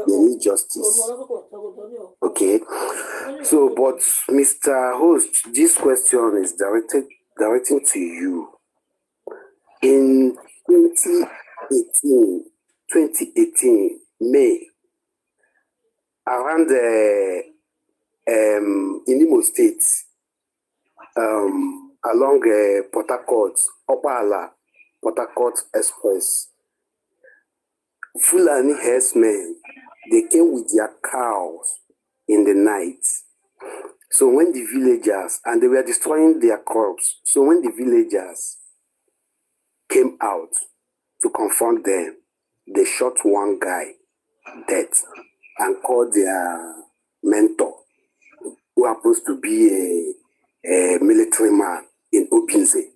They need justice. Okay. So, but Mr. Host, this question is directing to you. In 2018 May, around in Imo State, along Port Harcourt, Opala, Port Harcourt Express, Fulani herdsmen, they came with their cows in the night. So when the villagers, and they were destroying their crops, so when the villagers came out to confront them, they shot one guy dead and called their mentor, who happens to be a military man in Obinze.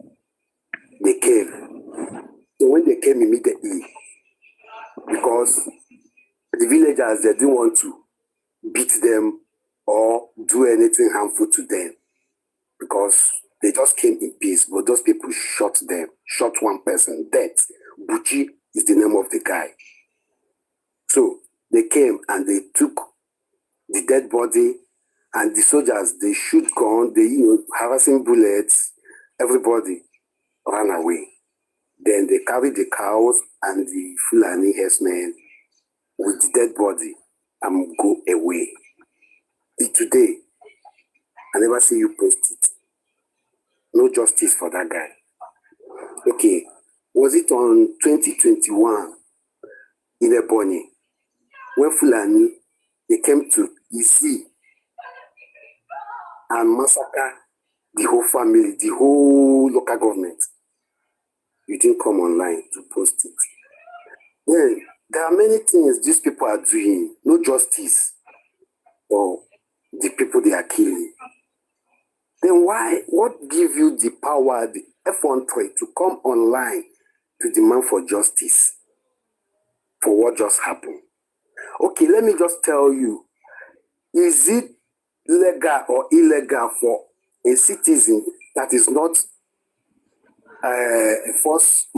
They came. So when they came immediately, because the villagers, they didn't want to beat them or do anything harmful to them, because they just came in peace, but those people shot them, shot one person dead. Buchi is the name of the guy. So they came and they took the dead body, and the soldiers, they shoot gun, they harassing bullets, everybody ran away. Then they carried the cows and the Fulani herdsmen with the dead body and go away. Till today, I never see you post it. No justice for that guy. Okay, was it on 2021 in Ebonyi when Fulani, they came to Isi and massacre the whole family, the whole local government? You didn't come online to post it. Then there are many things these people are doing, no justice for the people they are killing. Then what give you the power, the effrontery to come online to demand for justice for what just happened? Okay, let me just tell you, is it legal or illegal for a citizen that is not a first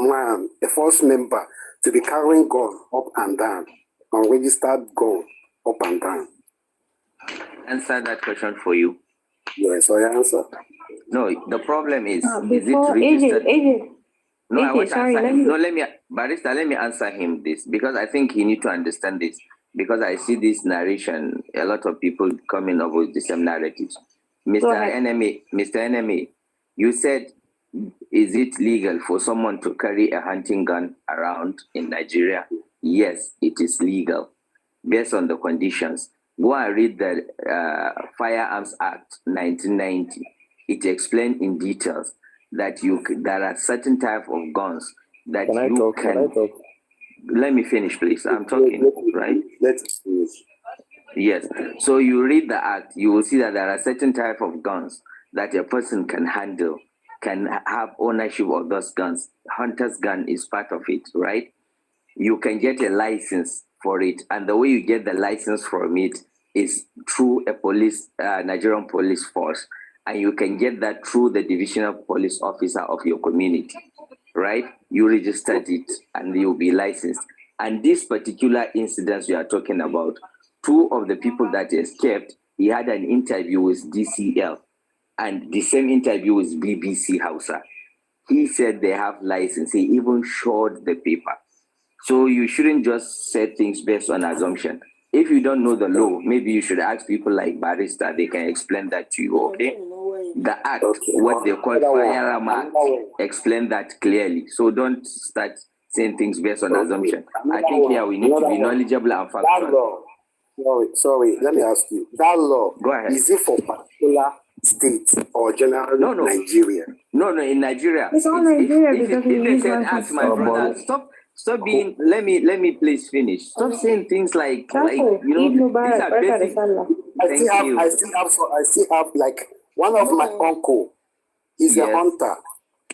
member to be carrying gun up and down, unregistered gun up and down? Answer that question for you. Yes, I answer. No, the problem is before it registered? No, I want to sorry, answer him. No, Barrister, let me answer him this, because I think he need to understand this, because I see this narration, a lot of people coming up with the same narratives. Mr. Enemy, you said, is it legal for someone to carry a hunting gun around in Nigeria? Yes, it is legal, based on the conditions. Go and read the Firearms Act 1990. It explains in details that there are certain type of guns that Can I talk? Let me finish, please. I'm talking, right? Let's finish. Yes. So you read the act, you will see that there are certain type of guns that a person can handle, can have ownership of those guns. Hunter's gun is part of it, right? You can get a license for it, and the way you get the license from it is through a Nigerian police force, and you can get that through the divisional police officer of your community, right? You registered it and you'll be licensed. And this particular incident we are talking about, two of the people that escaped, he had an interview with DCL, and the same interview with BBC Hausa. He said they have license. He even showed the paper. So you shouldn't just say things based on assumption. If you don't know the law, maybe you should ask people like Barrister. They can explain that to you, okay? The act, what they call Firearm Act, explain that clearly. So don't start saying things based on assumption. I think here we need to be knowledgeable and factual. Sorry, let me ask you. That law, go ahead. Is it for particular state or generally Nigeria? No, in Nigeria. It's all Nigeria because if they said, ask my brother, stop being, let me please finish. Stop saying things like these are basic. I still have like one of my uncle. He's a hunter.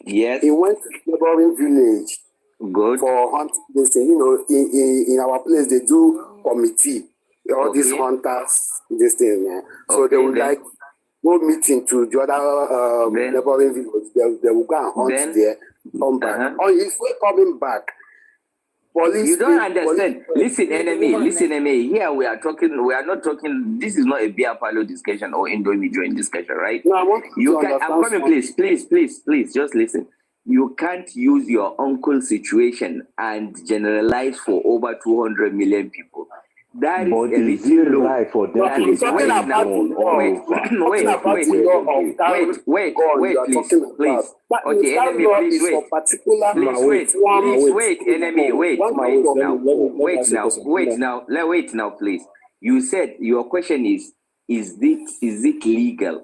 Yes. He went to the neighboring village. Good. For hunting. They say, in our place they do committee. All these hunters, this thing. So they would like go meeting to the other neighboring village. They will go and hunt there, come back. Or he's still coming back. police. You don't understand. Listen, enemy. Here we are talking. We are not talking. This is not a beer parlor discussion or Indomie joint discussion, right? No, I want You to can. I'm understand coming, something. please. Just listen. You can't use your uncle's situation and generalize for over 200 million people. That But is is it right for them That to is talking carry about gun the all law. over? Talking about the law of carrying wait, gun you are please, talking please. about. That, Okay, that enemy, law please is wait. for particular Enemy, wait now, please. You said your question is it legal?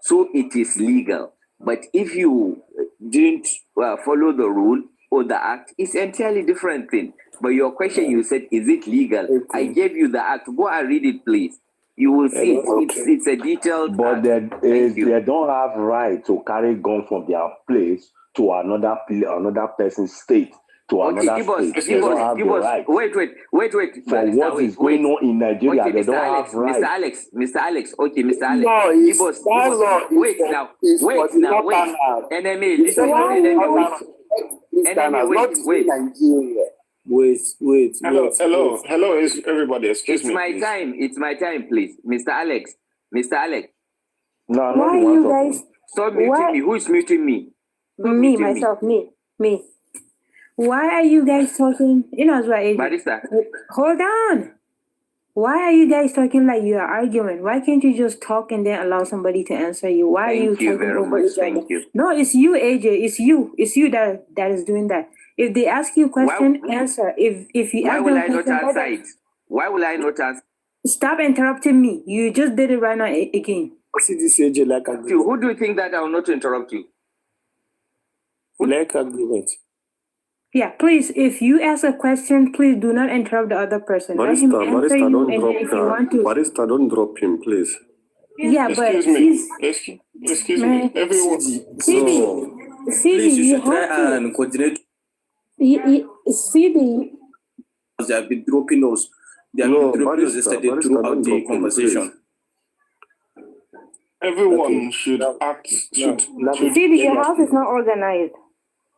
So it is legal. But if you didn't follow the rule or the act, it's entirely different thing. But your question, you said, is it legal? Okay. I gave you the act. Go and read it, please. You will see it. Okay. It's a detailed But act. they don't have right to carry gun from their place to another person's state, to another state. They don't have the right. Wait. For what is going on in Nigeria, Okay, they Mr. don't Alex, have right. Mr. Alex. Okay, Mr. Alex. No, Give us. Wait now. Enemy, listen. Enemy, wait. Nigeria. Wait. Hello, everybody. Excuse me. It's my time, please. Mr. Alex. No, Why you guys? Stop muting me. Who is muting me? Me, myself, me. Why are you guys talking? Barista. Hold on. Why are you guys talking like you are arguing? Why can't you just talk and then allow somebody to answer you? Why are you talking very over much. each other? Thank you. No, it's you, AJ. It's you that is doing that. If they ask you a question, answer. If you Why ask will them I a not question, answer it? Why will I not answer? stop interrupting me. You just did it right now again. See this AJ like agreement. Who do you think that I will not interrupt you? Like agreement. Yeah, please, if you ask a question, please do not interrupt the other person. Let him answer you, and then if you want to... Barista, don't drop him, please. Yeah, but Excuse me. Everyone. CD, you have to... and coordinate. CD... They have been dropping us. They have been dropping us yesterday throughout the conversation. Everyone should act. CD, your house is not organized.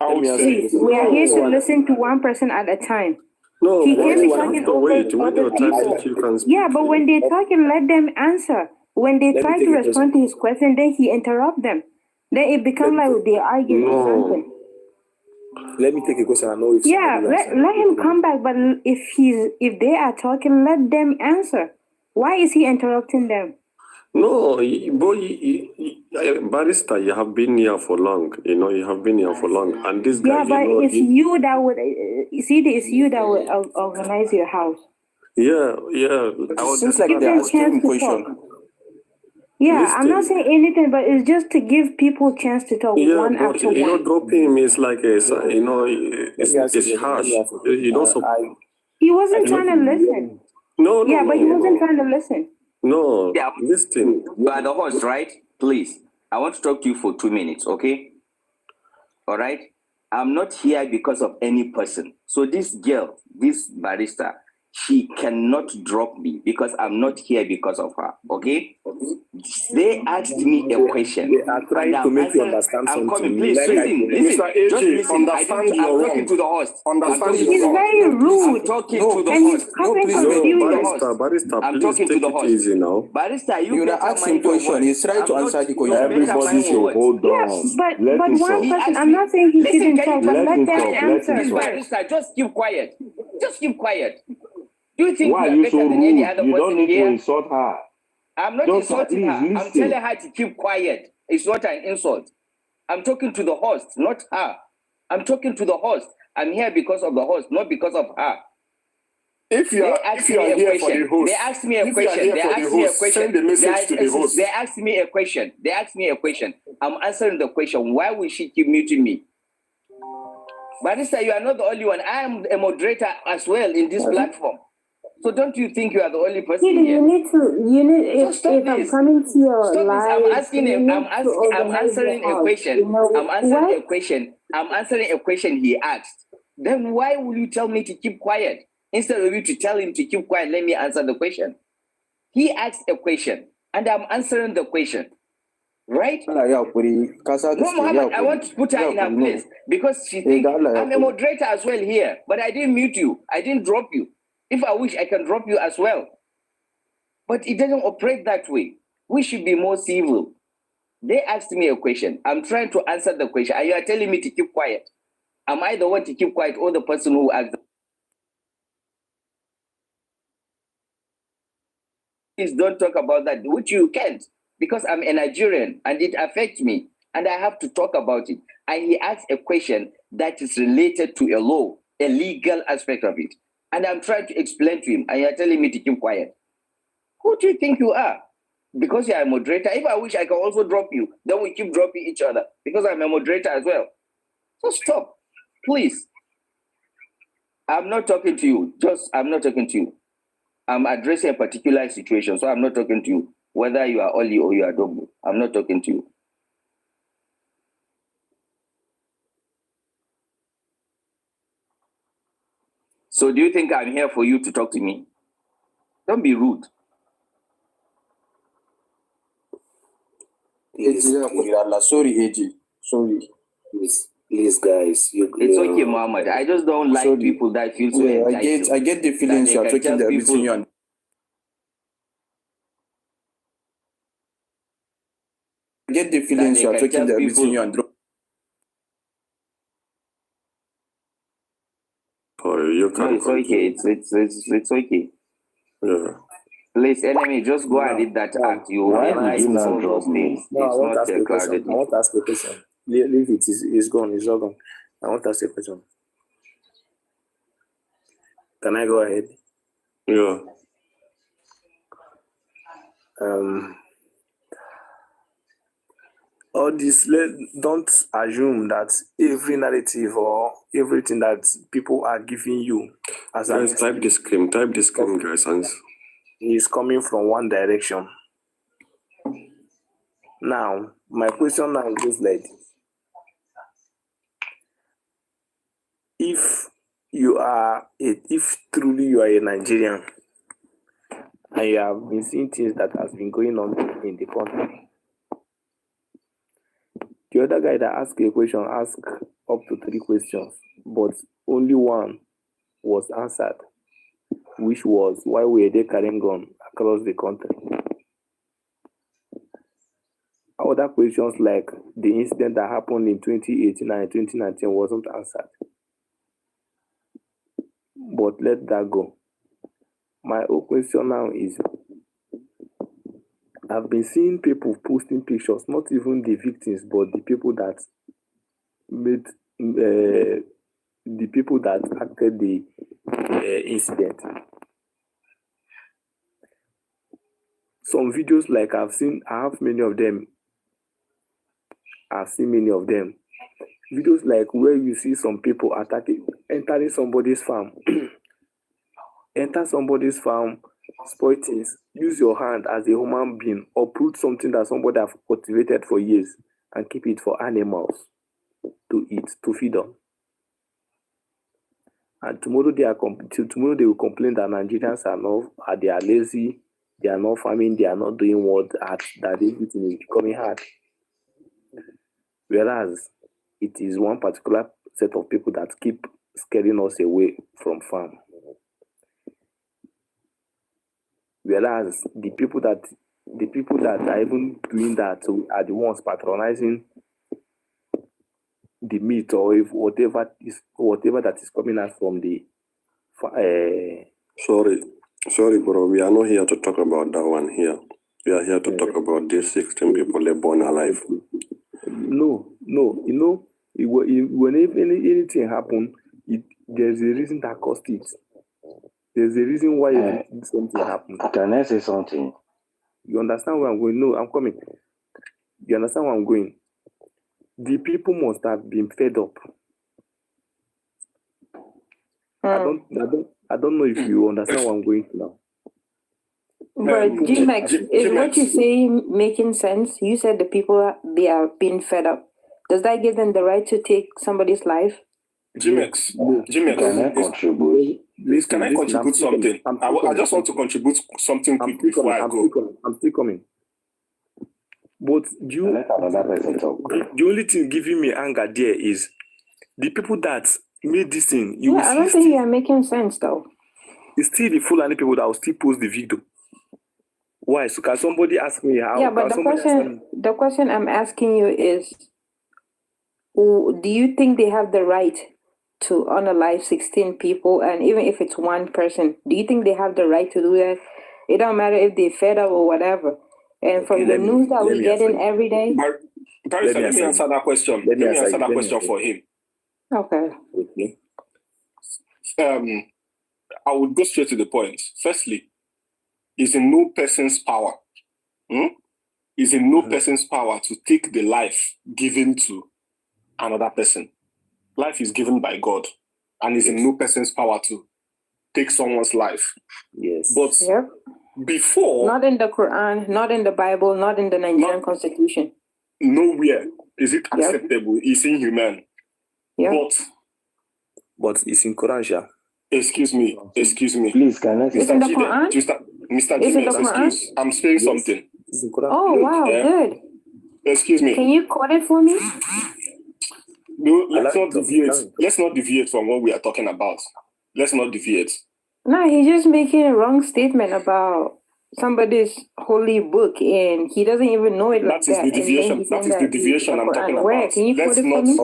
Please, we are here to listen to one person at a time. No, he can't be talking over wait. When other your time people. you can speak. Yeah, but when they're talking, let them answer. When they try to respond to his question, then he interrupt them. Then it becomes like they're arguing or something. Let me take a question. I know if let him come back. But if they are talking, let them answer. Why is he interrupting them? No, Barista, you have been here for long. You have been here for long. And this guy, it's you that would... it's you that would organize your house. Yeah. It seems like they're asking question. Yeah, Listen. I'm not saying anything, but it's just to give people a chance to talk one after one. Dropping him is like it's harsh. He wasn't trying to listen. No. But he wasn't trying to listen. No, listen. You are the host, right? Please, I want to talk to you for 2 minutes, okay? All right? I'm not here because of any person. So this girl, this barista, she cannot drop me because I'm not here because of her, okay? They asked me a question. They are trying to make you understand something. I'm coming, please, listen. Mr. AJ, Just listen. I'm talking to the host. He's very rude. I'm talking to the and host. he's coming from serious. Barista, I'm please talking to take the it host. easy now. Barista, You are asking question. He's trying to answer the question. Everybody should hold on. But Let him one talk. person, I'm not saying he shouldn't talk, but Let let him them talk, let answer him talk. first. Barista, just keep quiet. Just keep quiet. Do you think Why you are are you better so than rude? any other You person don't need here? to insult her. I'm not Just insulting her. please I'm listen. telling her to keep quiet. It's not an insult. I'm talking to the host, not her. I'm talking to the host. I'm here because of the host, not because of her. If you are here for the host, they asked me a question. Send the message to the host. They asked me a question. I'm answering the question. Why will she keep muting me? Barista, you are not the only one. I am a moderator as well in this platform. So don't you think you are the only person here? If I'm coming to your live, I'm answering a question. I'm answering a question he asked. Then why will you tell me to keep quiet? Instead of you to tell him to keep quiet, let me answer the question. He asked a question, and I'm answering the question. Right? No, Muhammad, I want to put her in her place because she thinks I'm a moderator as well here, but I didn't mute you. I didn't drop you. If I wish, I can drop you as well. But it doesn't operate that way. We should be more civil. They asked me a question. I'm trying to answer the question, and you are telling me to keep quiet. Am I the one to keep quiet or the person who asked? Please don't talk about that, which you can't, because I'm a Nigerian and it affects me and I have to talk about it. And he asked a question that is related to a law, a legal aspect of it. And I'm trying to explain to him and you're telling me to keep quiet. Who do you think you are? Because you're a moderator. If I wish, I can also drop you. Then we keep dropping each other because I'm a moderator as well. So stop, please. I'm not talking to you. I'm not talking to you. I'm addressing a particular situation, so I'm not talking to you. Whether you are Oli or you are Dobu, I'm not talking to you. So do you think I'm here for you to talk to me? Don't be rude. Sorry, AJ. Sorry. Please, guys. It's okay, Muhammad. I just don't like people that feel so entitled. I get the feelings you are talking there between you and. I get the feelings you are talking there between you and. You can. No, it's okay. It's okay. Yeah. Please, enemy, just go and read that act. You realize all those things. No, I want to ask a question. crowded. I want to ask a question. Leave it. It's gone. It's all gone. I want to ask a question. Can I go ahead? Yeah. All this, don't assume that every narrative or everything that people are giving you as Guys, type the screen, guys, and is coming from one direction. Now, my question now is like, if truly you are a Nigerian and you have been seeing things that has been going on in the country, the other guy that asked a question asked up to 3 questions, but only one was answered, which was why were they carrying gun across the country? Other questions like the incident that happened in 2018 and 2019 wasn't answered. But let that go. My own question now is, I've been seeing people posting pictures, not even the victims, but the people that made the people that acted the incident. Some videos like I've seen many of them. Videos like where you see some people entering somebody's farm, enter somebody's farm, spoil things, use your hand as a human being, or put something that somebody have cultivated for years and keep it for animals to eat, to feed on. And tomorrow they will complain that Nigerians they are lazy, they are not farming, they are not doing that everything is becoming hard. Whereas it is one particular set of people that keep scaring us away from farm. Whereas the people that are even doing that are the ones patronizing the meat or whatever that is coming out from the. Sorry, bro. We are not here to talk about that one here. We are here to talk about these 16 people they born alive. No. Whenever anything happen, there's a reason that caused it. There's a reason why something happened. Can I say something? You understand where I'm going? No, I'm coming. You understand where I'm going? The people must have been fed up. I don't know if you understand where I'm going to now. But G-Max, is what you say making sense? You said the people, they are being fed up. Does that give them the right to take somebody's life? G-Max, Can I contribute? Can I contribute something? I just want to contribute something quick before I go. I'm still coming. But you, Let another person talk. the only thing giving me anger there is the people that made this thing. You Yeah, I don't think you are making sense though. It's still the Fulani people that will still post the video. Why? So can somebody ask me how? Yeah, but the question I'm asking you is, do you think they have the right to unalive 16 people? And even if it's one person, do you think they have the right to do that? It don't matter if they're fed up or whatever. And from the news that we get in every day. Barrister, let me answer that question. Let me answer that question for him. Okay. I would go straight to the point. Firstly, it's in no person's power. It's in no person's power to take the life given to another person. Life is given by God, and it's in no person's power to take someone's life. Yes. But before... Not in the Quran, not in the Bible, not in the Nigerian Constitution. Nowhere is it acceptable. It's inhuman. But it's in Quran, Sha. Excuse me. Please, can I say Is it the Quran? Mr. Jimenez, excuse. I'm saying something. Oh, wow, good. Excuse me. Can you quote it for me? No, let's not deviate from what we are talking about. Let's not deviate. No, he's just making a wrong statement about somebody's holy book, and he doesn't even know it like that. That is the deviation I'm talking about. Where? Can you quote it for me?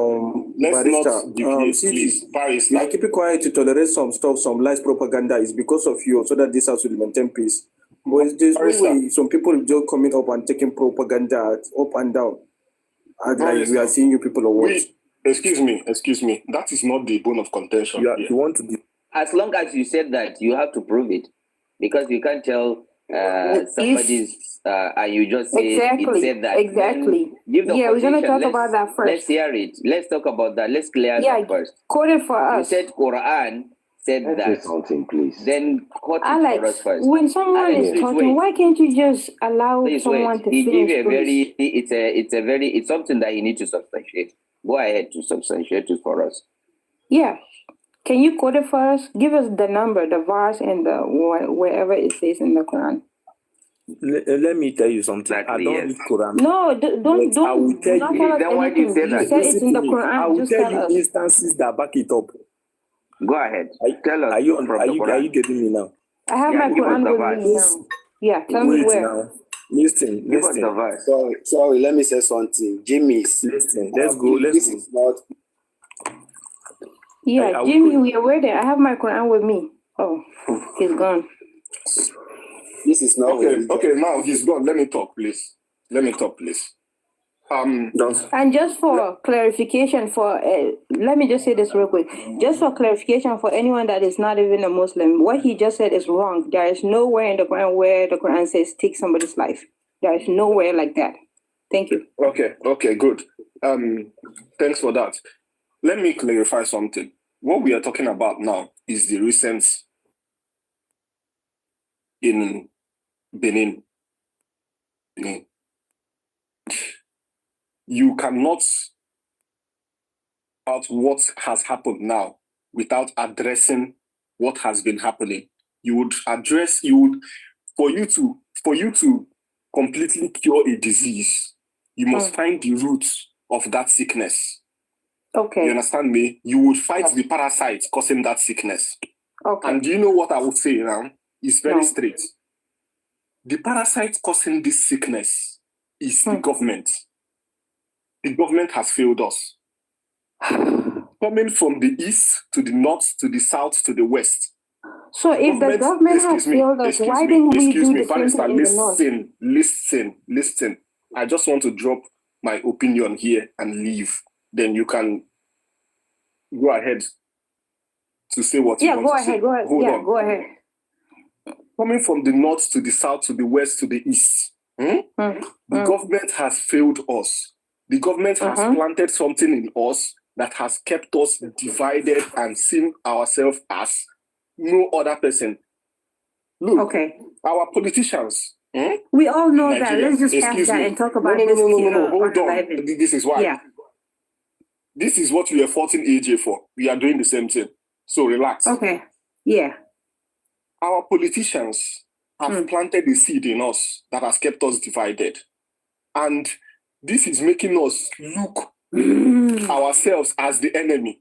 Let's not deviate, please. Barrister. I keep it quiet to tolerate some stuff, some lies propaganda is because of you, so that this house will maintain peace. But there's no way some people just coming up and taking propaganda up and down. Like we are seeing you people or what? Excuse me. That is not the bone of contention. You want to as long as you said that, you have to prove it, because you can't tell somebody's and you just say it said that. Exactly. Give the we're gonna talk about that first. Let's hear it. Let's talk about that. Let's clear that first. Quote it for us. You said Quran said that. Something, please. Then quote it for us first. When someone is talking, why can't you just allow someone to finish? He gave it's something that you need to substantiate. Go ahead to substantiate it for us. Yeah. Can you quote it for us? Give us the number, the verse, and the wherever it says in the Quran. Let me tell you something. I don't read Quran. No, don't. I will tell you. Then why do you say that? You said it's in the Quran. I will tell you instances that back it up. Go ahead. Tell us. Are you getting me now? I have my Quran with me now. Yeah, tell me where. Now. Listen. Sorry, let me say something. Jimmy's. Listen, let's go. Yeah, Jimmy, we are waiting. I have my Quran with me. Oh, he's gone. This is not okay. Now he's gone. Let me talk, please. And just for clarification, let me just say this real quick. Just for clarification for anyone that is not even a Muslim, what he just said is wrong. There is nowhere in the Quran where the Quran says take somebody's life. There is nowhere like that. Thank you. Okay, good. Thanks for that. Let me clarify something. What we are talking about now is the recent in Benin. You cannot about what has happened now without addressing what has been happening. For you to completely cure a disease, you must find the roots of that sickness. Okay. You understand me? You would fight the parasites causing that sickness. Okay. And do you know what I would say now? It's very straight. The parasite causing this sickness is the government. The government has failed us. Coming from the east to the north to the south to the west. So if the government has failed us, why didn't we do the same thing in the north? Listen. I just want to drop my opinion here and leave. Then you can go ahead to say what you want to say. Go ahead. Coming from the north to the south to the west to the east, the government has failed us. The government has planted something in us that has kept us divided and seen ourselves as no other person. Look, our politicians. We all know that. Let's just pass that and talk about this. No. Hold on. This is why. Yeah. This is what we are faulting AJ for. We are doing the same thing. So relax. Okay. Yeah. Our politicians have planted a seed in us that has kept us divided. And this is making us look ourselves as the enemy.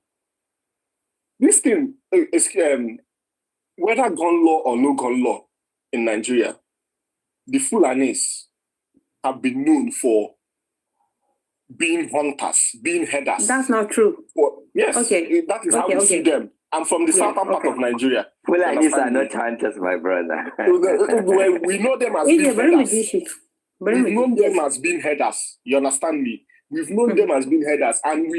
This thing is whether gun law or no gun law in Nigeria, the Fulanis have been known for being hunters, being headers. That's not true. Yes, okay. That is how we see them. I'm from the southern part of Nigeria. Fulanis are not hunters, my brother. We know them as being headers. We've known them as being headers. You understand me? We've known them as being headers, and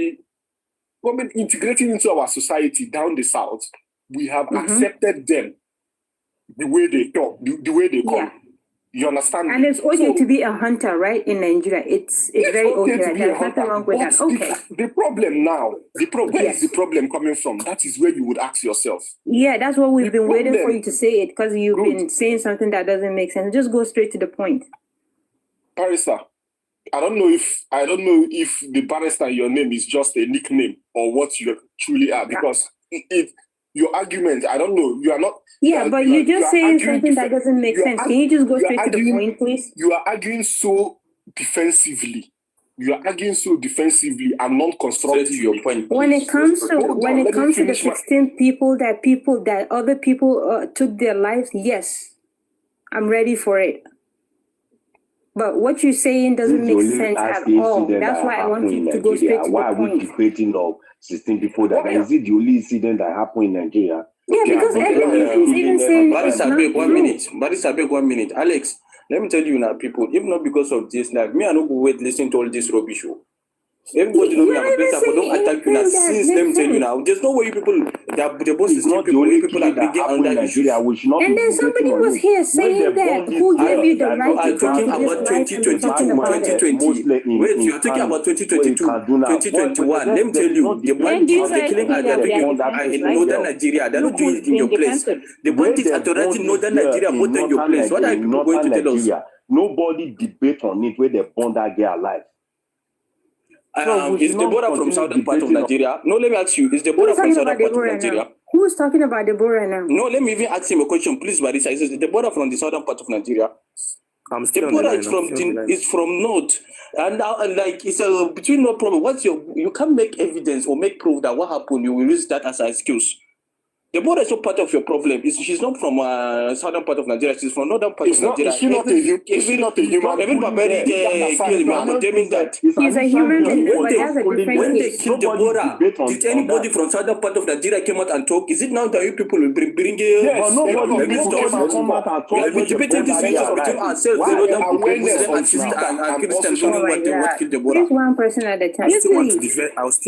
when integrating into our society down the south, we have accepted them the way they talk, the way they come. You understand me? And it's okay to be a hunter, right? In Nigeria, it's very okay. There's nothing wrong with that. Okay. The problem now, where is the problem coming from? That is where you would ask yourself. Yeah, that's what we've been waiting for you to say it, because you've been saying something that doesn't make sense. Just go straight to the point. Barrister, I don't know if the barrister in your name is just a nickname or what you truly are, because your argument, I don't know, you are not. Yeah, but you're just saying something that doesn't make sense. Can you just go straight to the point, please? You are arguing so defensively. And non-constructively. Your point, when it comes to the 16 people that other people took their lives, yes, I'm ready for it. But what you're saying doesn't make sense at all. That's why I want you to go straight to the point. Why are we debating of 16 people that is it the only incident that happened in Nigeria? Yeah, because everyone is even saying Barrister, beg 1 minute. Alex, let me tell you now, people, if not because of this, like me, I don't go wait listening to all this rubbish. Everybody know me, I'm a better, but don't attack you now. Since let me tell you now, there's no way people, the boss is not the only people that big under Nigeria. And then somebody was here saying that who gave you the right to talking about 2020. Wait, you're talking about 2022, 2021. Let me tell you, the bandits are killing in northern Nigeria. They're not doing it in your place. The bandits are terrorizing northern Nigeria more than your place. What are people going to tell us? Nobody debate on it where they burn that girl alive. Is Deborah from southern part of Nigeria? No, let me ask you. Is Deborah from southern part of Nigeria? Who is talking about Deborah now? No, let me even ask him a question, please, Barisa. Is Deborah from the southern part of Nigeria? Deborah is from north, and now like it's between no problem. You can't make evidence or make proof that what happened. You will use that as an excuse. Deborah is not part of your problem. She's not from southern part of Nigeria. She's from northern part of Nigeria. Is she not a human? Even barbaric, condemning that. He's a human being, but that's a different when they killed Deborah, did anybody from southern part of Nigeria come out and talk? Is it now that you people will bring we're debating this issue between ourselves, the northern Muslim and Christians, who know what killed Deborah? Just one person at a time. I still want to defend myself.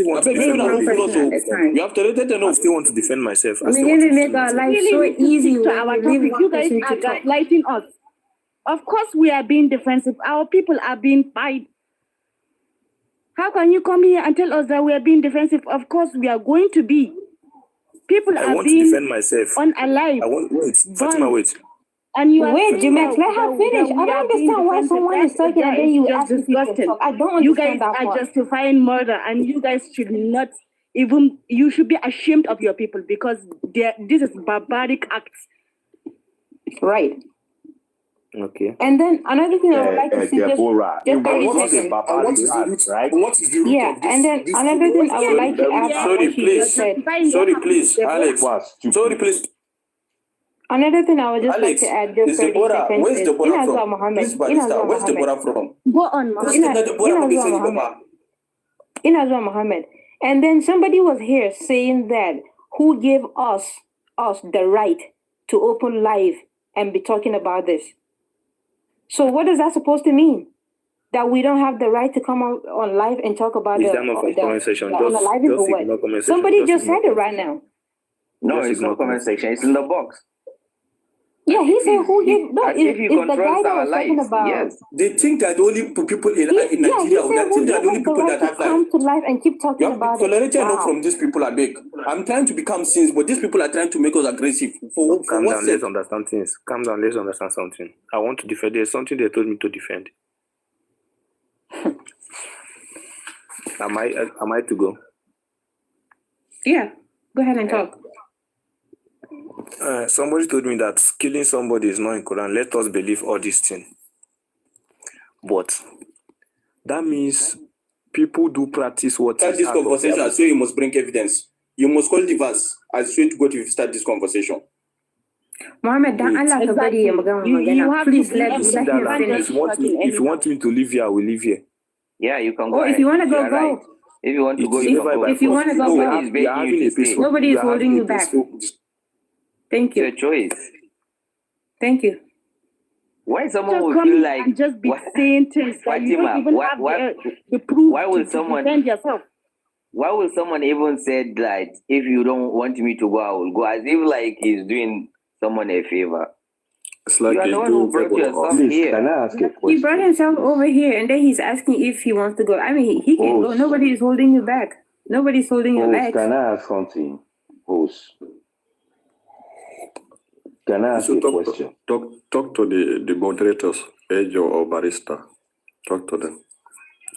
You have to let them know. I still want to defend myself. We didn't make our life so easy to our topic. You guys are gaslighting us. Of course, we are being defensive. Our people are being fired. How can you come here and tell us that we are being defensive? Of course, we are going to be. People are being to defend myself. Unalive. Fatima, wait. And you wait, Jumex, let her finish. I don't understand why someone is talking and then you ask people. I don't understand. You guys are justifying murder, and you guys should not. Even you should be ashamed of your people, because this is barbaric acts. Right. Okay. And then another thing I would like to see Deborah, just 30 seconds. What is the root of this? And then another thing I would like to ask. Sorry, please, Alex. Sorry, please. Another thing I would just Alex, like to add just 30 seconds. Where's Deborah from? Please, Barista, where's Deborah from? Go on, Inazwa Muhammad. And then somebody was here saying that who gave us the right to open live and be talking about this. So what is that supposed to mean? That we don't have the right to come on live and talk about the Somebody just said it right now. No, it's not comment section. It's in the box. Yeah, he said who gave if he controls our lives, yes. They think that only people in Nigeria, they think that only people that have come to life and keep talking about it. Wow. From these people are big. I'm trying to become sins, but these people are trying to make us aggressive. Calm down, let's understand things. Calm down, let's understand something. I want to defend. There's something they told me to defend. Am I to go? Yeah, go ahead and talk. Somebody told me that killing somebody is not in Quran. Let us believe all these things. But that means people do practice what Start is this out of conversation, their I swear you must bring evidence. You must call the verse. I swear to God if you start this conversation. Mohammed, dan Allah ka bari ya magana magana. Please let You see him that line? finish. If you want me to leave here, I will leave here. Yeah, you can go. Oh, if you want to go, are go. right. If you want to go, you can go. If you want to go, we go. are having a peaceful. Nobody is holding you back. Thank you. It's your choice. Thank you. Why someone Just will come feel in like and just be saying things that you don't even have the proof why will to someone defend yourself. Why will someone even say that if you don't want me to go, I will go, as if like he's doing someone a favor? It's like you are the one who brought yourself here. Can I ask a question? He brought himself over here, and then he's asking if he wants to go. I mean, he can go. Nobody is holding you back. Nobody's holding you back. Can I ask something? Host. Can I ask a question? Talk to the moderators, Ejo or Barista. Talk to them.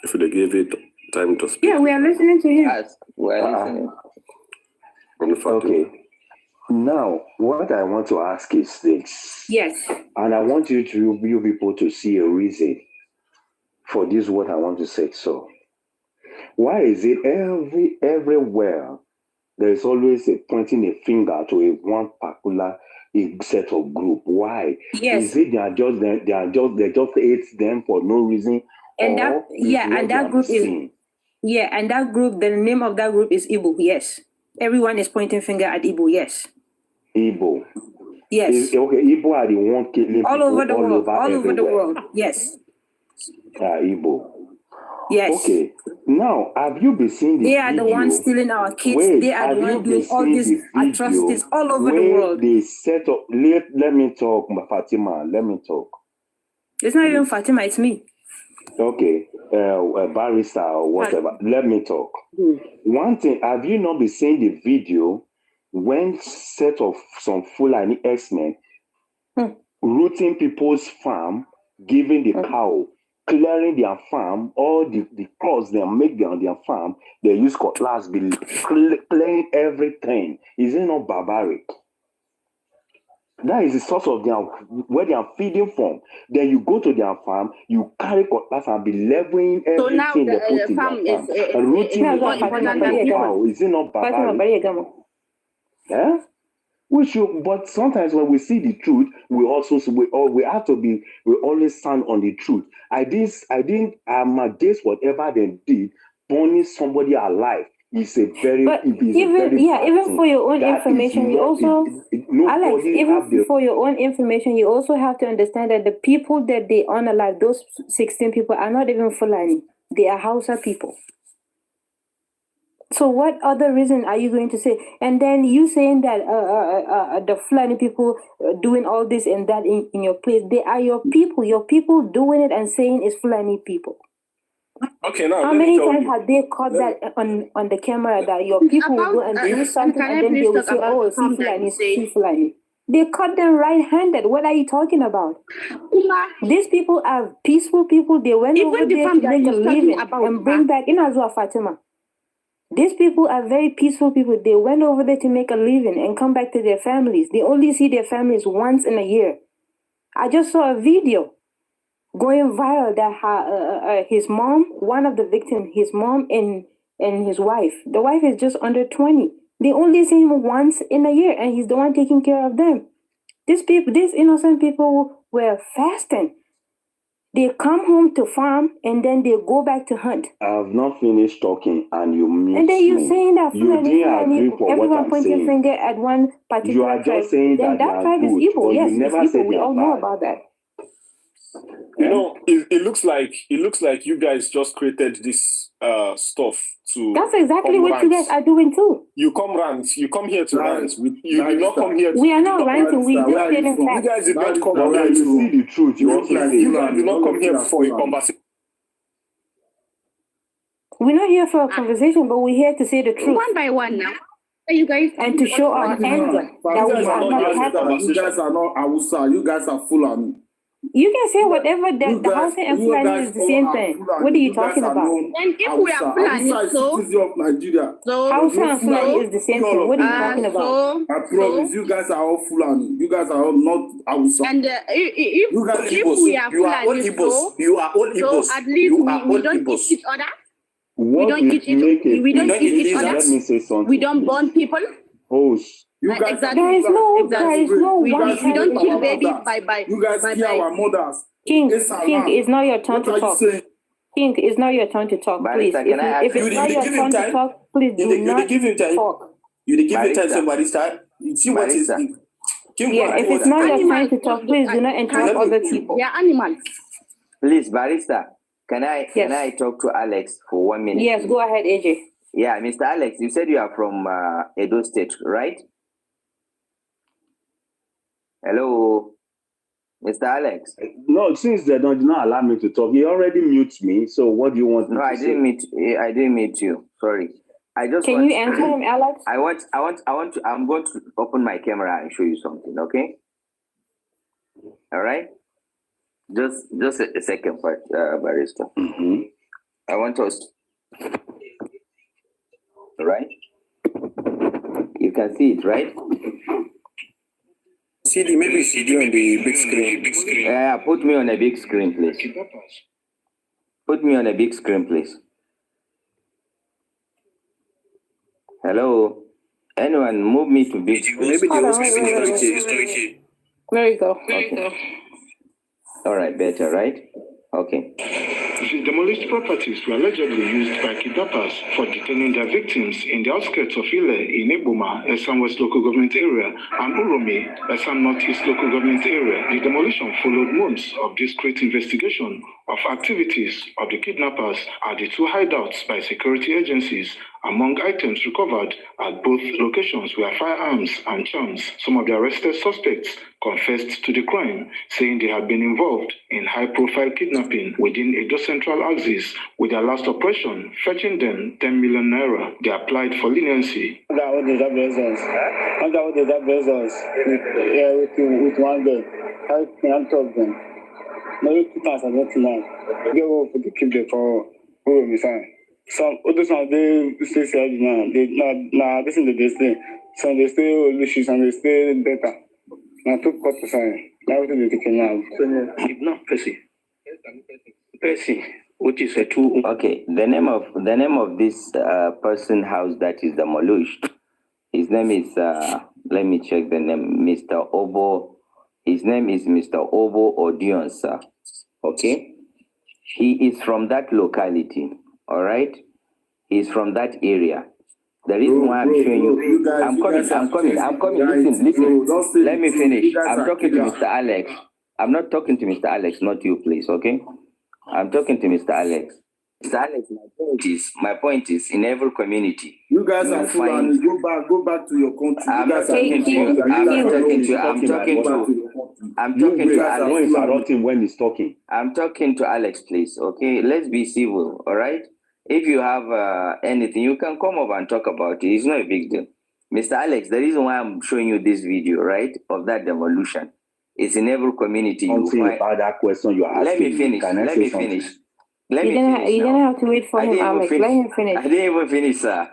If they give it time to speak. Yeah, we are listening to him. Yes, we are listening. Okay. Now, what I want to ask is this. Yes. And I want you people to see a reason for this, what I want to say. So, why is it everywhere there is always a pointing a finger to a one particular set of group? Why? Yes. Is it they just hate them for no reason? And that group is and that group, the name of that group is Igbo. Yes. Everyone is pointing finger at Igbo. Yes. Igbo. Yes. Okay, Igbo are the one killing all over the world. All over the world. Yes. Igbo. Yes. Okay. Now, have you been seeing the They are the ones stealing our kids. They are the ones doing all these atrocities all over the world. They set up. Let me talk, Fatima. Let me talk. It's not even Fatima. It's me. Okay. Barrister or whatever. Let me talk. One thing, have you not been seeing the video when set of some Fulani X-Men rooting people's farm, giving the cow, clearing their farm, all the crops they make on their farm, they use cutlass, clearing everything. Is it not barbaric? That is the source of where they are feeding from. Then you go to their farm, you carry cutlass and be leveling everything they put in farm their farm. And rooting more important than the cow. Is it not barbaric? Yeah? But sometimes when we see the truth, we have to be. We always stand on the truth. I'm against whatever they did, burning somebody alive. It's a very. But even for your own information, you also, Alex. Even for your own information, you also have to understand that the people that they honor, like those 16 people, are not even Fulani. They are Hausa people. So what other reason are you going to say? And then you saying that the Fulani people doing all this and that in your place, they are your people. Your people doing it and saying it's Fulani people. Okay, now how many times have they caught that on the camera that your people will go and do something and then they will say, "Oh, see Fulani, see Fulani." They caught them right-handed. What are you talking about? These people are peaceful people. They went over there to make a living and bring back in Azua Fatima. These people are very peaceful people. They went over there to make a living and come back to their families. They only see their families once in a year. I just saw a video going viral that his mom, one of the victims, his mom and his wife. The wife is just under 20. They only see him once in a year, and he's the one taking care of them. These innocent people were fasting. They come home to farm and then they go back to hunt. I have not finished talking and you missed and then you're saying that Fulani, everyone pointing finger at one particular you are tribe. Just saying then that tribe is Igbo. Yes, it's Igbo. We all know about that. You know, it looks like you guys just created this stuff to. That's exactly what rant. you guys are doing too. You come rant. You come here to rant. You did not come here. We are not ranting. We just getting facts. You guys did not come here to see the truth. You guys did not come here for a conversation. We're not here for a conversation, but we're here to say the truth. One by one now. You guys and to show our anger that we are not happy. You guys are not Hausa. You guys are Fulani. You can say whatever. The Hausa and Fulani is the same thing. What are you talking about? And if we are Fulani, of Nigeria. Hausa and Fulani is the same thing. What are you talking about? I promise you guys are all Fulani. You guys are all not Hausa. And if we are Fulani, you are all Igbos. So at least we don't eat each other. We don't eat each other. Let me say something. We don't burn people. Host. You guys, exactly. There is no We one don't kill babies by. You guys kill our mothers. King, it's not your turn to talk. King, it's not your turn to talk, please. If it's not your turn to talk, please do not talk. You give him time, Barista. You see what is. Yeah, if it's not your time to talk, please do not interrupt other people. They are animals. Please, Barista, can I talk to Alex for 1 minute? Yes, go ahead, AJ. Yeah, Mr. Alex, you said you are from Edo State, right? Hello, Mr. Alex. No, since they did not allow me to talk, he already mutes me. So what do you want? No, I didn't mute you. Sorry. Can you answer him, Alex? I'm going to open my camera and show you something, okay? All right? Just a second, Barista. Mm-hmm. I want us. All right? You can see it, right? Maybe CD on the big screen. Yeah, put me on a big screen, please. Put me on a big screen, please. Hello? Anyone move me to big screen? Maybe the screen. There you go. Okay. All right, better, right? Okay. The demolished properties were allegedly used by kidnappers for detaining their victims in the outskirts of Ile in Eboma, Esan West Local Government Area, and Uromi, Esan Northeast Local Government Area. The demolition followed months of discreet investigation of activities of the kidnappers at the two hideouts by security agencies. Among items recovered at both locations were firearms and charms. Some of the arrested suspects confessed to the crime, saying they had been involved in high-profile kidnapping within Edo Central axis, with their last operation fetching them 10 million naira. They applied for leniency. With one girl, I can't talk them. No, 2009. They will keep the for who some others now they stay sad now. They now this is the thing. Some they stay issues and they stay better. Now took cut the sign. Now what they can now. If not Percy, which is a two. Okay, the name of this person house that is demolished. His name is let me check the name. Mr. Obo. His name is Mr. Obo Odion, sir. Okay, he is from that locality. All right, he's from that area. The reason why I'm showing you, I'm coming. Listen. Let me finish. I'm talking to Mr. Alex. I'm not talking to Mr. Alex, not you, please. Okay, I'm talking to Mr. Alex. Mr. Alex, my point is, in every community, you guys are full and go back to your country. I'm talking to you. I'm talking to Alex. When he's talking. I'm talking to Alex, please. Okay, let's be civil. All right. If you have anything, you can come up and talk about it. It's not a big deal. Mr. Alex, the reason why I'm showing you this video, right, of that demolition, is in every community you find. About that question you are asking. Let me finish. You're gonna have to wait for him, Alex. Let him finish. I didn't even finish, sir.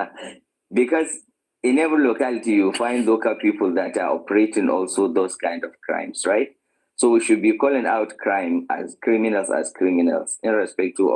Because in every locality, you find local people that are operating also those kind of crimes, right? So we should be calling out crime as criminals, irrespective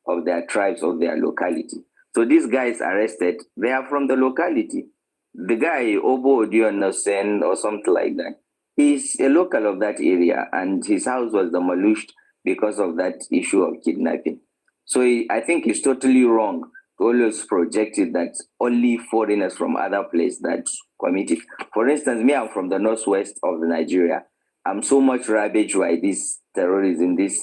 of their tribes, of their locality. So these guys arrested, they are from the locality. The guy, Obo Odionosen or something like that, he's a local of that area, and his house was demolished because of that issue of kidnapping. So I think it's totally wrong to always project it that only foreigners from other places that commit it. For instance, me, I'm from the northwest of Nigeria. I'm so much ravaged by this terrorism, this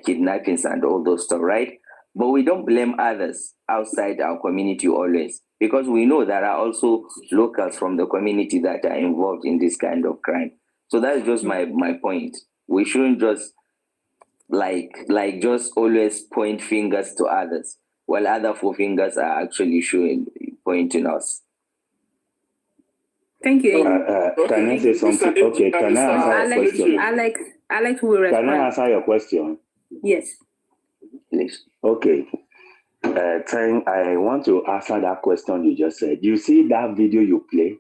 kidnappings and all those stuff, right? But we don't blame others outside our community always, because we know there are also locals from the community that are involved in this kind of crime. So that's just my point. We shouldn't just like just always point fingers to others, while other four fingers are actually pointing us. Thank you. Can I say something? Okay, can I answer a question? Alex, Alex will respond. Can I answer your question? Yes. Please. Okay. I want to answer that question you just said. You see that video you play?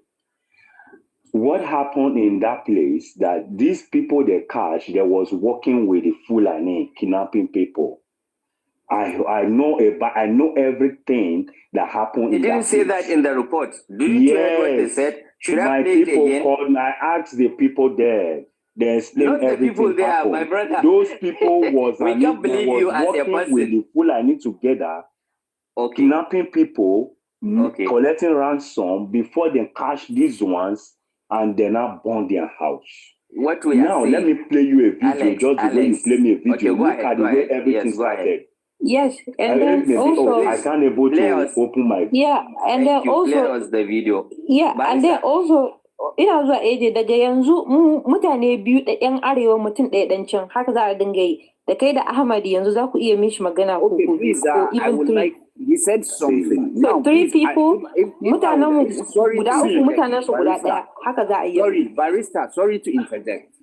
What happened in that place that these people they catch, they was working with the Fulani, kidnapping people. I know everything that happened. You in didn't that say place. that in the report. Didn't you hear what they said? Should I My play it people again? called. I asked the people there. They explained Not the everything people there, happened. my brother. Those people was We can't believe you as a working with person. the Fulani together, kidnapping people, collecting ransom before they catch these ones and then now burn their house. What we now are let saying, me play you a video, just the way you play me a video. Okay, go Look ahead, at the go way ahead. everything Yes, go ahead. started. Yes, and then I also can't able to open my. Yeah, and then Play also us the video. yeah, and then also ina zuwa AJ daga yanzu mutane biyu da yan arewa mutum ɗaya dan can haka za a dinga yi da kai da Ahmad yanzu za ku iya mishi magana ko Please, I would like. He said something. So Now, three please, people, mutanen mu sorry guda to uku mutanen su guda Barrister. ɗaya haka za a yi. Sorry, barrister. Sorry to interject.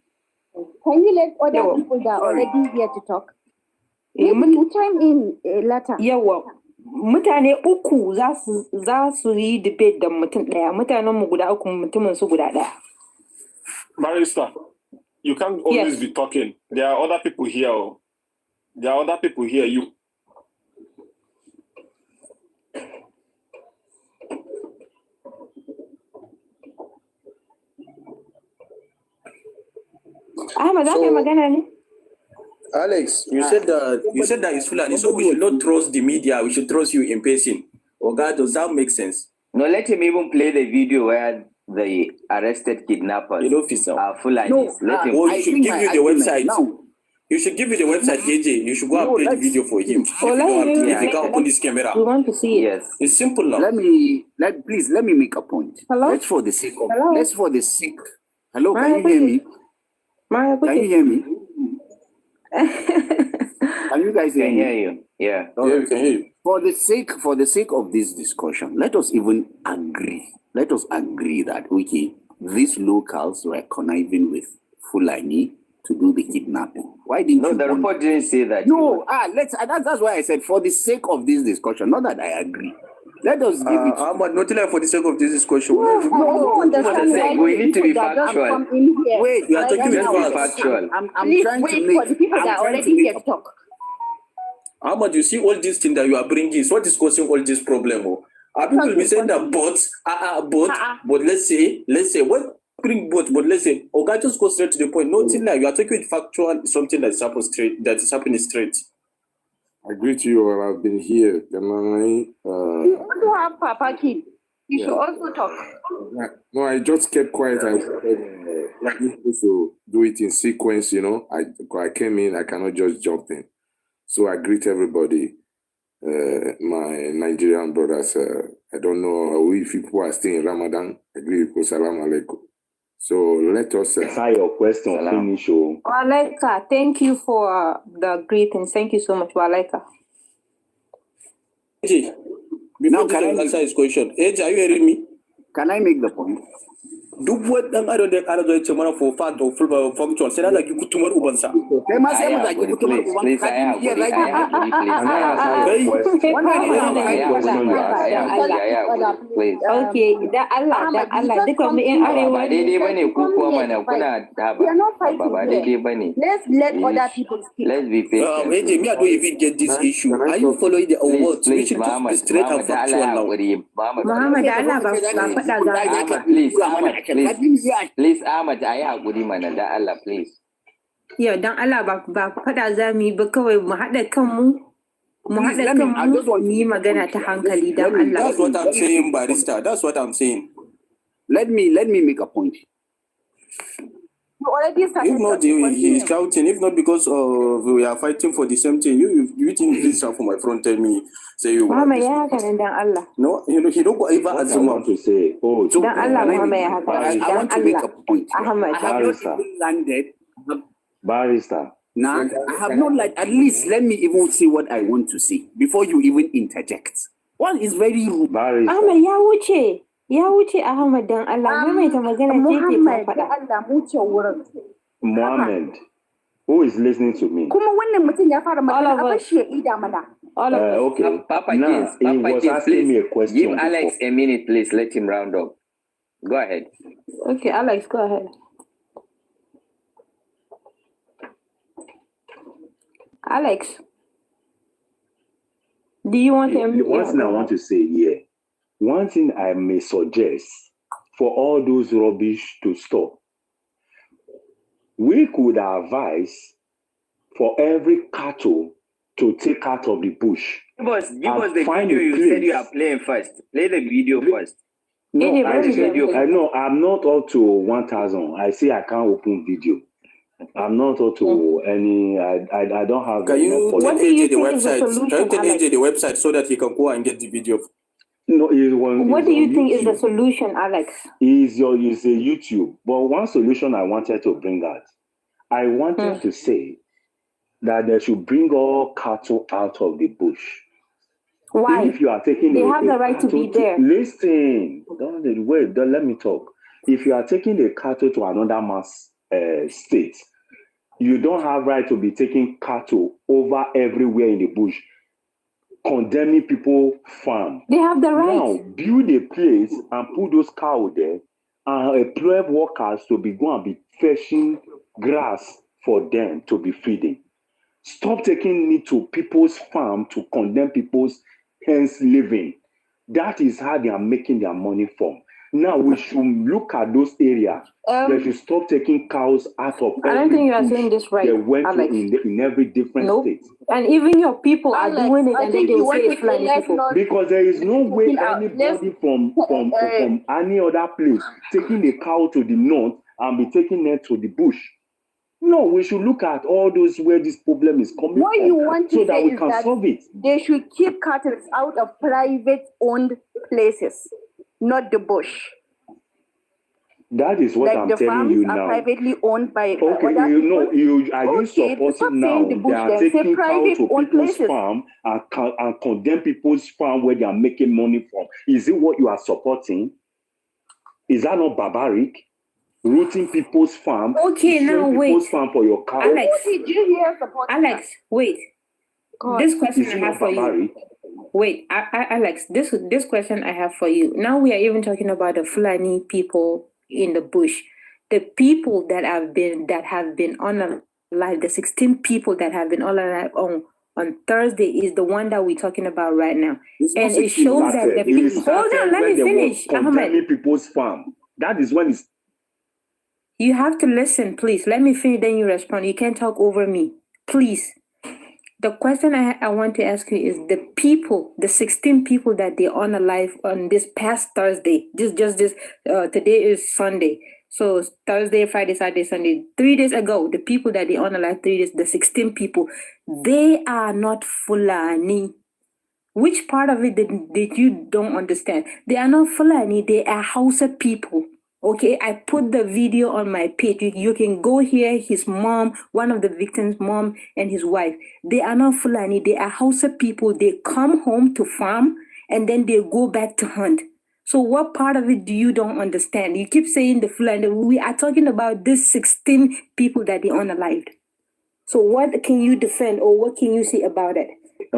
Can you let other people that are already here to talk? Maybe you chime in later. Yawa, mutane uku za su yi debate da mutum ɗaya, mutanen mu guda uku mutumin su guda ɗaya. Barrister, you can't always be talking. There are other people here. There are other people here. You. Ahmad, za ka yi magana ne? Alex, you said that it's Fulani, so we should not trust the media. We should trust you in person. Oh God, does that make sense? No, let him even play the video where the arrested kidnappers are Fulani. No, let him. you should give you the website. No. You should give you the website, AJ. You should go and play the video for him. If you can open this camera. We want to see it. Yes. It's simple now. Please let me make a point. Hello? Let's for the sake. Hello, can you hear me? Can you hear me? Can you guys hear me? Can hear you. Yeah. Yeah, we can hear you. For the sake of this discussion, let us even agree. Let us agree that these locals were conniving with Fulani to do the kidnapping. Why didn't you? No, the report didn't say that. No, that's why I said for the sake of this discussion, not that I agree. Let us give it. But not for the sake of this discussion. We need to be factual. Wait, we are talking about factual. I'm trying to make. For the people that are already here to talk. Ahmad, you see all these things that you are bringing. So what is causing all this problem? People will be saying that but let's say what bring but let's say okay, just go straight to the point. Nothing like you are talking with factual something that is happening straight. I agree to you. I've been here. You also have Papa Kid. You should also talk. No, I just kept quiet. I supposed to do it in sequence, I came in, I cannot just jump in. So I greet everybody, my Nigerian brothers. I don't know if people are still in Ramadan. I greet you, Salam Alaikum. So let us answer your question. Finish. Walaika, thank you for the greetings. Thank you so much, Walaika. AJ, before I answer his question, AJ, are you hearing me? Can I make the point? Duk waɗannan adadin ƙara ce mana for fact or functional sai na zagi kutumar ubansa. Kai ma sai mu zagi kutumar ubansa. Okay, da Allah duka mu in arewa ba daidai bane ku kuwa mana kuna ba daidai bane. Let's let other people speak. Let's be patient. AJ, me I don't even get this issue. Are you following the words? We should just be straight and factual now. Muhammad, Allah ba faɗa za Please, Ahmad, I have good man, da Allah, please. Yau dan Allah ba faɗa za mu yi ba kawai mu haɗa kanmu. Mu haɗa kanmu mu yi magana ta hankali dan Allah. That's what I'm saying, barrister. That's what I'm saying. Let me make a point. If not, he's shouting. If not, because we are fighting for the same thing. You think this for my front? Tell me, say you. Mama ya haka nan dan Allah. No, he don't go even as someone to say. Oh, dan Allah, Mama ya haka. I want to make a point. Ahmad, I have not even landed. Barrister. Now, I have not like. At least let me even say what I want to say before you even interject. One is very rude. Barrister. Ahmad ya wuce. Ya wuce Ahmad dan Allah, maimaita magana ce ke faɗa. Muhammad. Who is listening to me? All of us. All of us. Okay. Papa Now, Kings, he Papa was Kings, asking please me a question. give Alex before. a minute, please. Let him round up. Go ahead. Okay, Alex, go ahead. Alex, do you want him? One thing I want to say here, one thing I may suggest for all those rubbish to stop, we could advise for every cattle to take out of the bush. Give us the video you said you are playing first. Play the video first. No, I'm not up to 1,000. I say I can't open video. I'm not up to any. I don't have. Can you tell AJ the website? Can you tell AJ the website so that he can go and get the video? No, what do you think is the solution, Alex? Is a YouTube. But one solution I wanted to bring out, I wanted to say that they should bring all cattle out of the bush. Why? If you are taking they have the right to be there. Listen, don't let me talk. If you are taking the cattle to another mass state, you don't have right to be taking cattle over everywhere in the bush, condemning people farm. They have the right. Now, build a place and put those cows there and employ workers to be going and be fetching grass for them to be feeding. Stop taking it to people's farm to condemn people's hence living. That is how they are making their money from. Now we should look at those areas. They should stop taking cows out of. I don't think you are saying this right. They went Alex. in every different state. And even your people are doing it, and then they will say it's flying people. Because there is no way anybody from any other place taking a cow to the north and be taking it to the bush. No, we should look at all those where this problem is coming what from, you want to so that say we is can that solve it. They should keep cattle out of private-owned places, not the bush. That is what I'm telling you now. The farms are privately owned by okay, are you supporting now they are taking cows to people's farm and condemn people's farm where they are making money from? Is it what you are supporting? Is that not barbaric? Rooting people's farm. Okay, now wait. People's farm for your cow. Alex, Alex, wait. God. This question I have for you. Wait, Alex, this question I have for you. Now we are even talking about the Fulani people in the bush. The people that have been unalive, the 16 people that have been unalive on Thursday is the one that we're talking about right now. And it shows that the people. Hold on, let me finish. Condemning people's farm. That is when it's. You have to listen, please. Let me finish, then you respond. You can't talk over me. Please. The question I want to ask you is the 16 people that they on alive on this past Thursday. Today is Sunday. So Thursday, Friday, Saturday, Sunday. 3 days ago, the people that they on alive 3 days, the 16 people, they are not Fulani. Which part of it did you don't understand? They are not Fulani, they are Hausa people. Okay, I put the video on my page. You can go hear his mom, one of the victims' mom and his wife. They are not Fulani, they are Hausa people. They come home to farm and then they go back to hunt. So what part of it do you don't understand? You keep saying the Fulani. We are talking about this 16 people that they unalived. So what can you defend or what can you say about it?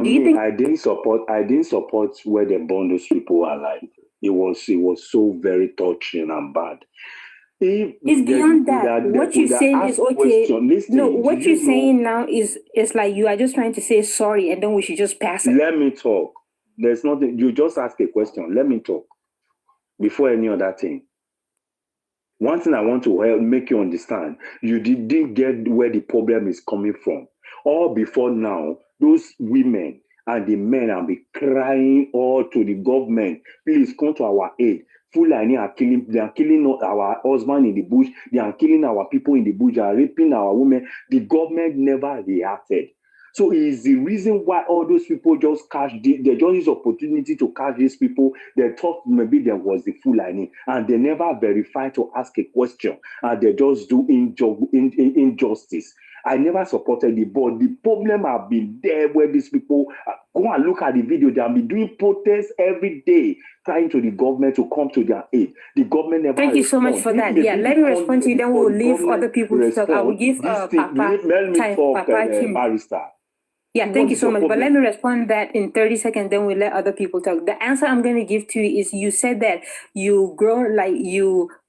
Do you think I didn't support where they burn those people alive? It was so very touching and bad. It's beyond that. What you're saying is okay. No, what you're saying now is like you are just trying to say sorry and then we should just pass it. Let me talk. There's nothing. You just ask a question. Let me talk before any other thing. One thing I want to make you understand, you didn't get where the problem is coming from. All before now, those women and the men have been crying all to the government, please come to our aid. Fulani are killing our husband in the bush, they are killing our people in the bush, they are raping our women. The government never reacted. So it is the reason why all those people just they just use opportunity to catch these people. They thought maybe there was the Fulani, and they never verified to ask a question, and they just do injustice. I never supported it, but the problem have been there where these people go and look at the video. They have been doing protests every day, trying to the government to come to their aid. The government never. Thank you so much for that. Yeah, let me respond to you. Then we'll leave other people to talk. I will give Papa time. Papa Barrister. Yeah, thank you so much. But let me respond that in 30 seconds, then we let other people talk. The answer I'm going to give to you is you said that you grow like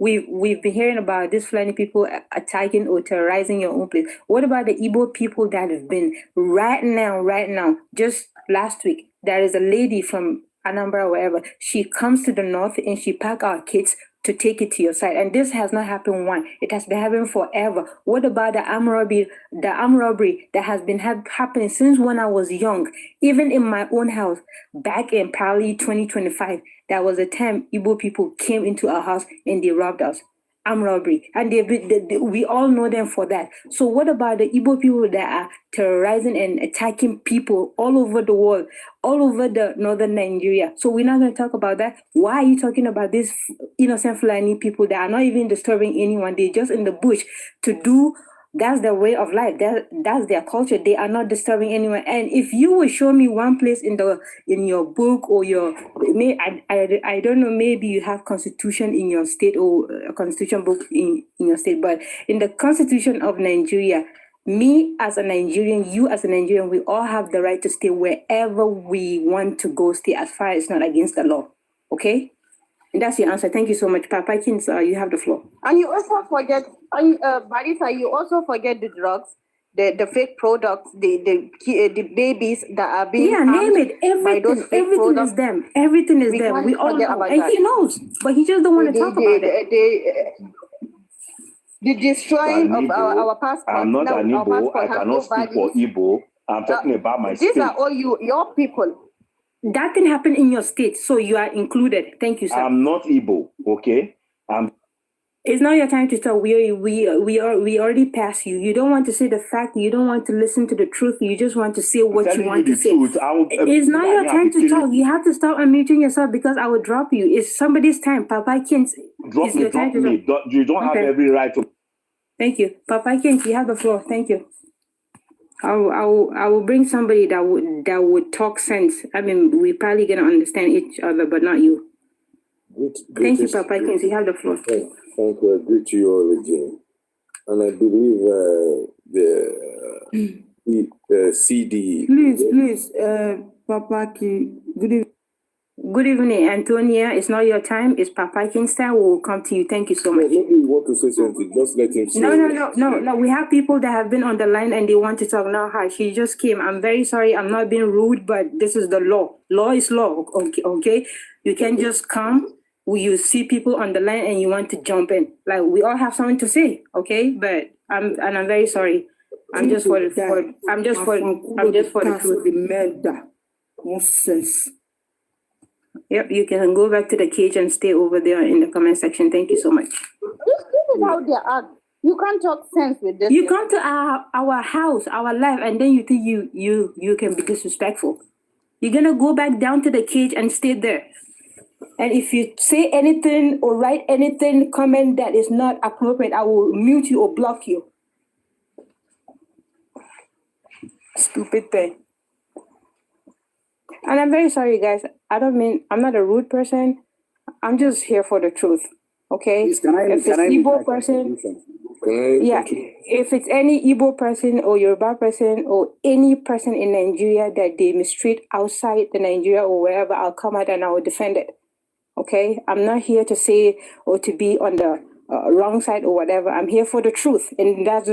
we've been hearing about this Fulani people attacking or terrorizing your own place. What about the Igbo people that have been right now, just last week, there is a lady from Anambra or wherever. She comes to the north and she pack our kids to take it to your side. And this has not happened once. It has been happening forever. What about the armed robbery that has been happening since when I was young? Even in my own house, back in probably 2025, there was a time Igbo people came into our house and they robbed us. Armed robbery. And we all know them for that. So what about the Igbo people that are terrorizing and attacking people all over the world, all over the northern Nigeria? So we're not going to talk about that. Why are you talking about these innocent Fulani people that are not even disturbing anyone? They're just in the bush to do. That's their way of life. That's their culture. They are not disturbing anyone. And if you will show me one place in your book or I don't know, maybe you have constitution in your state or a constitution book in your state, but in the Constitution of Nigeria, me as a Nigerian, you as a Nigerian, we all have the right to stay wherever we want to go stay as far as it's not against the law. Okay? And that's your answer. Thank you so much. Papa Kins, you have the floor. And you also forget, Barisa, you also forget the drugs, the fake products, the babies that are being name it. Everything is them. Everything is them. We all know. And he knows, but he just don't want to talk about it. The destroying of our passports. I'm not an Igbo. I cannot speak for Igbo. I'm talking about my state. These are all your people. That can happen in your state, so you are included. Thank you, sir. I'm not Igbo, okay? It's not your time to talk. We already passed you. You don't want to say the fact. You don't want to listen to the truth. You just want to say what you want to say. It's not your time to talk. You have to stop unmuting yourself because I will drop you. It's somebody's time. Papa can't. Drop me. You don't have every right to. Thank you, Papa Kent. You have the floor. Thank you. I will bring somebody that would talk sense. I mean, we're probably gonna understand each other, but not you. Thank you, Papa Kent. You have the floor. Thank you. I greet you all again, and I believe the CD. Please, Papa Kent. Good evening, Antonia. It's not your time. It's Papa King's time. We'll come to you. Thank you so much. Maybe you want to say something. Just let him say. No. We have people that have been on the line and they want to talk now. Hi, she just came. I'm very sorry. I'm not being rude, but this is the law. Law is law. Okay. You can just come. You see people on the line and you want to jump in. Like we all have something to say. Okay, but I'm very sorry. I'm just for the truth. Nonsense. Yep, you can go back to the cage and stay over there in the comment section. Thank you so much. This is how they are. You can't talk sense with this. You come to our house, our life, and then you think you can be disrespectful. You're gonna go back down to the cage and stay there. And if you say anything or write anything, comment that is not appropriate, I will mute you or block you. Stupid thing. And I'm very sorry, guys. I'm not a rude person. I'm just here for the truth. Okay? If it's Igbo person, if it's any Igbo person or Yoruba person or any person in Nigeria that they mistreat outside the Nigeria or wherever, I'll come out and I will defend it. Okay? I'm not here to say or to be on the wrong side or whatever. I'm here for the truth, and that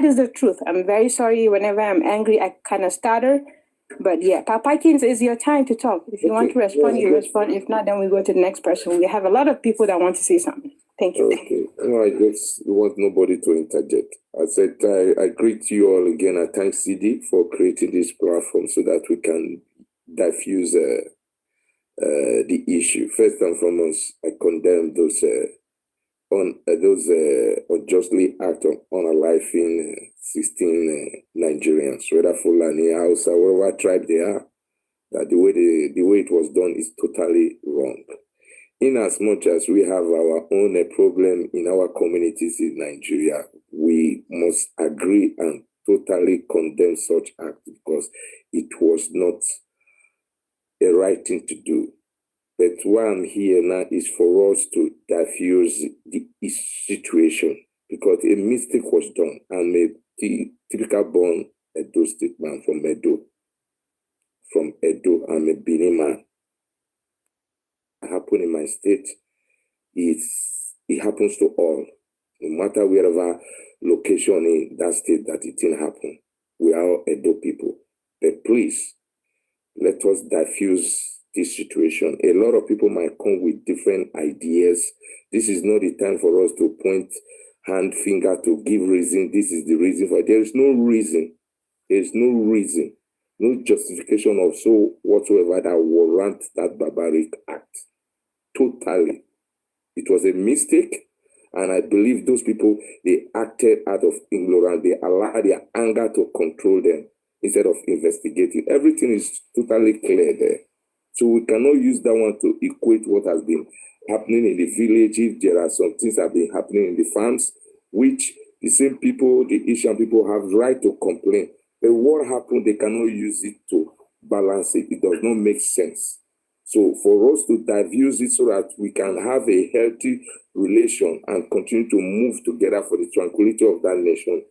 is the truth. I'm very sorry. Whenever I'm angry, I kind of stutter. But yeah, Papa Kins, is your time to talk. If you want to respond, you respond. If not, then we go to the next person. We have a lot of people that want to say something. Thank you. Okay. No, I just want nobody to interject. I said I greet you all again. I thank CD for creating this platform so that we can diffuse the issue. First and foremost, I condemn those unjustly act on unaliving 16 Nigerians, whether Fulani, Hausa, whatever tribe they are. That the way it was done is totally wrong. in as much as we have our own problem in our communities in Nigeria, we must agree and totally condemn such act because it was not a right thing to do. But why I'm here now is for us to diffuse the situation because a mistake was done. I'm a typical born Edo State man from Edo. From Edo, I'm a Benin man. It happened in my state. It happens to all. No matter wherever location in that state that it didn't happen. We are all Edo people. But please, let us diffuse this situation. A lot of people might come with different ideas. This is not the time for us to point hand finger to give reason. This is the reason for it. There is no reason. There is no reason. No justification of so whatsoever that warrant that barbaric act. Totally. It was a mistake. And I believe those people, they acted out of ignorance. They allowed their anger to control them instead of investigating. Everything is totally clear there. So we cannot use that one to equate what has been happening in the villages. There are some things that have been happening in the farms, which the same people, the Asian people, have right to complain. But what happened, they cannot use it to balance it. It does not make sense. So for us to diffuse it so that we can have a healthy relation and continue to move together for the tranquility of that nation,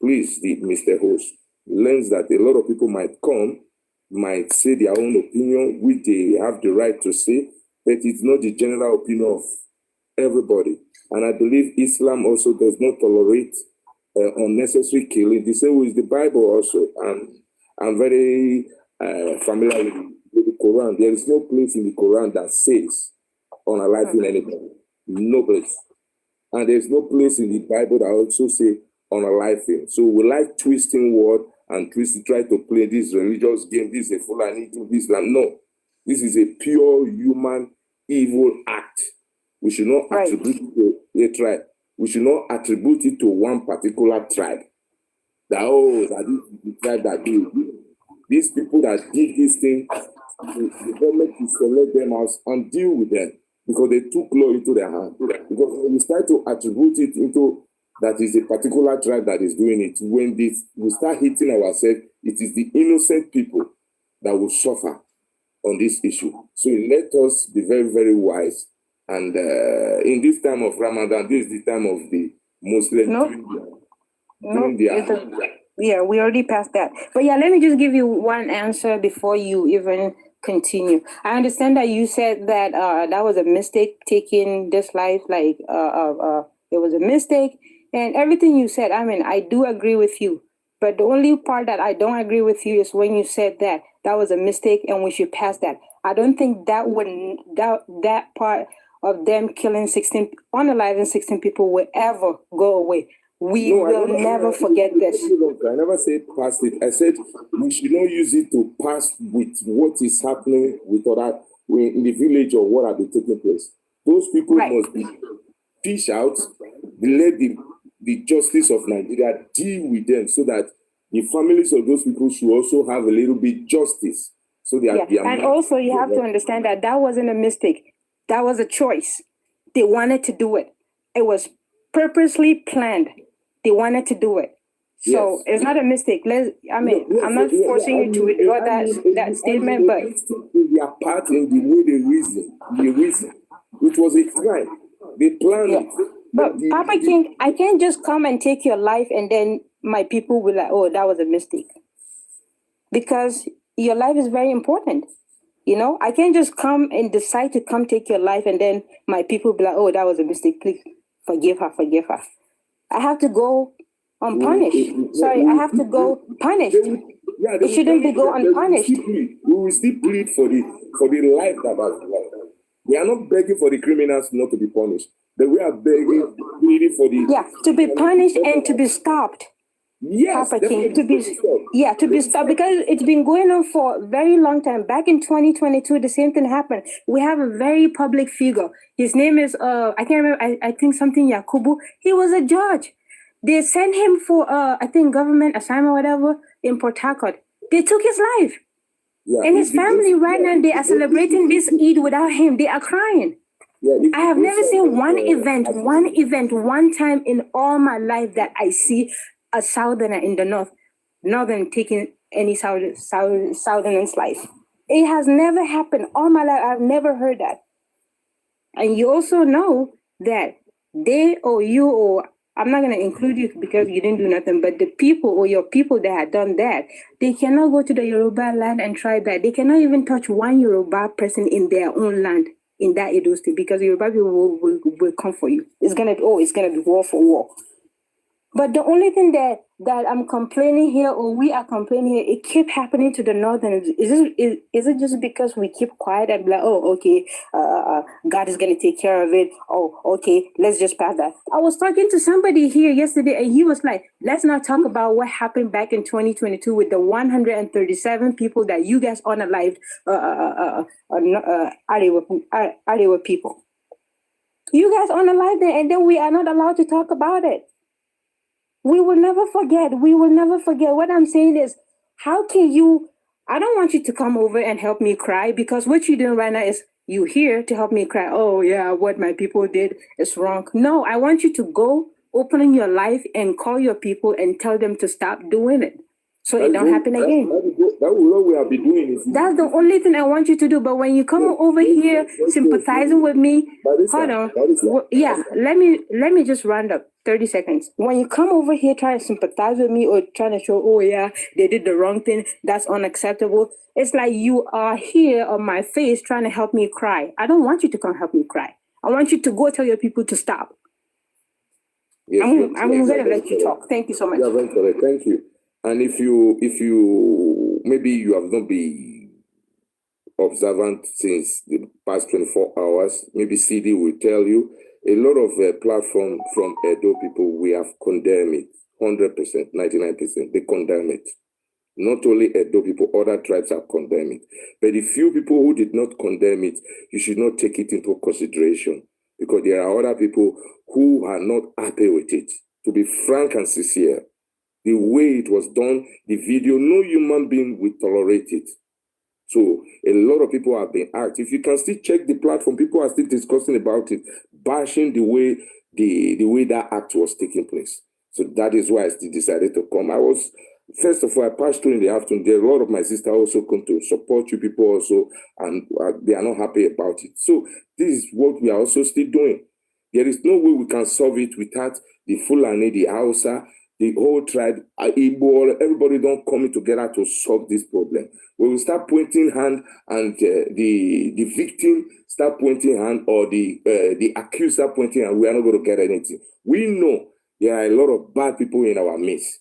please, Mr. Host, learns that a lot of people might say their own opinion, which they have the right to say, but it's not the general opinion of everybody. And I believe Islam also does not tolerate unnecessary killing. The same with the Bible also. And I'm very familiar with the Quran. There is no place in the Quran that says unaliving anybody. No place. And there's no place in the Bible that also say unaliving. So we like twisting word and try to play this religious game. This is a Fulani, this Islam. No. This is a pure human evil act. We should not attribute it to a tribe. We should not attribute it to one particular tribe. That this is the tribe that did it. These people that did this thing, the government should select them out and deal with them because they took law into their hand. Because when we start to attribute it into that is a particular tribe that is doing it, when we start hitting ourselves, it is the innocent people that will suffer on this issue. So let us be very, very wise. And in this time of Ramadan, this is the time of the Muslims doing their yeah, we already passed that. But yeah, let me just give you one answer before you even continue. I understand that you said that that was a mistake taking this life, like it was a mistake. And everything you said, I mean, I do agree with you. But the only part that I don't agree with you is when you said that was a mistake and we should pass that. I don't think that part of them killing 16 people will ever go away. We will never forget this. I never said pass it. I said we should not use it to pass with what is happening with other in the village or what have been taking place. Those people must be fish out, let the justice of Nigeria deal with them so that the families of those people should also have a little bit justice. So they are. And also you have to understand that wasn't a mistake. That was a choice. They wanted to do it. It was purposely planned. They wanted to do it. So It's not a mistake. I'm not forcing you to withdraw that statement, but they are part in the way they reason. It was a crime. They planned it. But Papa King, I can't just come and take your life and then my people will like, oh, that was a mistake. Because your life is very important. You know, I can't just come and decide to come take your life and then my people be like, oh, that was a mistake. Please forgive her. I have to go unpunished. Sorry, I have to go punished. It shouldn't be go unpunished. We will still plead for the life that has lost. We are not begging for the criminals not to be punished. But we are pleading for the to be punished and to be stopped. Yes, Papa King, to be stopped because it's been going on for a very long time. Back in 2022, the same thing happened. We have a very public figure. His name is I can't remember. I think something Yakubu. He was a judge. They sent him for I think government assignment, whatever, in Port Harcourt. They took his life. And his family right now, they are celebrating this Eid without him. They are crying. I have never seen one event, one time in all my life that I see a southerner in the northern taking any southerner's life. It has never happened all my life. I've never heard that. And you also know that they or you, or I'm not going to include you because you didn't do nothing, but the people or your people that had done that, they cannot go to the Yoruba land and try that. They cannot even touch one Yoruba person in their own land in that Edo state because Yoruba people will come for you. It's going to be war for war. But the only thing that I'm complaining here, or we are complaining here, it keep happening to the northerners. Is it just because we keep quiet and be like, oh, okay, God is going to take care of it. Oh, okay, let's just pass that. I was talking to somebody here yesterday, and he was like, let's not talk about what happened back in 2022 with the 137 people that you guys unalived Arewa people. You guys unalived them, and then we are not allowed to talk about it. We will never forget. We will never forget. What I'm saying is, how can you? I don't want you to come over and help me cry, because what you're doing right now is you here to help me cry. Oh, yeah, what my people did is wrong. No, I want you to go open your life and call your people and tell them to stop doing it, so it don't happen again. That will what we have been doing. That's the only thing I want you to do. But when you come over here sympathizing with me, hold on. Yeah, let me just round up 30 seconds. When you come over here trying to sympathize with me or trying to show, oh yeah, they did the wrong thing, that's unacceptable. It's like you are here on my face trying to help me cry. I don't want you to come help me cry. I want you to go tell your people to stop. Yes, I'm going to let you talk. Thank you so much. Yeah, very correct. Thank you. And if you maybe you have not been observant since the past 24 hours, maybe CD will tell you a lot of platform from Edo people, we have condemned it 100%, 99%. They condemn it. Not only Edo people, other tribes have condemned it. But the few people who did not condemn it, you should not take it into consideration, because there are other people who are not happy with it. To be frank and sincere, the way it was done, the video, no human being will tolerate it. So a lot of people have been asked. If you can still check the platform, people are still discussing about it, bashing the way that act was taking place. So that is why I still decided to come. First of all, I passed through in the afternoon. There are a lot of my sisters also come to support you people also, and they are not happy about it. So this is what we are also still doing. There is no way we can solve it without the Fulani, the Hausa, the whole tribe, Igbo, everybody don't come together to solve this problem. When we start pointing hand and the victim start pointing hand, or the accused start pointing hand, we are not going to get anything. We know there are a lot of bad people in our midst.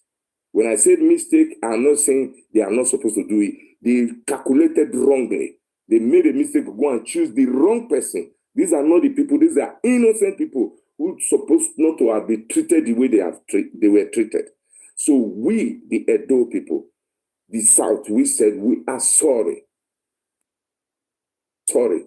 When I said mistake, I'm not saying they are not supposed to do it. They calculated wrongly. They made a mistake to go and choose the wrong person. These are not the people. These are innocent people who are supposed not to have been treated the way they were treated. So we, the Edo people, the South, we said we are sorry. Sorry.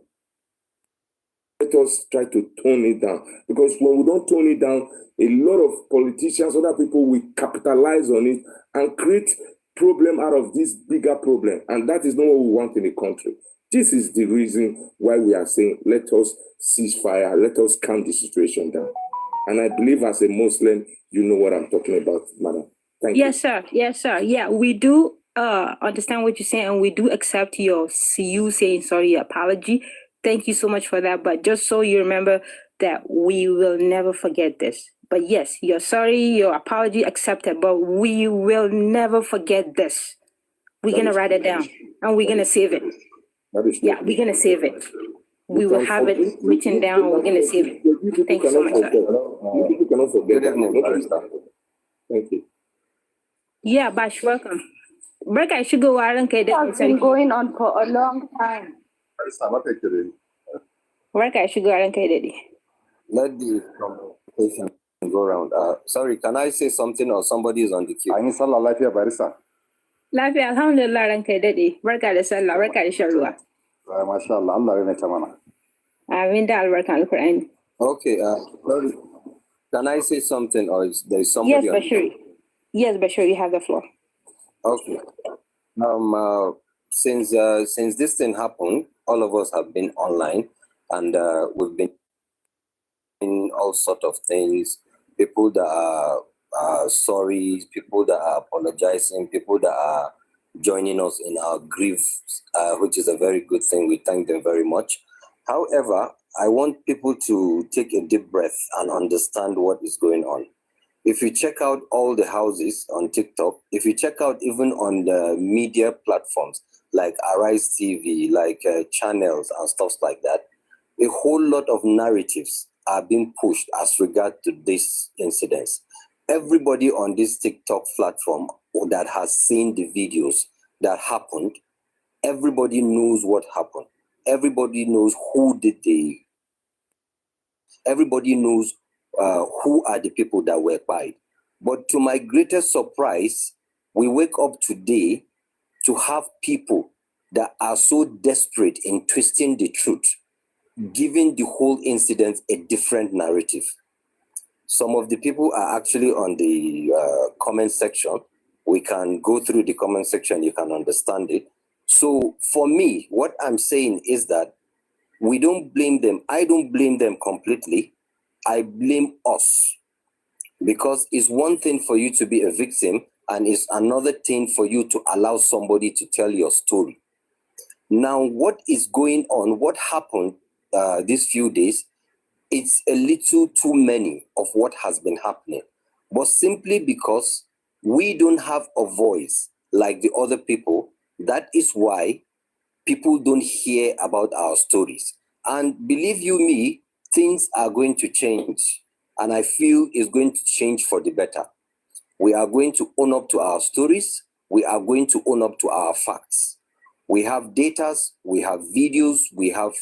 Let us try to tone it down. Because when we don't tone it down, a lot of politicians, other people will capitalize on it and create problem out of this bigger problem. And that is not what we want in the country. This is the reason why we are saying, let us cease fire, let us calm the situation down. And I believe as a Muslim, you know what I'm talking about, madam. Thank you. Yes, sir. Yes, sir. Yeah, we do understand what you're saying, and we do accept you saying sorry, your apology. Thank you so much for that. But just so you remember that we will never forget this. But yes, you're sorry, your apology accepted, but we will never forget this. We're going to write it down, and we're going to save it. Yeah, we're going to save it. We will have it written down, and we're going to save it. Thank you so much, sir. People cannot forget that. Thank you. Yeah, Bash, welcome. Breka, I should go It's been going on for a long time. Breka, I should go Let the conversation go around. Sorry, can I say something, or somebody is on the queue? Lafiya, alhamdulillah, ranka dade. Barka da sallah, barka da shan ruwa. Mashallah, Allah ya mata mana. Amin da albarkan Alqur'ani. Okay, sorry. Can I say something, or is there somebody? Yes, Bashir. Yes, Bashir, you have the floor. Okay. Since this thing happened, all of us have been online, and we've been all sort of things, people that are sorry, people that are apologizing, people that are joining us in our grief, which is a very good thing. We thank them very much. However, I want people to take a deep breath and understand what is going on. If you check out all the houses on TikTok, if you check out even on the media platforms like Arise TV, like channels and stuff like that, a whole lot of narratives are being pushed as regard to this incidents. Everybody on this TikTok platform that has seen the videos that happened, everybody knows what happened. Everybody knows who did everybody knows who are the people that were kpai. But to my greatest surprise, we wake up today to have people that are so desperate in twisting the truth, giving the whole incident a different narrative. Some of the people are actually on the comment section. We can go through the comment section, you can understand it. So for me, what I'm saying is that we don't blame them. I don't blame them completely. I blame us. Because it's one thing for you to be a victim and it's another thing for you to allow somebody to tell your story. Now, what is going on, what happened these few days, it's a little too many of what has been happening. But simply because we don't have a voice like the other people, that is why people don't hear about our stories. And believe you me, things are going to change. And I feel it's going to change for the better. We are going to own up to our stories. We are going to own up to our facts. We have data, we have videos, we have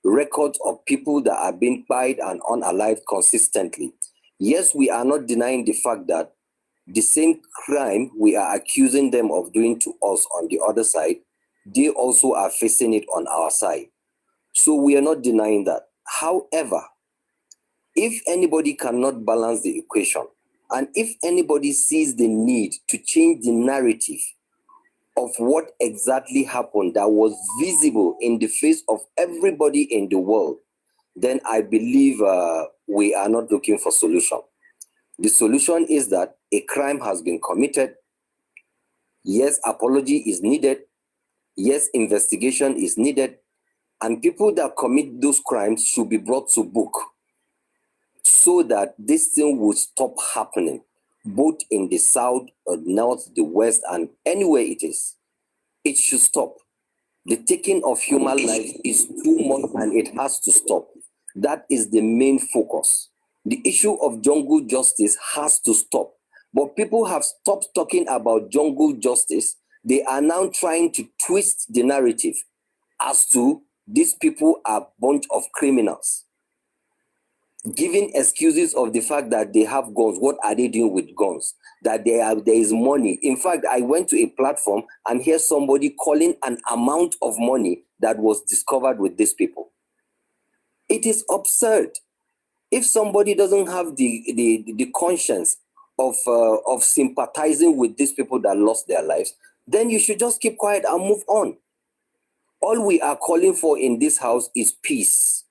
records of people that are being kpai and unalived consistently. Yes, we are not denying the fact that the same crime we are accusing them of doing to us on the other side, they also are facing it on our side. So we are not denying that. However, if anybody cannot balance the equation, and if anybody sees the need to change the narrative of what exactly happened that was visible in the face of everybody in the world, then I believe we are not looking for solution. The solution is that a crime has been committed. Yes, apology is needed. Yes, investigation is needed. And people that commit those crimes should be brought to book so that this thing will stop happening, both in the south, north, the west, and anywhere it is. It should stop. The taking of human life is too much and it has to stop. That is the main focus. The issue of jungle justice has to stop. But people have stopped talking about jungle justice. They are now trying to twist the narrative as to these people are a bunch of criminals, giving excuses of the fact that they have guns. What are they doing with guns? That there is money. In fact, I went to a platform and hear somebody calling an amount of money that was discovered with these people. It is absurd. If somebody doesn't have the conscience of sympathizing with these people that lost their lives, then you should just keep quiet and move on. All we are calling for in this house is peace.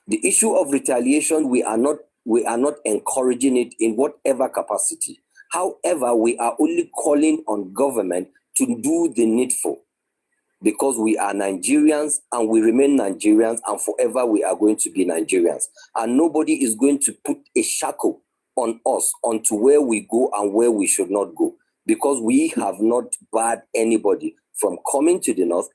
The issue of retaliation, we are not encouraging it in whatever capacity. However, we are only calling on government to do the needful, because we are Nigerians and we remain Nigerians, and forever we are going to be Nigerians. And nobody is going to put a shackle on us onto where we go and where we should not go, because we have not barred anybody from coming to the north.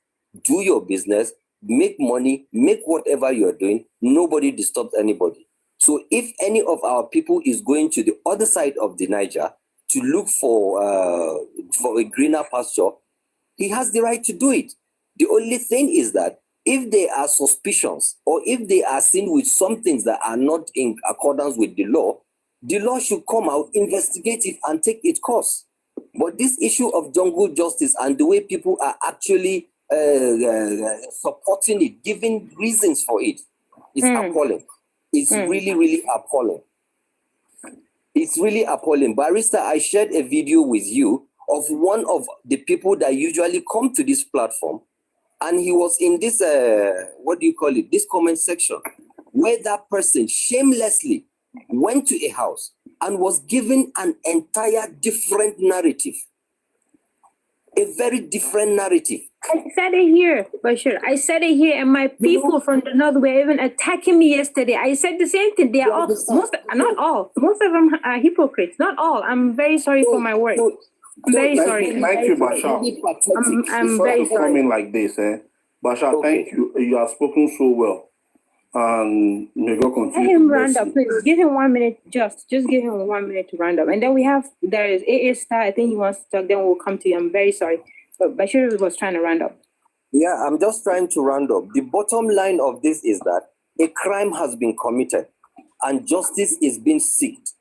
Do your business, make money, make whatever you're doing. Nobody disturbs anybody. So if any of our people is going to the other side of the Niger to look for a greener pasture, he has the right to do it. The only thing is that if there are suspicions or if they are seen with some things that are not in accordance with the law should come out, investigate it, and take its course. But this issue of jungle justice and the way people are actually supporting it, giving reasons for it, is appalling. It's really, really appalling. It's really appalling. Barrister, I shared a video with you of one of the people that usually come to this platform, and he was in this, this comment section. where that person shamelessly went to a house and was given an entire different narrative. A very different narrative. I said it here, Bashir. I said it here, and my people from the north were even attacking me yesterday. I said the same thing. They are all, not all. Most of them are hypocrites. Not all. I'm very sorry for my words. I'm very sorry. Thank you, Bashar. I'm very sorry. Coming like this, Bashar, thank you. You have spoken so well. And may God continue. Let him round up, please. Give him 1 minute, just give him 1 minute to round up. And then there is AA Star. I think he wants to talk. Then we'll come to you. I'm very sorry. But Bashir was trying to round up. Yeah, I'm just trying to round up. The bottom line of this is that a crime has been committed and justice is being sought.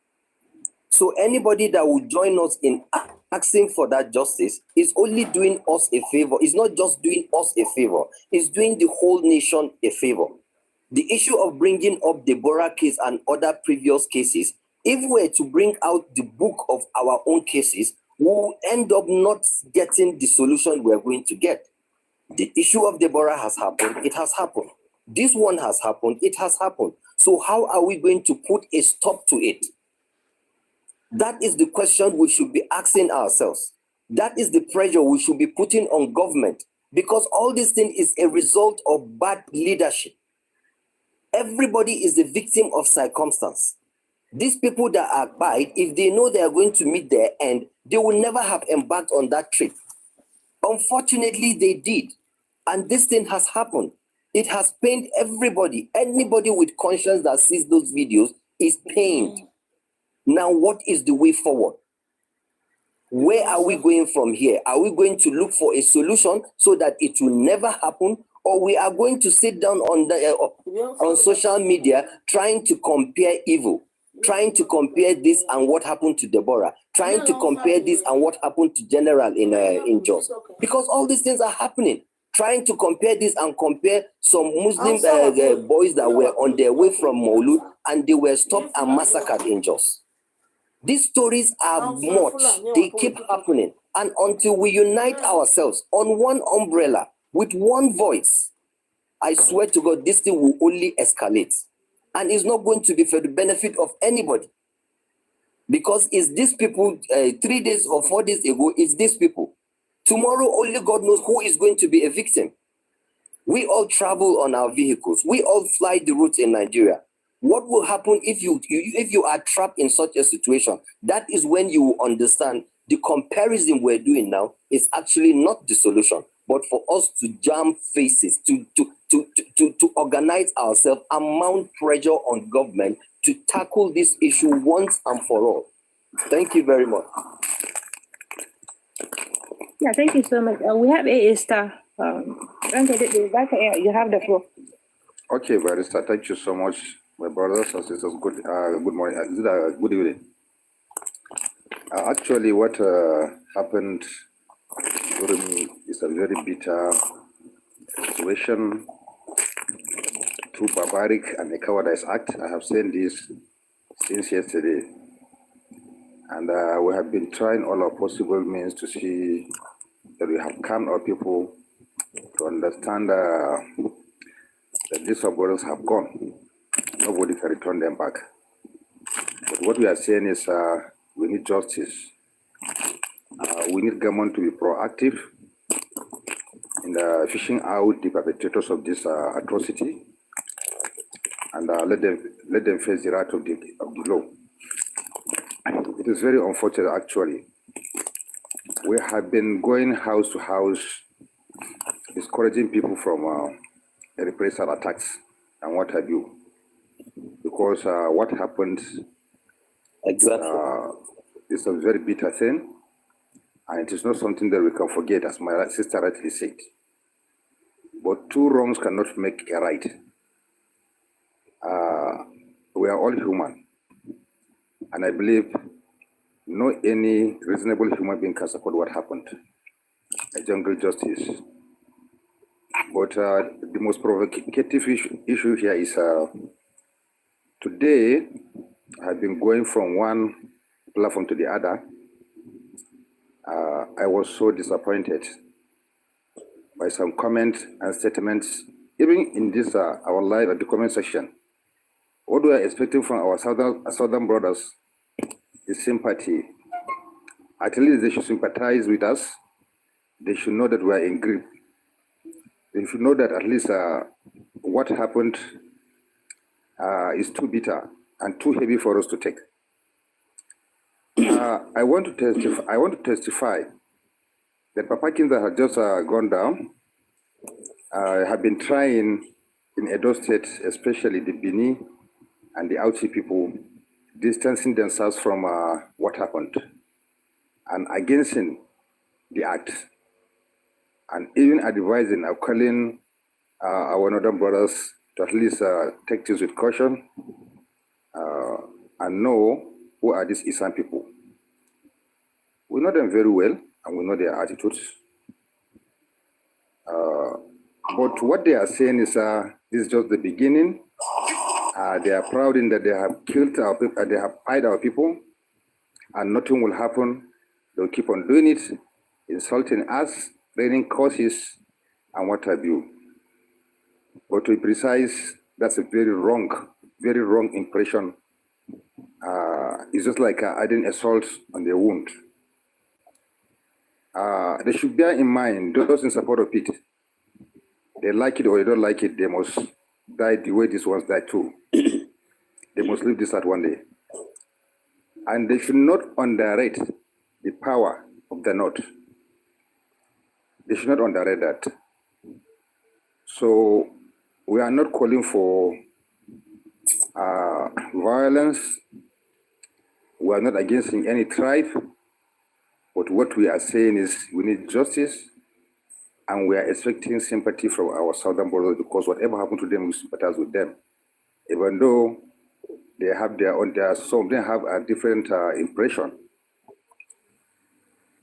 So anybody that will join us in asking for that justice is only doing us a favor. It's not just doing us a favor. It's doing the whole nation a favor. The issue of bringing up the Deborah case and other previous cases, if we were to bring out the book of our own cases, we will end up not getting the solution we're going to get. The issue of Deborah has happened. It has happened. This one has happened. It has happened. So how are we going to put a stop to it? That is the question we should be asking ourselves. That is the pressure we should be putting on government, because all this thing is a result of bad leadership. Everybody is a victim of circumstance. These people that are bad, if they know they are going to meet their end, they will never have embarked on that trip. Unfortunately, they did. And this thing has happened. It has pained everybody. Anybody with conscience that sees those videos is pained. Now, what is the way forward? Where are we going from here? Are we going to look for a solution so that it will never happen? Or we are going to sit down on social media trying to compare evil, trying to compare this and what happened to Deborah, trying to compare this and what happened to General in Jos? Because all these things are happening. Trying to compare this and compare some Muslim boys that were on their way from Maulud and they were stopped and massacred in Jos. These stories are much. They keep happening. And until we unite ourselves on one umbrella, with one voice, I swear to God, this thing will only escalate. And it's not going to be for the benefit of anybody. Because it's these people, 3 days or 4 days ago, it's these people. Tomorrow, only God knows who is going to be a victim. We all travel on our vehicles. We all fly the routes in Nigeria. What will happen if you are trapped in such a situation? That is when you will understand the comparison we're doing now is actually not the solution, but for us to jam faces, to organize ourselves and mount pressure on government to tackle this issue once and for all. Thank you very much. Yeah, thank you so much. We have AA Star. You have the floor. Okay, Barrister, thank you so much. My brothers and sisters, good morning. Is it good evening? Actually, what happened during me is a very bitter situation, too barbaric and a cowardice act. I have said this since yesterday. And we have been trying all our possible means to see that we have calmed our people to understand that these brothers have gone. Nobody can return them back. But what we are saying is we need justice. We need government to be proactive in fishing out the perpetrators of this atrocity and let them face the wrath of the law. It is very unfortunate, actually. We have been going house to house, discouraging people from reprisal attacks and what have you. Because what happened exactly is a very bitter thing, and it is not something that we can forget, as my sister rightly said. But two wrongs cannot make a right. We are all human, and I believe no any reasonable human being can support what happened. A jungle justice. But the most provocative issue here is today, I've been going from one platform to the other. I was so disappointed by some comments and statements, even in this our live at the comment section. what we are expecting from our southern brothers is sympathy. At least they should sympathize with us. They should know that we are in grief. They should know that at least what happened is too bitter and too heavy for us to take. I want to testify that Papa Kinza had just gone down. Have been trying in Edo State, especially the Bini and the Auchi people, distancing themselves from what happened and against the act, and even advising or calling our northern brothers to at least take things with caution and know who are these Isan people. We know them very well and we know their attitudes. But what they are saying is this is just the beginning. They are proud in that they have killed our people, they have pied our people, and nothing will happen. They'll keep on doing it, insulting us, raining curses, and what have you. But to be precise, that's a very wrong impression. It's just like adding salt on their wound. They should bear in mind, those in support of it, they like it or they don't like it, they must die the way these ones died too. They must leave this at one day. And they should not underrate the power of the North. They should not underrate that. So we are not calling for violence. We are not against any tribe. But what we are saying is we need justice, and we are expecting sympathy from our southern brothers, because whatever happened to them, we sympathize with them. Even though they have their own, some of them have a different impression.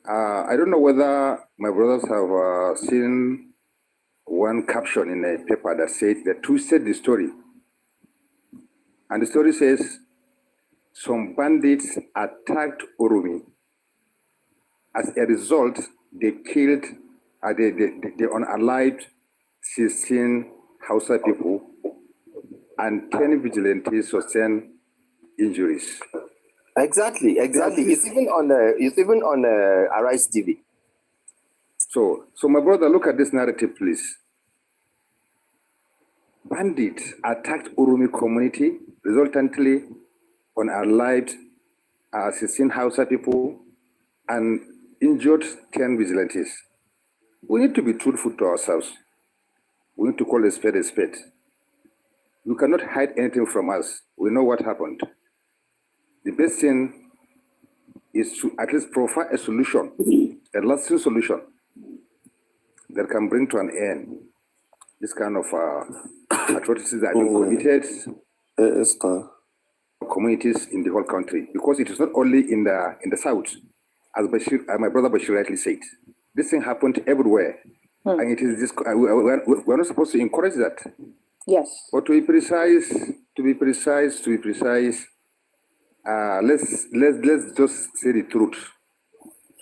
I don't know whether my brothers have seen one caption in a paper that said, they twisted the story. And the story says, some bandits attacked uromi. As a result, they killed the unalived 16 Hausa people, and 10 vigilantes sustained injuries. Exactly. It's even on Arise TV. So my brother, look at this narrative, please. Bandits attacked uromi community, resultantly unalived 16 Hausa people and injured 10 vigilantes. We need to be truthful to ourselves. We need to call a spade a spade. You cannot hide anything from us. We know what happened. The best thing is to at least provide a solution, a lasting solution that can bring to an end this kind of atrocities that have been committed communities in the whole country. Because it is not only in the south, as my brother Bashir rightly said. This thing happened everywhere, and it is just we're not supposed to encourage that. Yes. But to be precise, let's just say the truth.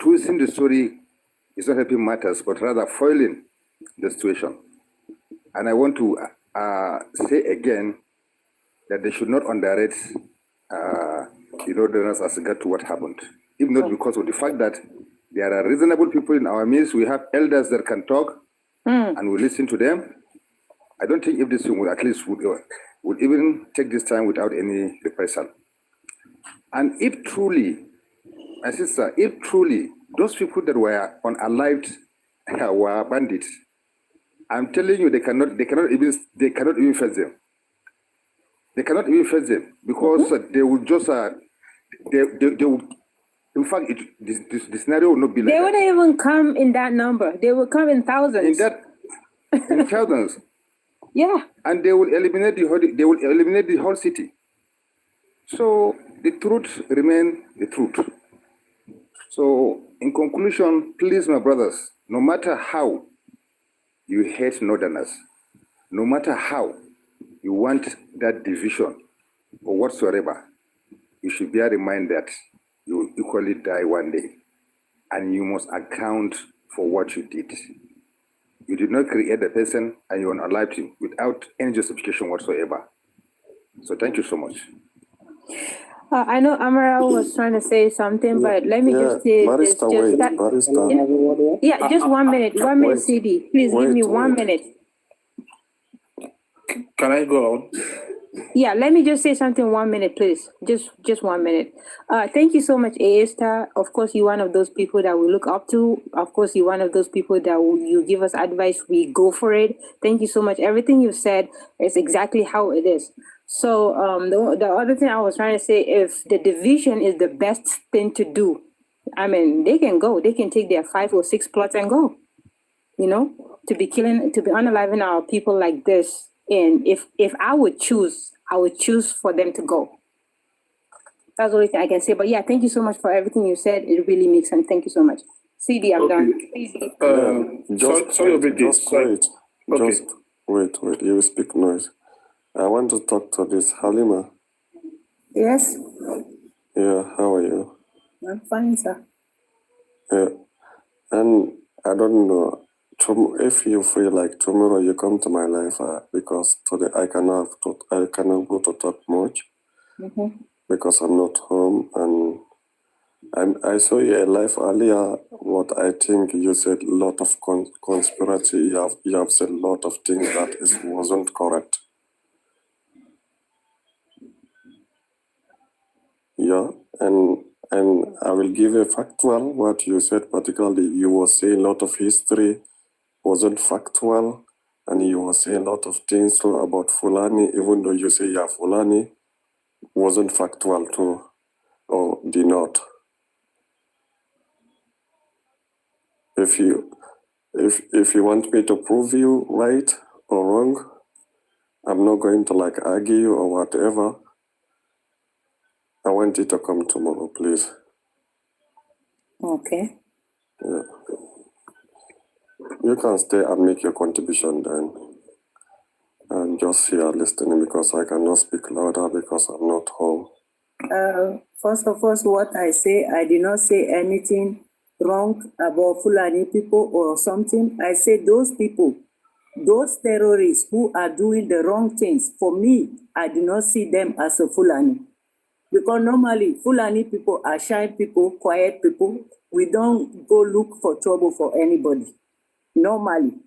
Twisting the story is not helping matters, but rather foiling the situation. And I want to say again that they should not underrate the Northerners as regard to what happened. If not because of the fact that there are reasonable people in our midst, we have elders that can talk, and we listen to them. I don't think if this thing would at least would even take this time without any reprisal. And if truly, my sister, if truly those people that were unalived were bandits, I'm telling you, they cannot even face them. They cannot even face them because they would just they would. In fact, the scenario will not be like that. They wouldn't even come in that number. They would come in thousands. In thousands. Yeah. And they will eliminate the whole city. So the truth remains the truth. So in conclusion, please, my brothers, no matter how you hate Northerners, no matter how you want that division or whatsoever, you should bear in mind that you will equally die one day, and you must account for what you did. You did not create the person, and you unalived him without any justification whatsoever. So thank you so much. I know Amara was trying to say something, but let me just say this. Just 1 minute. 1 minute, CD. Please give me 1 minute. Can I go on? Yeah, let me just say something 1 minute, please. Just 1 minute. Thank you so much, Aesta. Of course, you're one of those people that we look up to. Of course, you're one of those people that you give us advice, we go for it. Thank you so much. Everything you said is exactly how it is. So the other thing I was trying to say, if the division is the best thing to do, I mean, they can go. They can take their 5 or 6 plots and go. You know, to be unaliving our people like this. And if I would choose for them to go. That's the only thing I can say. But yeah, thank you so much for everything you said. It really makes sense. Thank you so much. CD, I'm done. Wait. You speak noise. I want to talk to this Halima. Yes. Yeah, how are you? I'm fine, sir. Yeah, and I don't know. If you feel like tomorrow you come to my life, because today I cannot go to talk much because I'm not home, and I saw your life earlier. What I think you said a lot of conspiracy. You have said a lot of things that wasn't correct. Yeah, and I will give a factual what you said. Particularly, you were saying a lot of history wasn't factual, and you were saying a lot of things about Fulani, even though you say Fulani wasn't factual too, or did not. If you want me to prove you right or wrong, I'm not going to argue or whatever. I want you to come tomorrow, please. Okay. Yeah. You can stay and make your contribution then. I'm just here listening because I cannot speak louder because I'm not home. First of all, what I say, I did not say anything wrong about Fulani people or something. I say those people, those terrorists who are doing the wrong things, for me, I do not see them as a Fulani. Because normally, Fulani people are shy people, quiet people. We don't go look for trouble for anybody. Normally.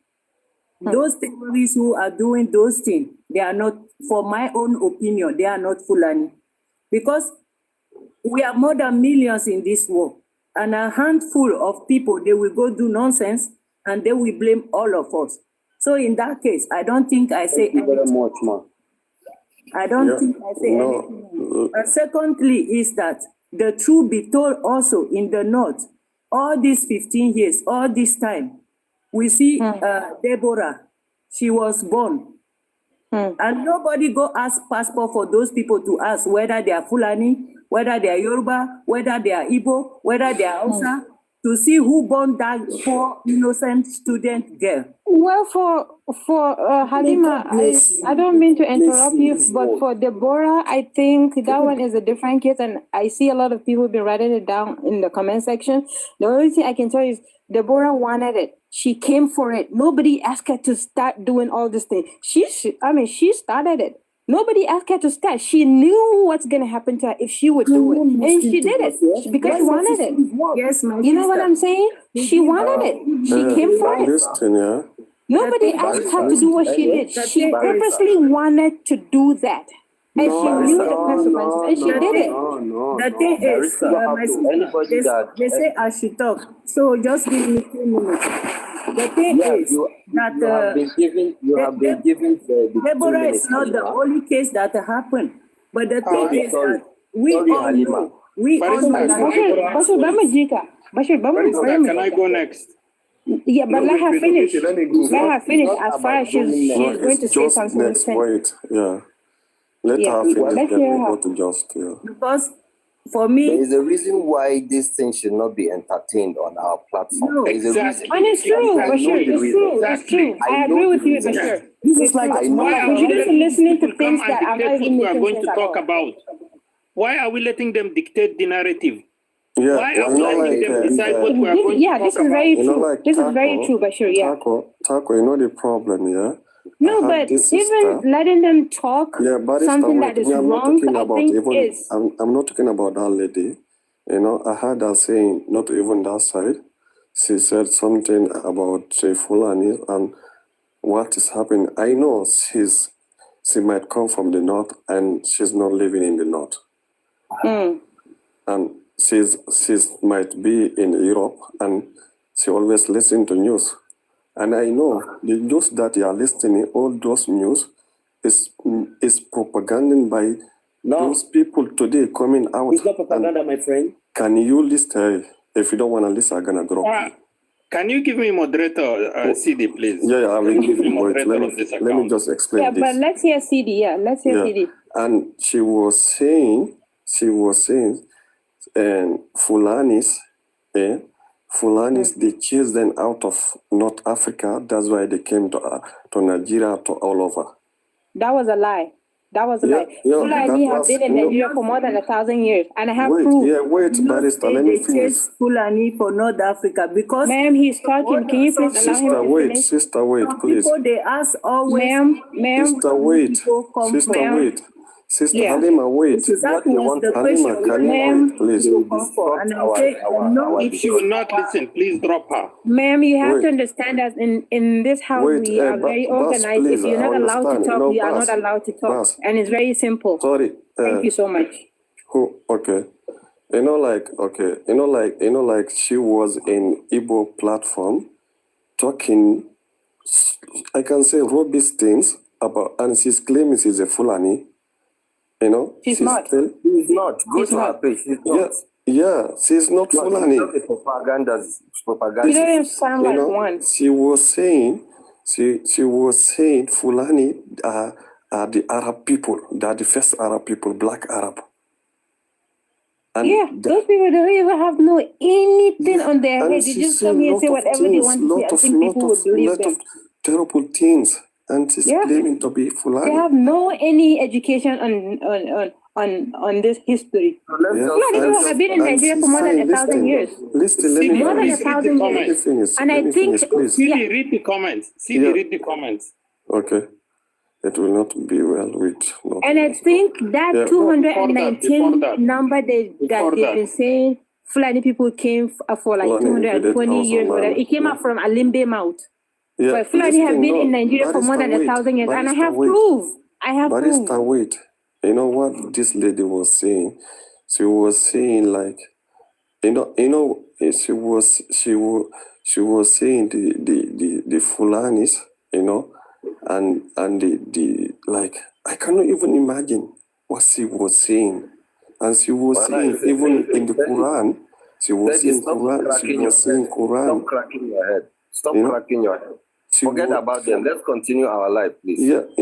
Those terrorists who are doing those things, they are not, for my own opinion, they are not Fulani. Because we are more than millions in this world. And a handful of people, they will go do nonsense and they will blame all of us. So in that case, I don't think I say anything. Thank you very much, ma. I don't think I say anything. And secondly is that the truth be told also in the North, all these 15 years, all this time, we see Deborah, she was born. And nobody go ask passport for those people to ask whether they are Fulani, whether they are Yoruba, whether they are Igbo, whether they are Hausa, to see who born that poor innocent student girl. Well, for Halima, I don't mean to interrupt you, but for Deborah, I think that one is a different case, and I see a lot of people be writing it down in the comment section. The only thing I can tell you is Deborah wanted it. She came for it. Nobody asked her to start doing all this thing. She started it. Nobody asked her to start. She knew what's going to happen to her if she would do it. And she did it because she wanted it. Yes, my You know what I'm saying? She wanted it. She came for it. Listen, yeah. Nobody asked her to do what she did. She purposely wanted to do that. And she knew the consequences. And she did it. The thing is, they say I should talk. So just give me 2 minutes. The thing is that you have been given the Deborah is not the only case that happened. But the thing is that we all know. Bashir, can I go next? Yeah, but let her finish. Let her finish as far as she's going to say something. Wait, yeah. Let her finish. Then we go to just, Because for me, there is a reason why this thing should not be entertained on our platform. No, there is a reason. And it's true, Bashir. It's true. I agree with you, Bashir. This is like we shouldn't be listening to things that are not even we are making going sense to at talk all. about. Why are we letting them dictate the narrative? Yeah, Why are we letting them decide what we are going to talk about? This is very true. This is very true, Bashir. Yeah. Taco, you know the problem, yeah? No, but even letting them talk something that is wrong, I think is... I'm not talking about that lady. You know, I heard her saying, not even that side. She said something about Fulani and what is happening. I know she might come from the north and she's not living in the north. And she's might be in Europe and she always listens to news. And I know the news that you are listening, all those news is propaganda by those people today coming out. It's not propaganda, my friend. Can you listen? If you don't want to listen, I'm going to drop you. Can you give me moderator CD, please? Yeah, I will give you moderator. Let me just explain this. Yeah, but let's hear CD. Yeah, let's hear CD. And she was saying, and Fulanis, they chased them out of North Africa. That's why they came to Nigeria, to all over. That was a lie. That was a lie. Fulani have been in Nigeria for more than 1,000 years, and I have proof. Barrister, let me finish. Fulani for North Africa because... Ma'am, he's talking. Can you please allow him to finish? Sister, wait, please. People, they ask always... Ma'am. Sister, wait. Sister, Halima, wait. Halima, can you wait, please? If she will not listen, please drop her. Ma'am, you have to understand that in this house we are very organized. If you're not allowed to talk, you are not allowed to talk. And it's very simple. Sorry. Thank you so much. Okay. Like she was in Igbo platform talking, I can say rubbish things about, and she's claiming she's a Fulani. You know, she's not. She's not. Go to her page. She's not. Yeah, she's not Fulani. Propaganda. You don't even sound like one. She was saying Fulani are the Arab people. They are the first Arab people, black Arab. And those people don't even have anything on their head. They just come here and say whatever they want to say. I think people would believe them. Terrible things. And she's claiming to be Fulani. They have any education on this history. Fulani have been in Nigeria for more than 1,000 years. More than 1,000 years. And I think... CD, read the comments. Read the comments. Okay. It will not be well with... And I think that 219 number that they've been saying, Fulani people came for like 220 years, whatever. It came out from Alimbe mouth. Yeah, but Fulani have been in Nigeria for more than 1,000 years, and I have proof. Barrister, wait. You know what this lady was saying? She was saying like, she was saying the Fulanis, and the like. I cannot even imagine what she was saying, and she was saying even in the Quran, she was saying Quran. Stop cracking your head. Stop cracking your head. Forget about them. Let's continue our life, please. Yeah, I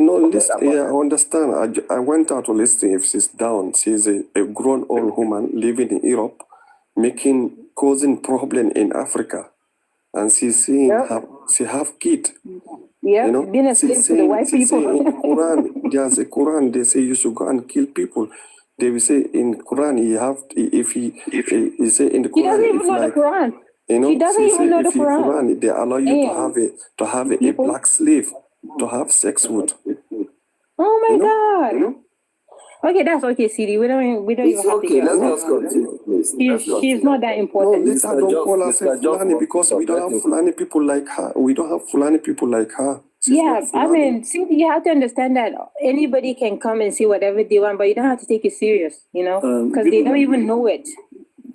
understand. I went out to listen if she's down. She's a grown old woman living in Europe, causing problem in Africa. And she's saying she have kids. Yeah, being a slave to the white people. In Quran, there's a Quran, they say you should go and kill people. They will say in Quran, if he say in the Quran. He doesn't even know the Quran. He doesn't even know the Quran. They allow you to have a black slave to have sex with. Oh my God! Okay, that's okay, CD. We don't even have to. Let's just continue, please. She's not that important. Let's don't call her Fulani because we don't have Fulani people like her. We don't have Fulani people like her. I mean, see, you have to understand that anybody can come and say whatever they want, but you don't have to take it serious, because they don't even know it.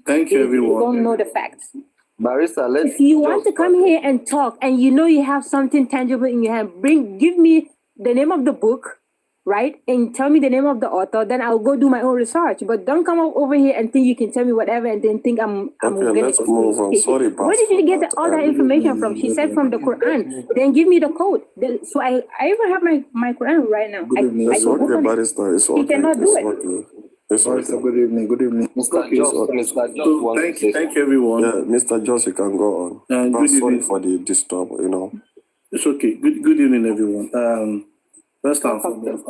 Thank you, everyone. They don't know the facts. Barrister, if you want to come here and talk and you have something tangible in your hand, give me the name of the book, right? And tell me the name of the author, then I'll go do my own research. But don't come over here and think you can tell me whatever and then think I'm going to... Let's move on. Sorry, where did you get all that information from? She said from the Quran. Then give me the code. So I even have my Quran right now. It's okay, Barrister. It's okay. You cannot do it. It's okay. Good evening. Good evening. Thank you, everyone. Yeah, Mr. Joss, you can go on. Sorry for the disturb, It's okay. Good evening, everyone. First and foremost,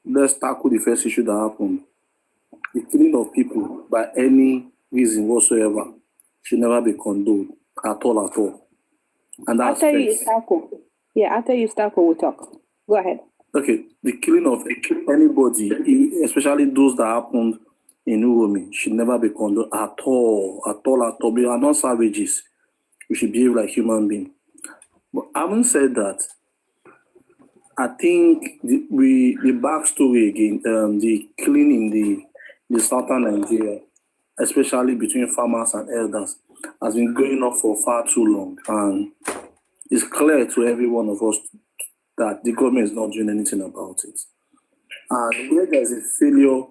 let's tackle the first issue that happened. The killing of people by any reason whatsoever should never be condoned at all. And that's I'll tell you, it's tackle. Yeah, after you start, we'll talk. Go ahead. Okay, the killing of anybody, especially those that happened in uromi, should never be condoned at all. We are not savages. We should behave like human beings. But having said that, I think the backstory again, the killing in the southern Nigeria, especially between farmers and elders, has been going on for far too long, and it's clear to every one of us that the government is not doing anything about it. And where there's a failure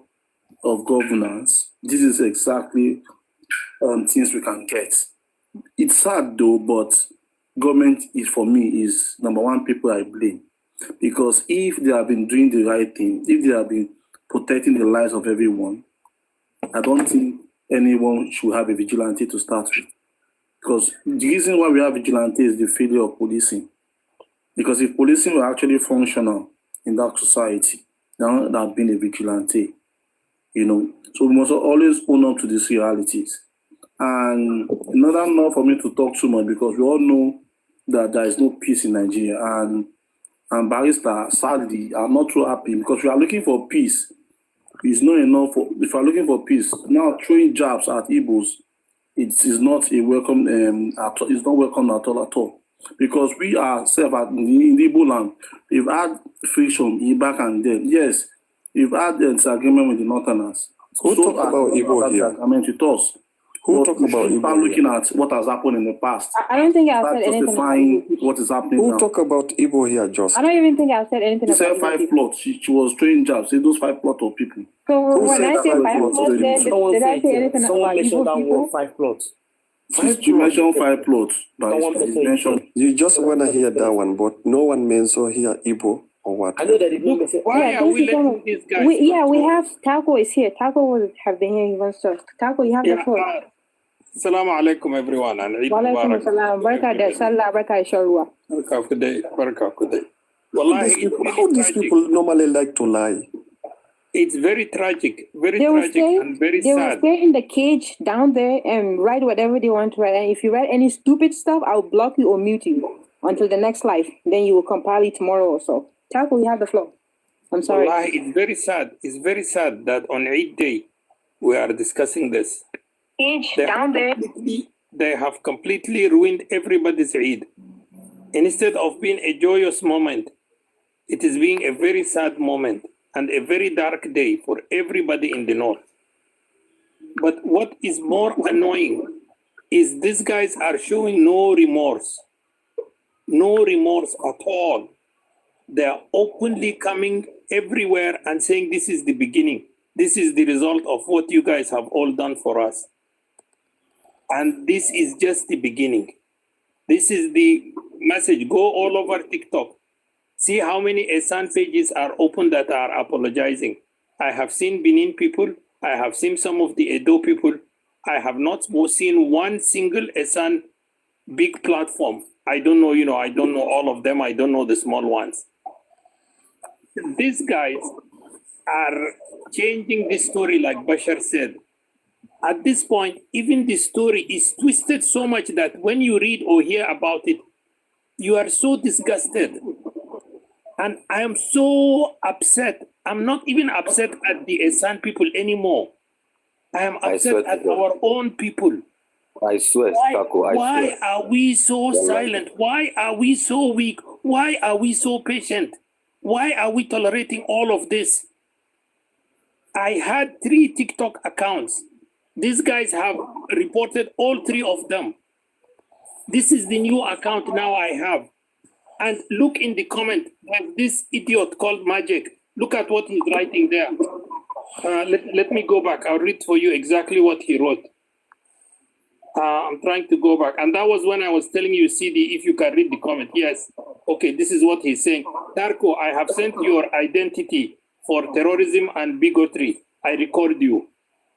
of governance, this is exactly things we can get. It's sad though, but government is, for me, is number one people I blame. Because if they have been doing the right thing, if they have been protecting the lives of everyone, I don't think anyone should have a vigilante to start with. Because the reason why we have vigilante is the failure of policing. Because if policing were actually functional in that society, there would have been a vigilante, you know. So we must always own up to these realities. And in order not for me to talk too much, because we all know that there is no peace in Nigeria, and Barrister, sadly, I'm not too happy because we are looking for peace. It's not enough. If we are looking for peace, now throwing jabs at Igbos, it is not a welcome. It's not welcome at all. Because we ourselves in the Igbo land, we've had friction back and then. Yes, we've had disagreement with the Northerners. Who talk about Igbo here? Disagreement with us. Who talk about Igbo? Start looking at what has happened in the past. I don't think I've said anything justifying what is happening Who now. talk about Igbo here, Just? I don't even think I've said anything She about said 5 plots. She was throwing jabs. Say those 5 plots of people. So when I say 5 plots, plots, did I say anything about Igbo people? 5 plots. You mentioned 5 plots. You just want to hear that one, but no one mentions here Igbo or what? I know that the Why are we letting these guys? We have Taco is here. Taco will have been here even so. Taco, you have the floor. Assalamu alaikum everyone and Eid Walaikum Mubarak. assalam. Barka da sallah, barka sharwa. Baraka kuday. How these people normally like to lie? It's very tragic, and very they sad. will stay in the cage down there and write whatever they want to write. And if you write any stupid stuff, I'll block you or mute you until the next life. Then you will compile it tomorrow or so. Taco, you have the floor. I'm sorry. Wallahi, it's very sad. It's very sad that on Eid day we are discussing this. They have completely ruined everybody's Eid. Instead of being a joyous moment, it is being a very sad moment and a very dark day for everybody in the north. But what is more annoying is these guys are showing no remorse at all. They are openly coming everywhere and saying this is the beginning. This is the result of what you guys have all done for us. And this is just the beginning. This is the message. Go all over TikTok. See how many Esan pages are open that are apologizing. I have seen Benin people. I have seen some of the Edo people. I have not seen one single Esan big platform. I don't know, I don't know all of them. I don't know the small ones. These guys are changing the story like Bashar said. At this point, even the story is twisted so much that when you read or hear about it, you are so disgusted. And I am so upset. I'm not even upset at the Esan people anymore. I am upset at our own people. I swear, Taco, Why are we so silent? Why are we so weak? Why are we so patient? Why are we tolerating all of this? I had 3 TikTok accounts. These guys have reported all 3 of them. This is the new account now I have. And look in the comment, there's this idiot called Magic. Look at what he's writing there. Let me go back. I'll read for you exactly what he wrote. I'm trying to go back. And that was when I was telling you, CD, if you can read the comment. Yes. Okay, this is what he's saying. Tarko, I have sent your identity for terrorism and bigotry. I record you.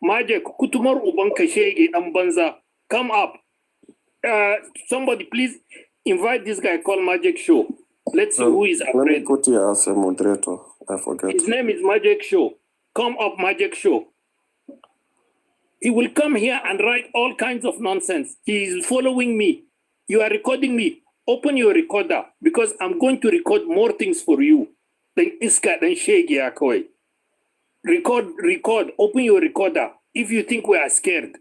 Magic, kutumar ubanka shege ambanza. Come up. Somebody please invite this guy called Magic Show. Let's see who is afraid. Let me put you as a moderator. I forget. His name is Magic Show. Come up, Magic Show. He will come here and write all kinds of nonsense. He is following me. You are recording me. open your recorder because I'm going to record more things for you. Then iska then shake ya koi. Record, open your recorder if you think we are scared.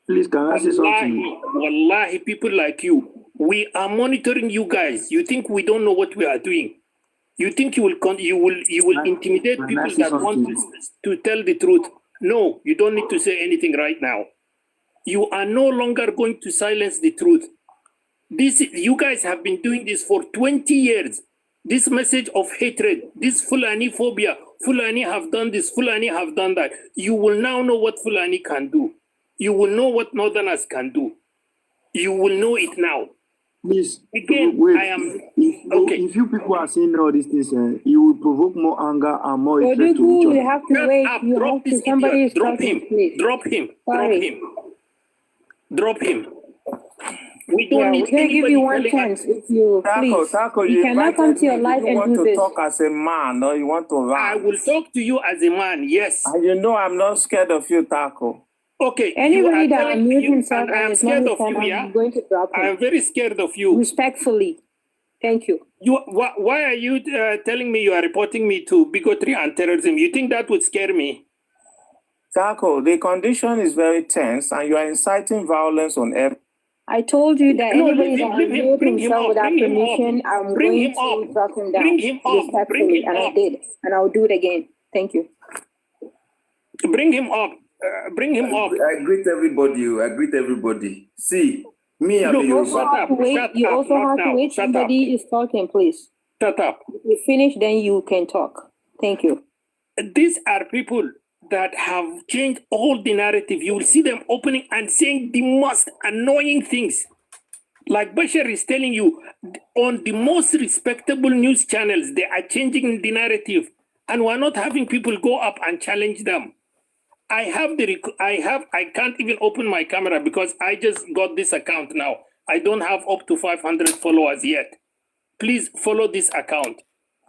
Please, can I say something? Wallahi, people like you, we are monitoring you guys. You think we don't know what we are doing? You think you will intimidate people that want to tell the truth? No, you don't need to say anything right now. You are no longer going to silence the truth. You guys have been doing this for 20 years. This message of hatred, this Fulani phobia, Fulani have done this, Fulani have done that. You will now know what Fulani can do. You will know what Northerners can do. You will know it now. Please, again, wait. I am okay. If you people are saying all these things, you will provoke more anger and more effect to each other. You have to wait. You have to. Somebody is talking, please. Drop him. We don't need we're going to give you one chance. If you please, you cannot come to your life and do this. You want to talk as a man, or you want to rant? I will talk to you as a man. Yes. And you know I'm not scared of you, Taco. Okay. Anybody that unmute himself I am scared of you. Yeah. I'm going to drop him. I am very scared of you. Respectfully. Thank you. Why are you telling me you are reporting me to bigotry and terrorism? You think that would scare me? Taco, the condition is very tense, and you are inciting violence on every. I told you that anybody that unmute himself without permission, I'm going to drop him down respectfully, and I did, and I'll do it again. Thank you. Bring him up. Bring him up. I greet everybody. See, me, you also have to wait. Somebody is talking, please. Shut up. If you finish, then you can talk. Thank you. These are people that have changed all the narrative. You will see them opening and saying the most annoying things. Like Bashar is telling you, on the most respectable news channels, they are changing the narrative. And we're not having people go up and challenge them. I can't even open my camera because I just got this account now. I don't have up to 500 followers yet. Please follow this account.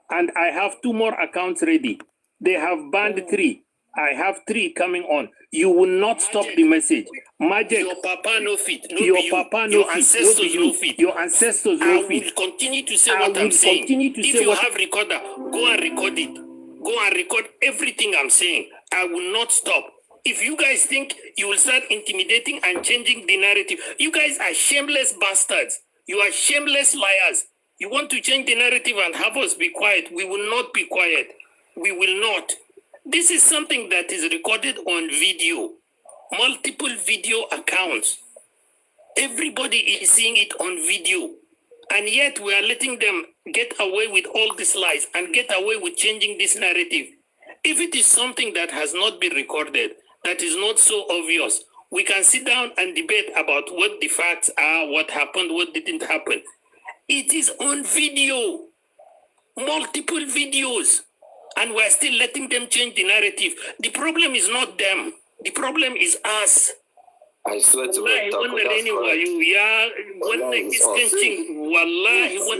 And I have 2 more accounts ready. They have banned 3. I have 3 coming on. You will not stop the message. Magic. Your papa no fit. Your papa no fit. Ancestors no fit. Your ancestors no fit. I will continue to say what I'm saying. If you have recorder, go and record it. Go and record everything I'm saying. I will not stop. If you guys think you will start intimidating and changing the narrative, you guys are shameless bastards. You are shameless liars. You want to change the narrative and have us be quiet. We will not be quiet. We will not. This is something that is recorded on video. Multiple video accounts. Everybody is seeing it on video. And yet we are letting them get away with all these lies and get away with changing this narrative. If it is something that has not been recorded, that is not so obvious, we can sit down and debate about what the facts are, what happened, what didn't happen. It is on video, multiple videos, and we're still letting them change the narrative. The problem is not them. The problem is us. I swear to Wallahi, will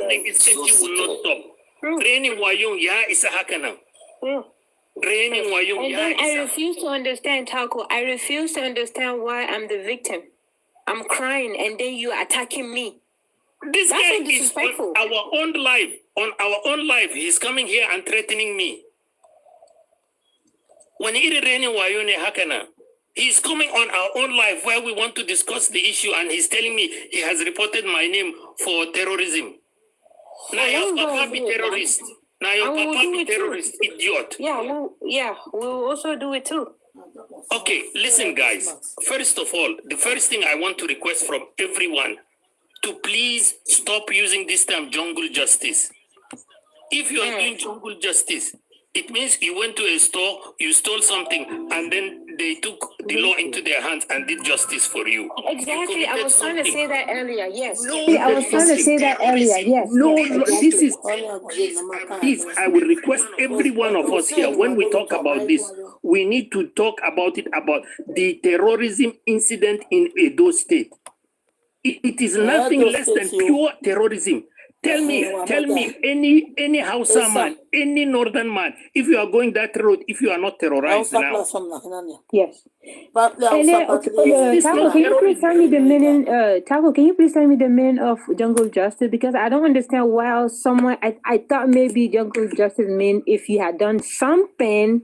not stop. Raining wayung ya isa hakana. Raining wayung ya isa. I refuse to understand, Taco. I refuse to understand why I'm the victim. I'm crying, and then you attacking me. This guy is on our own life. On our own life, he's coming here and threatening me. When he raining wayune hakana. He's coming on our own life where we want to discuss the issue, and he's telling me he has reported my name for terrorism. Now your papa be terrorist. Now your papa be terrorist, idiot. We'll also do it too. Okay, listen guys. First of all, the first thing I want to request from everyone to please stop using this term jungle justice. If you are doing jungle justice, it means you went to a store, you stole something, and then they took the law into their hands and did justice for you. Exactly. I was trying to say that earlier. Yes. No, This is. Please, I will request every one of us here, when we talk about this, we need to talk about it, about the terrorism incident in Edo State. It is nothing less than pure terrorism. Tell me any Hausa man, any northern man, if you are going that road, if you are not terrorized now. Yes. But Taco, can you please tell me the meaning? Taco, can you please tell me the meaning of jungle justice? Because I don't understand why someone. I thought maybe jungle justice mean if you had done something.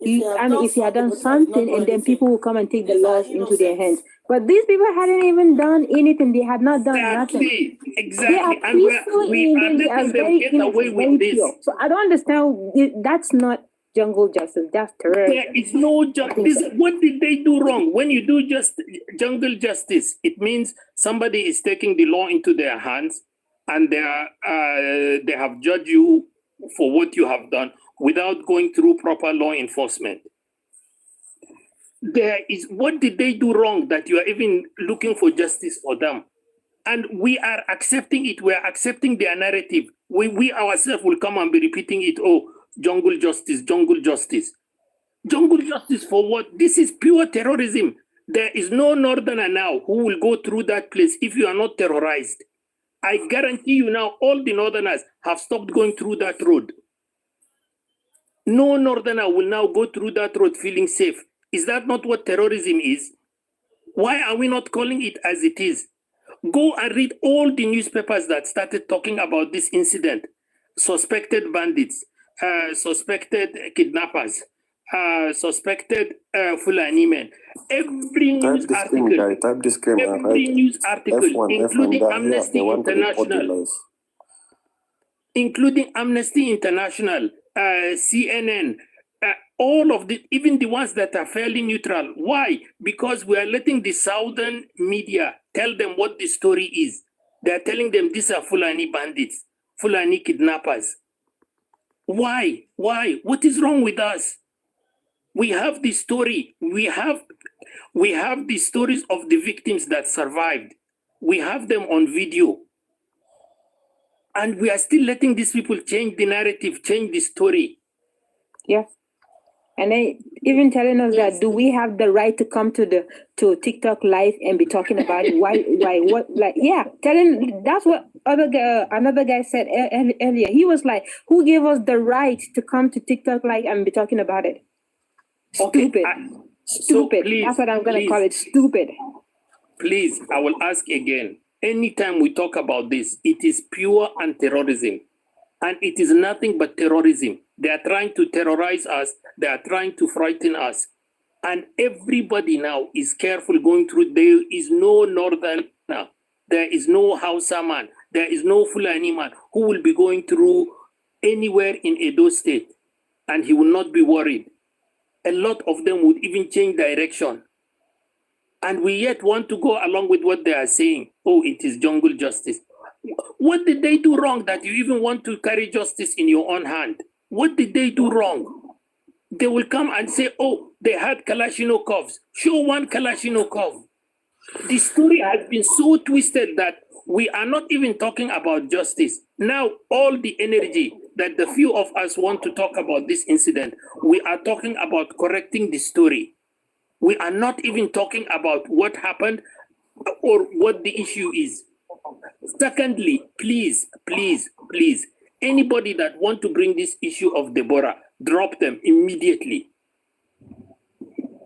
If you had done something, and then people will come and take the laws into their hands. But these people hadn't even done anything. They had not done nothing. Exactly. They are peaceful and they are very innocent, very pure. So I don't understand. That's not jungle justice. That's terrorism. There is no justice. What did they do wrong? When you do just jungle justice, it means somebody is taking the law into their hands, and they have judged you for what you have done without going through proper law enforcement. What did they do wrong that you are even looking for justice for them? And we are accepting it. We are accepting their narrative. We ourselves will come and be repeating it. Oh, jungle justice, jungle justice. Jungle justice for what? This is pure terrorism. There is no northerner now who will go through that place if you are not terrorized. I guarantee you now, all the northerners have stopped going through that road. No northerner will now go through that road feeling safe. Is that not what terrorism is? Why are we not calling it as it is? Go and read all the newspapers that started talking about this incident. Suspected bandits, suspected kidnappers, suspected Fulani men. Every news article, including Amnesty International, CNN, all of even the ones that are fairly neutral. Why? Because we are letting the southern media tell them what the story is. They are telling them these are Fulani bandits, Fulani kidnappers. Why? What is wrong with us? We have the story. We have the stories of the victims that survived. We have them on video. And we are still letting these people change the narrative, change the story. Yeah. And they even telling us that, do we have the right to come to TikTok live and be talking about it? Why, what, like, yeah, that's what another guy said earlier. He was like, who gave us the right to come to TikTok live and be talking about it? Stupid. Stupid. Please, that's what I'm going to call it. Stupid. Please, I will ask again. Anytime we talk about this, it is pure anti-terrorism. And it is nothing but terrorism. They are trying to terrorize us. They are trying to frighten us. And everybody now is careful going through. There is no northerner. There is no Hausa man. There is no Fulani man who will be going through anywhere in Edo State. And he will not be worried. A lot of them would even change direction. And we yet want to go along with what they are saying. Oh, it is jungle justice. What did they do wrong that you even want to carry justice in your own hand? What did they do wrong? They will come and say, oh, they had Kalashnikovs. Show one Kalashnikov. The story has been so twisted that we are not even talking about justice. Now, all the energy that the few of us want to talk about this incident, we are talking about correcting the story. We are not even talking about what happened or what the issue is. Secondly, please, anybody that want to bring this issue of Deborah, drop them immediately.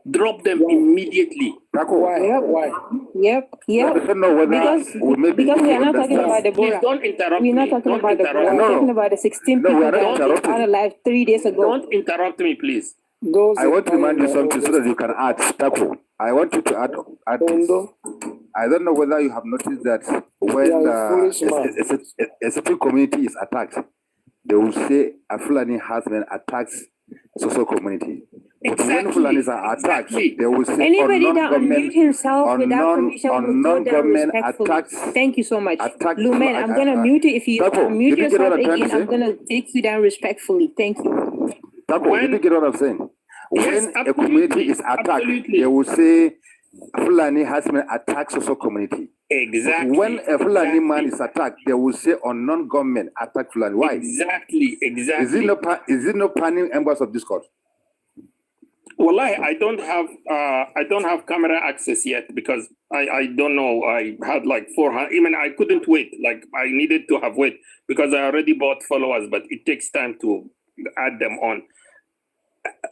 Drop them immediately. Why? Yep. Because we are not talking about Deborah. Please don't interrupt me. We're not talking about Deborah. We're talking about the 16 people that were out alive 3 days ago. Don't interrupt me, please. I want to remind you something so that you can add, Taco. I want you to add this. I don't know whether you have noticed that when a certain community is attacked, they will say a Fulani herdsman attacks social community. Exactly. When Fulanis are attacked, they will say anybody that unmute himself without permission will go down respectfully. Thank you so much. Lumen, I'm going to mute you. If you unmute yourself again, I'm going to take you down respectfully. Thank you. Taco, did you get what I'm saying? When a community is attacked, they will say Fulani herdsman attacks social community. Exactly. When a Fulani man is attacked, they will say on non-government attack Fulani. Why? Exactly. Is it not panning embers of discord? Wallahi, I don't have camera access yet because I don't know. I had like 400. Even I couldn't wait. Like I needed to have wait because I already bought followers, but it takes time to add them on.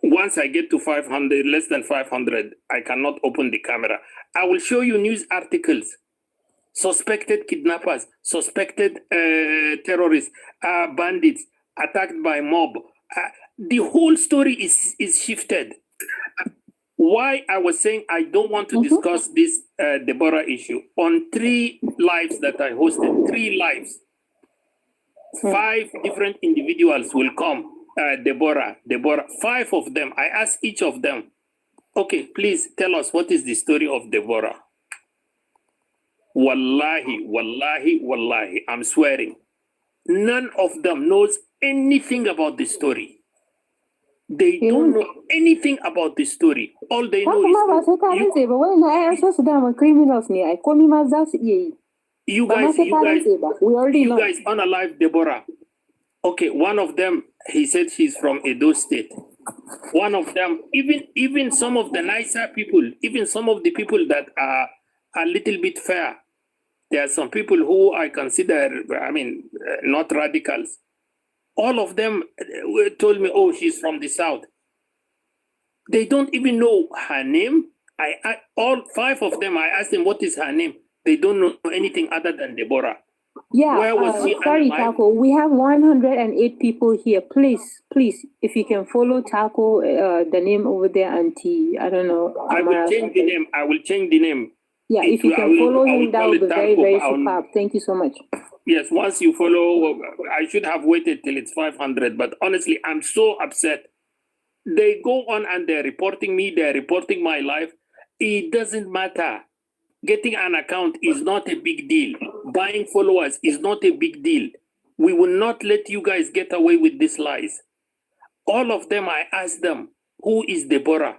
Once I get to 500, less than 500, I cannot open the camera. I will show you news articles. Suspected kidnappers, suspected terrorists, bandits attacked by mob. The whole story is shifted. Why I was saying I don't want to discuss this Deborah issue. On 3 lives that I hosted, 3 lives, 5 different individuals will come. Deborah, 5 of them. I asked each of them, okay, please tell us what is the story of Deborah. Wallahi, I'm swearing. None of them knows anything about the story. They don't know anything about the story. All they know is you guys unalive Deborah. Okay, one of them, he said she's from Edo State. One of them, even some of the nicer people, even some of the people that are a little bit fair, there are some people who I consider, not radicals. All of them told me, oh, she's from the South. They don't even know her name. All 5 of them, I asked them, what is her name? They don't know anything other than Deborah. Yeah, where was she? Sorry, Taco. We have 108 people here. Please, if you can follow Taco, the name over there, Auntie, I don't know. I will change the name. Yeah, if you can follow him, that would be very, very superb. Thank you so much. Yes, once you follow, I should have waited till it's 500, but honestly, I'm so upset. They go on and they're reporting me, they're reporting my life. It doesn't matter. Getting an account is not a big deal. Buying followers is not a big deal. We will not let you guys get away with these lies. All of them, I asked them, who is Deborah?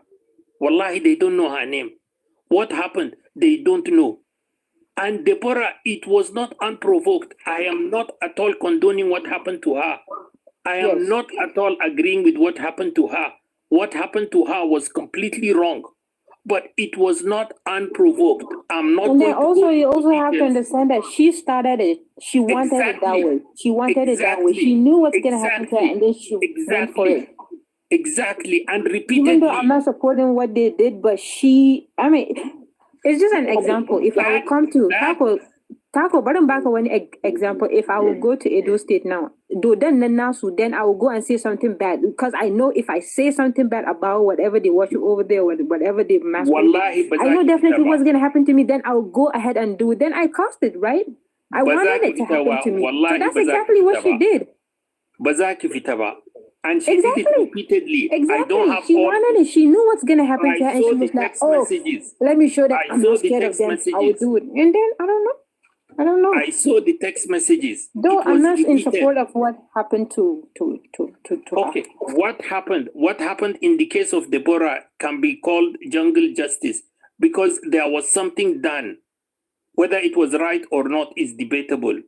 Wallahi, they don't know her name. What happened? They don't know. And Deborah, it was not unprovoked. I am not at all condoning what happened to her. I am not at all agreeing with what happened to her. What happened to her was completely wrong. But it was not unprovoked. I'm not. And then also, you also have to understand that she started it. She wanted it that way. She wanted it that way. She knew what's going to happen to her, and then she went for it. Exactly, and repeatedly. Even though I'm not supporting what they did, but it's just an example. If I would come to Taco, but I'm back on one example. If I would go to Edo State now, then I will go and say something bad, because I know if I say something bad about whatever they worship over there, whatever they mass, I know definitely what's going to happen to me. Then I will go ahead and do it. Then I caused it, right? I wanted it to happen to me. So that's exactly what she did. And she did it repeatedly. Exactly. I don't have she wanted it. She knew what's going to happen to her. And she was like, let me show that I'm not scared of them. I will do it. And then, I don't know. I saw the text messages. Though I'm not in support of what happened to okay, her. What happened in the case of Deborah can be called jungle justice, because there was something done. Whether it was right or not is debatable.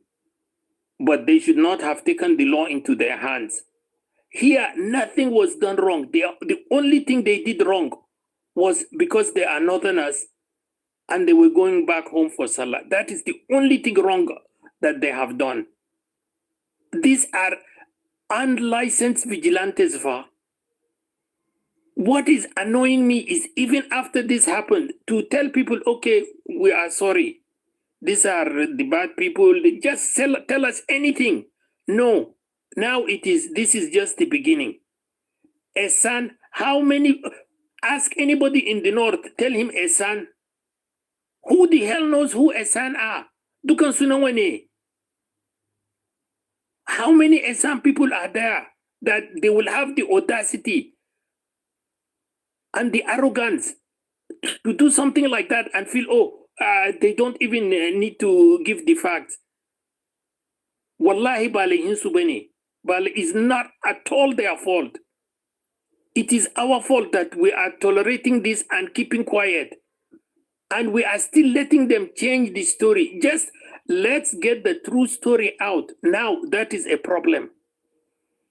But they should not have taken the law into their hands. Here, nothing was done wrong. The only thing they did wrong was because they are northerners and they were going back home for Salah. That is the only thing wrong that they have done. These are unlicensed vigilantes. What is annoying me is, even after this happened, to tell people, okay, we are sorry. These are the bad people. Just tell us anything. No. Now this is just the beginning. Ehsan, how many? Ask anybody in the north, tell him Ehsan. Who the hell knows who Ehsan are? Dukan Sunawane. How many Ehsan people are there that they will have the audacity and the arrogance to do something like that and feel, they don't even need to give the facts? Wallahi balihin subani. But it's not at all their fault. It is our fault that we are tolerating this and keeping quiet. And we are still letting them change the story. Just let's get the true story out. Now that is a problem.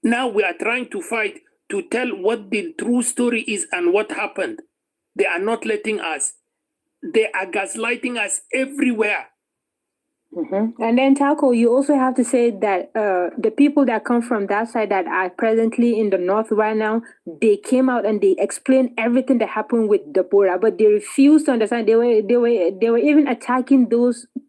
Now we are trying to fight to tell what the true story is and what happened. They are not letting us. They are gaslighting us everywhere. And then Taco, you also have to say that the people that come from that side that are presently in the north right now, they came out and they explained everything that happened with Deborah, but they refused to understand. They were even attacking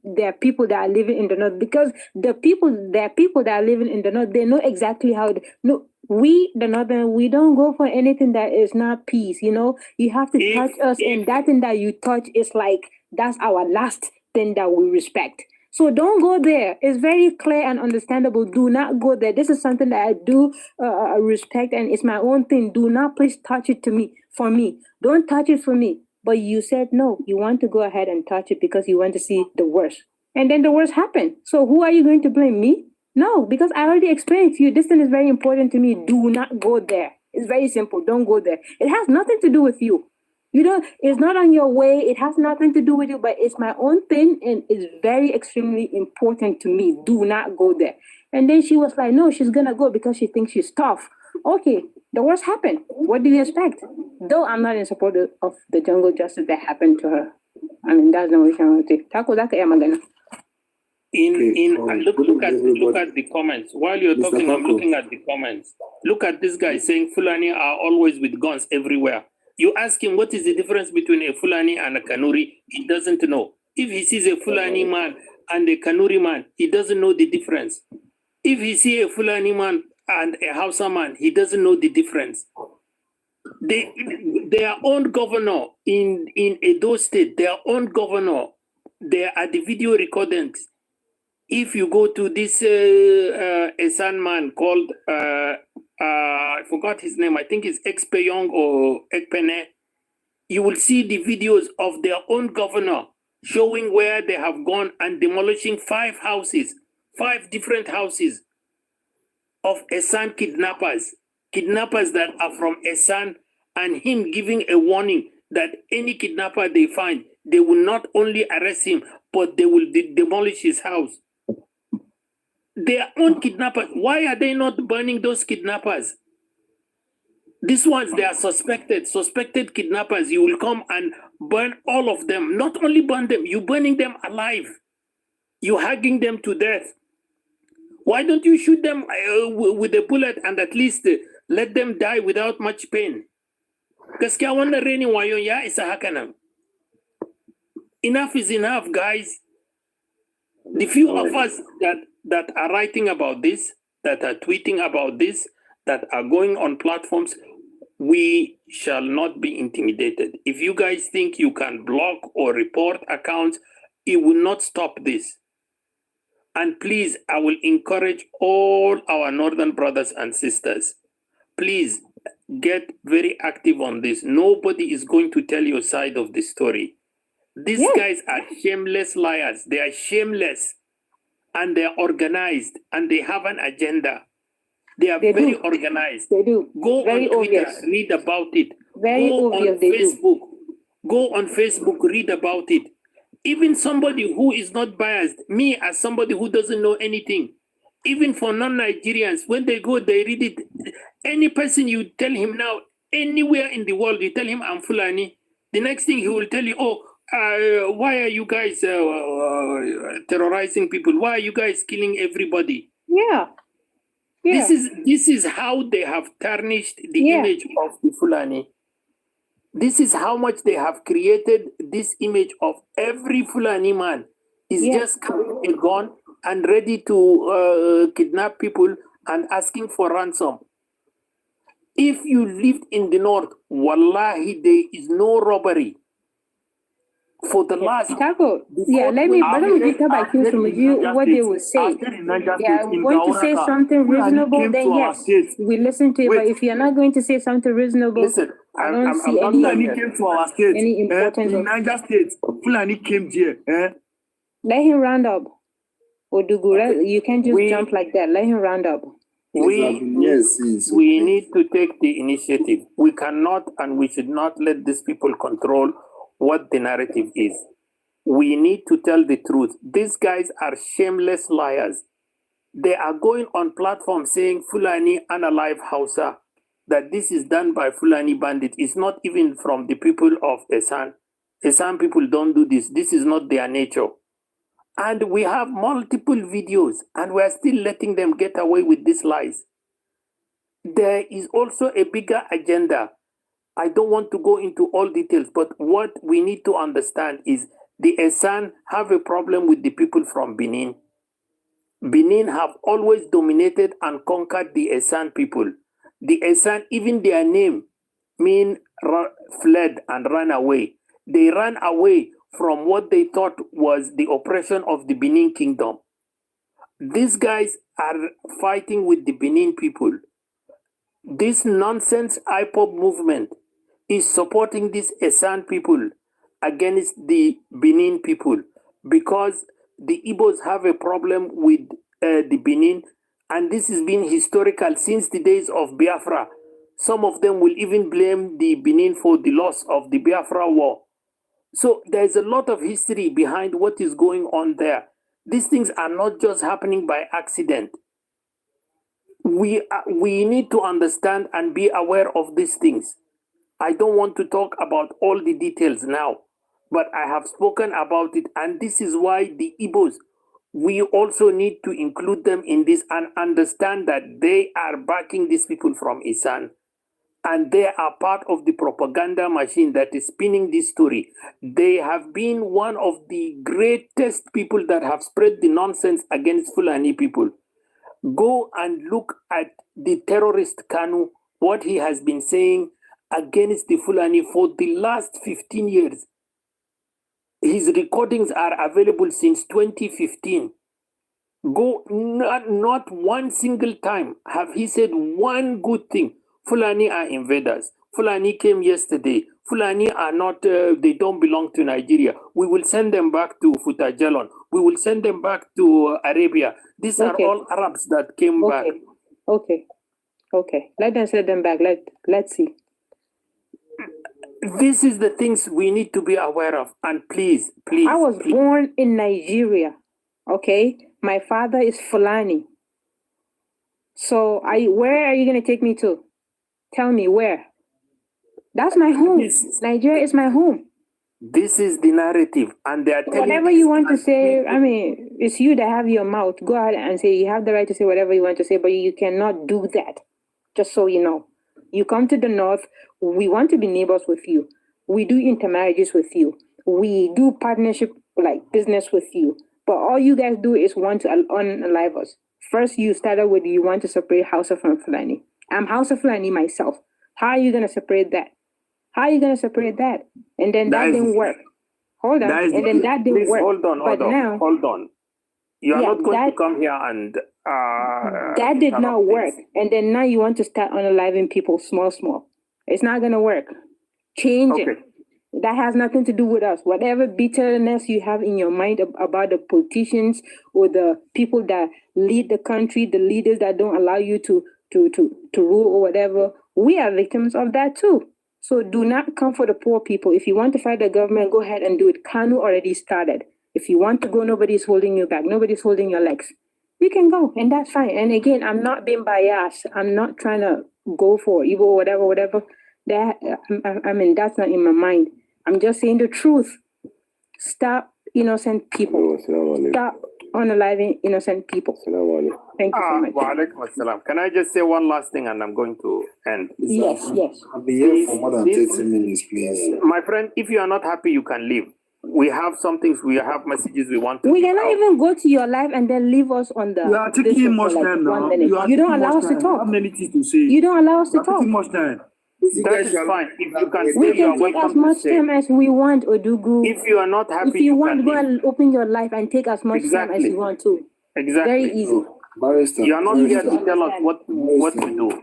their people that are living in the north, because their people that are living in the north, they know exactly how. No, we the northern, we don't go for anything that is not peace. You have to touch us, and that thing that you touch is like that's our last thing that we respect. So don't go there. It's very clear and understandable. Do not go there. This is something that I do respect, and it's my own thing. Do not please touch it for me. Don't touch it for me. But you said no. You want to go ahead and touch it because you want to see the worst. And then the worst happened. So who are you going to blame? Me? No, because I already explained to you. This thing is very important to me. Do not go there. It's very simple. Don't go there. It has nothing to do with you. It's not on your way. It has nothing to do with you, but it's my own thing, and it's very extremely important to me. Do not go there. And then she was like, no, she's gonna go because she thinks she's tough. Okay, the worst happened. What do you expect? Though I'm not in support of the jungle justice that happened to her. I mean, that's not what I'm saying. Look at the comments. While you're talking, I'm looking at the comments. Look at this guy saying Fulani are always with guns everywhere. You ask him what is the difference between a Fulani and a Kanuri, he doesn't know. If he sees a Fulani man and a Kanuri man, he doesn't know the difference. If he sees a Fulani man and a Hausa man, he doesn't know the difference. Their own governor in Edo State, their own governor, there are the video recordings. If you go to this Esan man called I forgot his name. I think it's Ekpeyong or Ekpene. You will see the videos of their own governor showing where they have gone and demolishing 5 different houses of Esan kidnappers that are from Esan, and him giving a warning that any kidnapper they find, they will not only arrest him, but they will demolish his house. Their own kidnappers. Why are they not burning those kidnappers? These ones, they are suspected kidnappers. You will come and burn all of them. Not only burn them, you're burning them alive. You're hugging them to death. Why don't you shoot them with a bullet and at least let them die without much pain? Enough is enough, guys. The few of us that are writing about this, that are tweeting about this, that are going on platforms, we shall not be intimidated. If you guys think you can block or report accounts, it will not stop this. And please, I will encourage all our northern brothers and sisters, please get very active on this. Nobody is going to tell your side of the story. These guys are shameless liars. They are shameless. And they're organized, and they have an agenda. They are very organized. They do. Go very on Twitter, obvious. read about it. Very go obvious. On Facebook. Go on Facebook, read about it. Even somebody who is not biased, me as somebody who doesn't know anything, even for non-Nigerians, when they go, they read it. Any person you tell him now, anywhere in the world, you tell him I'm Fulani, the next thing he will tell you, why are you guys terrorizing people? Why are you guys killing everybody? Yeah. This is how they have tarnished the image of the Fulani. This is how much they have created this image of every Fulani man is just carrying a gun and ready to kidnap people and asking for ransom. If you lived in the north, wallahi, there is no robbery. For the last Taco, let me get back here from you what they will say. They are going to say something reasonable, then yes, we listen to it. But if you're not going to say something reasonable, listen, I don't see Fulani came to our state. any importance in Niger State, Fulani came here. Let him round up. Odugura, you can't just jump like that. Let him round up. We need to take the initiative. We cannot and we should not let these people control what the narrative is. We need to tell the truth. These guys are shameless liars. They are going on platforms saying Fulani unalive Hausa. that this is done by Fulani bandits. It's not even from the people of Esan. Esan people don't do this. This is not their nature. And we have multiple videos, and we're still letting them get away with these lies. There is also a bigger agenda. I don't want to go into all details, but what we need to understand is the Esan have a problem with the people from Benin. Benin have always dominated and conquered the Esan people. The Esan, even their name, mean fled and ran away. They ran away from what they thought was the oppression of the Benin kingdom. These guys are fighting with the Benin people. This nonsense IPOB movement is supporting these Esan people against the Benin people because the Igbos have a problem with the Benin, and this has been historical since the days of Biafra. Some of them will even blame the Benin for the loss of the Biafra war. So there's a lot of history behind what is going on there. These things are not just happening by accident. We need to understand and be aware of these things. I don't want to talk about all the details now, but I have spoken about it, and this is why the Igbos, we also need to include them in this and understand that they are backing these people from Isan, and they are part of the propaganda machine that is spinning this story. They have been one of the greatest people that have spread the nonsense against Fulani people. Go and look at the terrorist Kanu, what he has been saying against the Fulani for the last 15 years. His recordings are available since 2015. Go, not one single time have he said one good thing. Fulani are invaders. Fulani came yesterday. Fulani are not, they don't belong to Nigeria. We will send them back to Futajalon. We will send them back to Arabia. These are all Arabs that came back. Okay. Let them send them back. Let's see. This is the things we need to be aware of. And please. I was born in Nigeria. Okay. My father is Fulani. So where are you going to take me to? Tell me where. That's my home. Nigeria is my home. This is the narrative, and they are telling whatever you want to say. I mean, it's you that have your mouth. Go ahead and say you have the right to say whatever you want to say, but you cannot do that. Just so you know, you come to the north. We want to be neighbors with you. We do intermarriages with you. We do partnership like business with you. But all you guys do is want to unalive us. First, you started with you want to separate Hausa from Fulani. I'm Hausa Fulani myself. How are you going to separate that? How are you going to separate that? And then that didn't work. Hold on. And then that didn't work. Hold on. You are not going to come here and... that did not work. And then now you want to start unaliving people small. It's not going to work. Change it. That has nothing to do with us. Whatever bitterness you have in your mind about the politicians or the people that lead the country, the leaders that don't allow you to rule or whatever, we are victims of that too. So do not come for the poor people. If you want to fight the government, go ahead and do it. Kanu already started. If you want to go, nobody's holding you back. Nobody's holding your legs. You can go, and that's fine. And again, I'm not being biased. I'm not trying to go for evil or whatever. That I mean, that's not in my mind. I'm just saying the truth. Stop innocent people. Stop unaliving innocent people. Thank you so much. Can I just say one last thing and I'm going to end? Yes. I'll be here for more than 30 minutes, please. My friend, if you are not happy, you can leave. We have some things, we have messages we want to. We cannot even go to your life and then leave us on the. You are taking much time now. You don't allow us to talk. I have many things to say. You don't allow us to talk. Taking much time. That is fine. If you can we can take as much time as we want, Odugu. If you are not happy, if you want, go and open your life and take as much time as you want to. Exactly. Very easy. Barrister, you are not here to tell us what to do.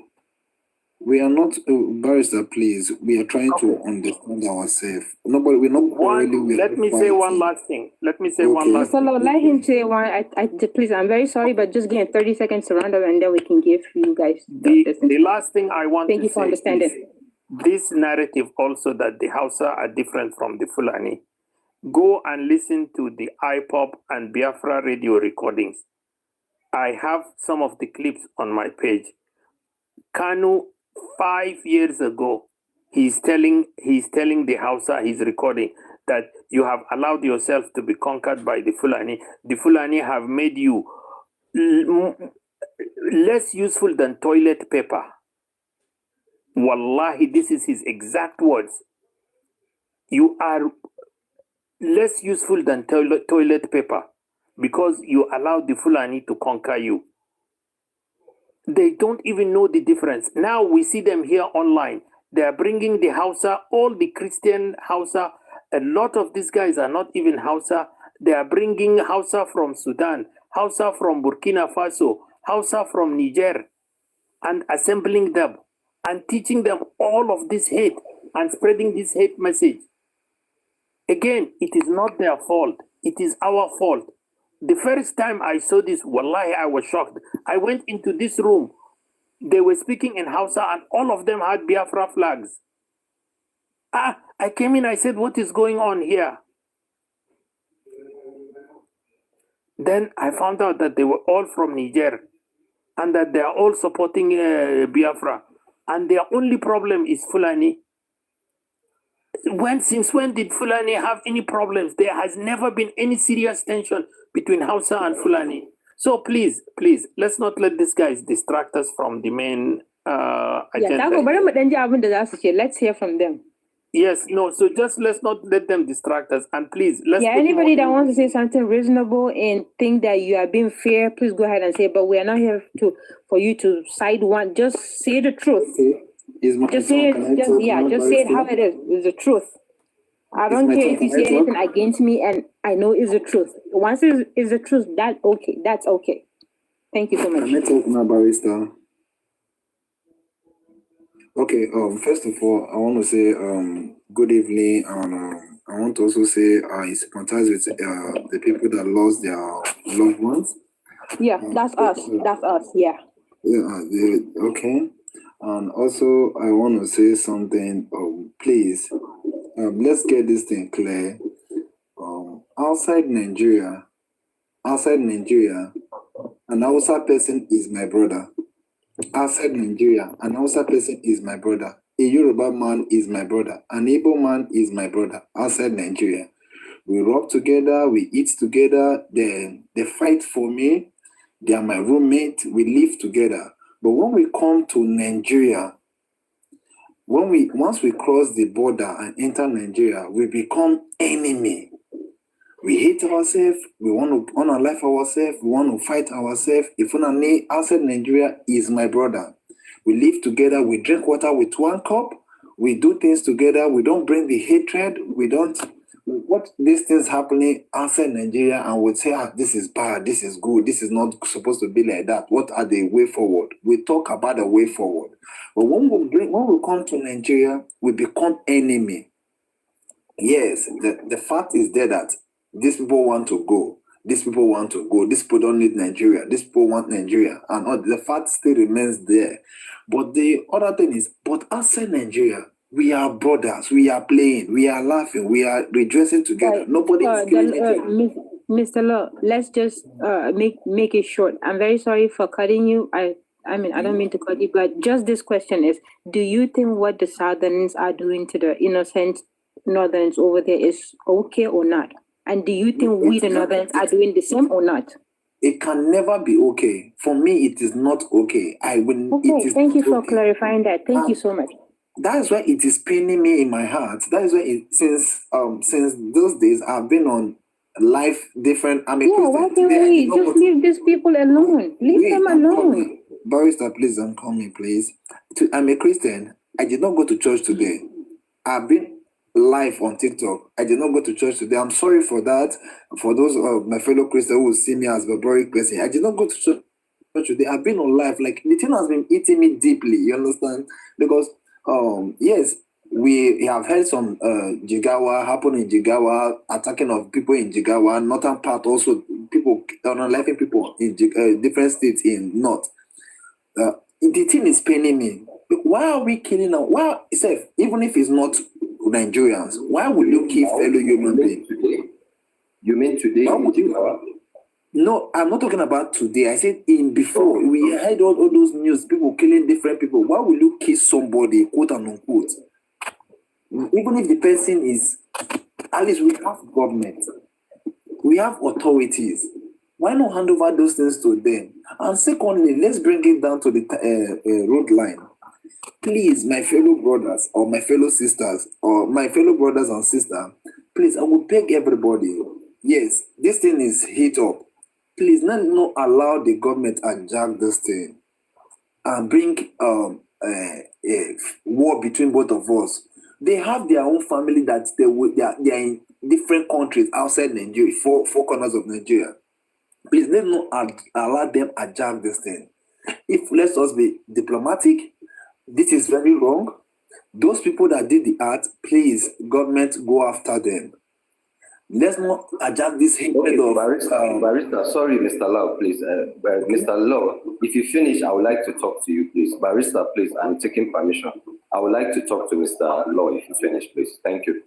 We are not, Barrister, please. We are trying to understand ourselves. We're not Let me say one last thing. Let him say one. Please, I'm very sorry, but just give 30 seconds to round up and then we can give you guys the last thing I want Thank to you for say understanding. This narrative also that the Hausa are different from the Fulani. Go and listen to the IPOP and Biafra radio recordings. I have some of the clips on my page. Kanu 5 years ago, he's telling the Hausa, he's recording, that you have allowed yourself to be conquered by the Fulani. The Fulani have made you less useful than toilet paper. Wallahi, this is his exact words. You are less useful than toilet paper because you allowed the Fulani to conquer you. They don't even know the difference. Now we see them here online. They are bringing the Hausa, all the Christian Hausa. A lot of these guys are not even Hausa. They are bringing Hausa from Sudan, Hausa from Burkina Faso, Hausa from Niger, and assembling them and teaching them all of this hate and spreading this hate message. Again, it is not their fault. It is our fault. The first time I saw this, wallahi, I was shocked. I went into this room. They were speaking in Hausa and all of them had Biafra flags. I came in, I said, what is going on here? Then I found out that they were all from Niger and that they are all supporting Biafra. And their only problem is Fulani. Since when did Fulani have any problems? There has never been any serious tension between Hausa and Fulani. So please, let's not let these guys distract us from the main agenda. Let's hear from them. Yes, no, so just let's not let them distract us. And please, let's... Yeah, anybody that wants to say something reasonable and think that you are being fair, please go ahead and say, but we are not here for you to side one. Just say the truth. Okay. Just say it, just say it how it is. It's the truth. I don't care if you say anything against me, and I know it's the truth. Once it's the truth, that's okay. Thank you so much. Can I talk now, Barrister? Okay, first of all, I want to say good evening, and I want to also say I sympathize with the people that lost their loved ones. Yeah, that's us. That's us, yeah. Okay. And also, I want to say something. Please, let's get this thing clear. Outside Nigeria, an Hausa person is my brother. Outside Nigeria, an Hausa person is my brother. A Yoruba man is my brother. An Igbo man is my brother. Outside Nigeria, we work together, we eat together. They fight for me. They are my roommate. We live together. But when we come to Nigeria, once we cross the border and enter Nigeria, we become enemy. We hate ourselves. We want to unalive ourselves. We want to fight ourselves. If outside Nigeria is my brother, we live together. We drink water with one cup. We do things together. We don't bring the hatred. We don't. What these things happening outside Nigeria, and we say, this is bad, this is good, this is not supposed to be like that. What are the way forward? We talk about the way forward. But when we come to Nigeria, we become enemy. Yes, the fact is there that these people want to go. These people want to go. These people don't need Nigeria. These people want Nigeria. And the fact still remains there. But the other thing is, but outside Nigeria, we are brothers. We are playing. We are laughing. We are rejoicing together. Nobody is killing each other. Mr. Law, let's just make it short. I'm very sorry for cutting you. I don't mean to cut you, but just this question is, do you think what the Southerners are doing to the innocent Northerners over there is okay or not? And do you think we, the Northerners, are doing the same or not? It can never be okay. For me, it is not okay. Okay, thank you for clarifying that. Thank you so much. That's why it is paining me in my heart. That is why since those days I've been on life different. Why can't we just leave these people alone? Leave them alone. Barrister, please don't call me, please. I'm a Christian. I did not go to church today. I've been live on TikTok. I did not go to church today. I'm sorry for that. For those of my fellow Christians who will see me as a barbaric person, I did not go to church today. I've been on live. Like, the thing has been eating me deeply. You understand? Because yes, we have heard some Jigawa happen in Jigawa, attacking of people in Jigawa, northern part also, people unaliving people in different states in north. The thing is paining me. Why are we killing them? Why, even if it's not Nigerians, why would you kill fellow human beings? You mean today? No, I'm not talking about today. I said in before. We had all those news, people killing different people. Why will you kill somebody, quote and unquote? Even if the person is, at least we have government, we have authorities. Why not hand over those things to them? And secondly, let's bring it down to the road line. Please, my fellow brothers or my fellow sisters or my fellow brothers and sisters, please, I will beg everybody. Yes, this thing is heat up. Please, not allow the government hijack this thing and bring a war between both of us. They have their own family that they are in different countries outside Nigeria, four corners of Nigeria. Please, let not allow them hijack this thing. If let's us be diplomatic, this is very wrong. Those people that did the act, please, government, go after them. Let's not hijack this hatred of Barrister, sorry, Mr. Lau, please. Mr. Law, if you finish, I would like to talk to you, please. Barrister, please, I'm taking permission. I would like to talk to Mr. Law if you finish, please. Thank you.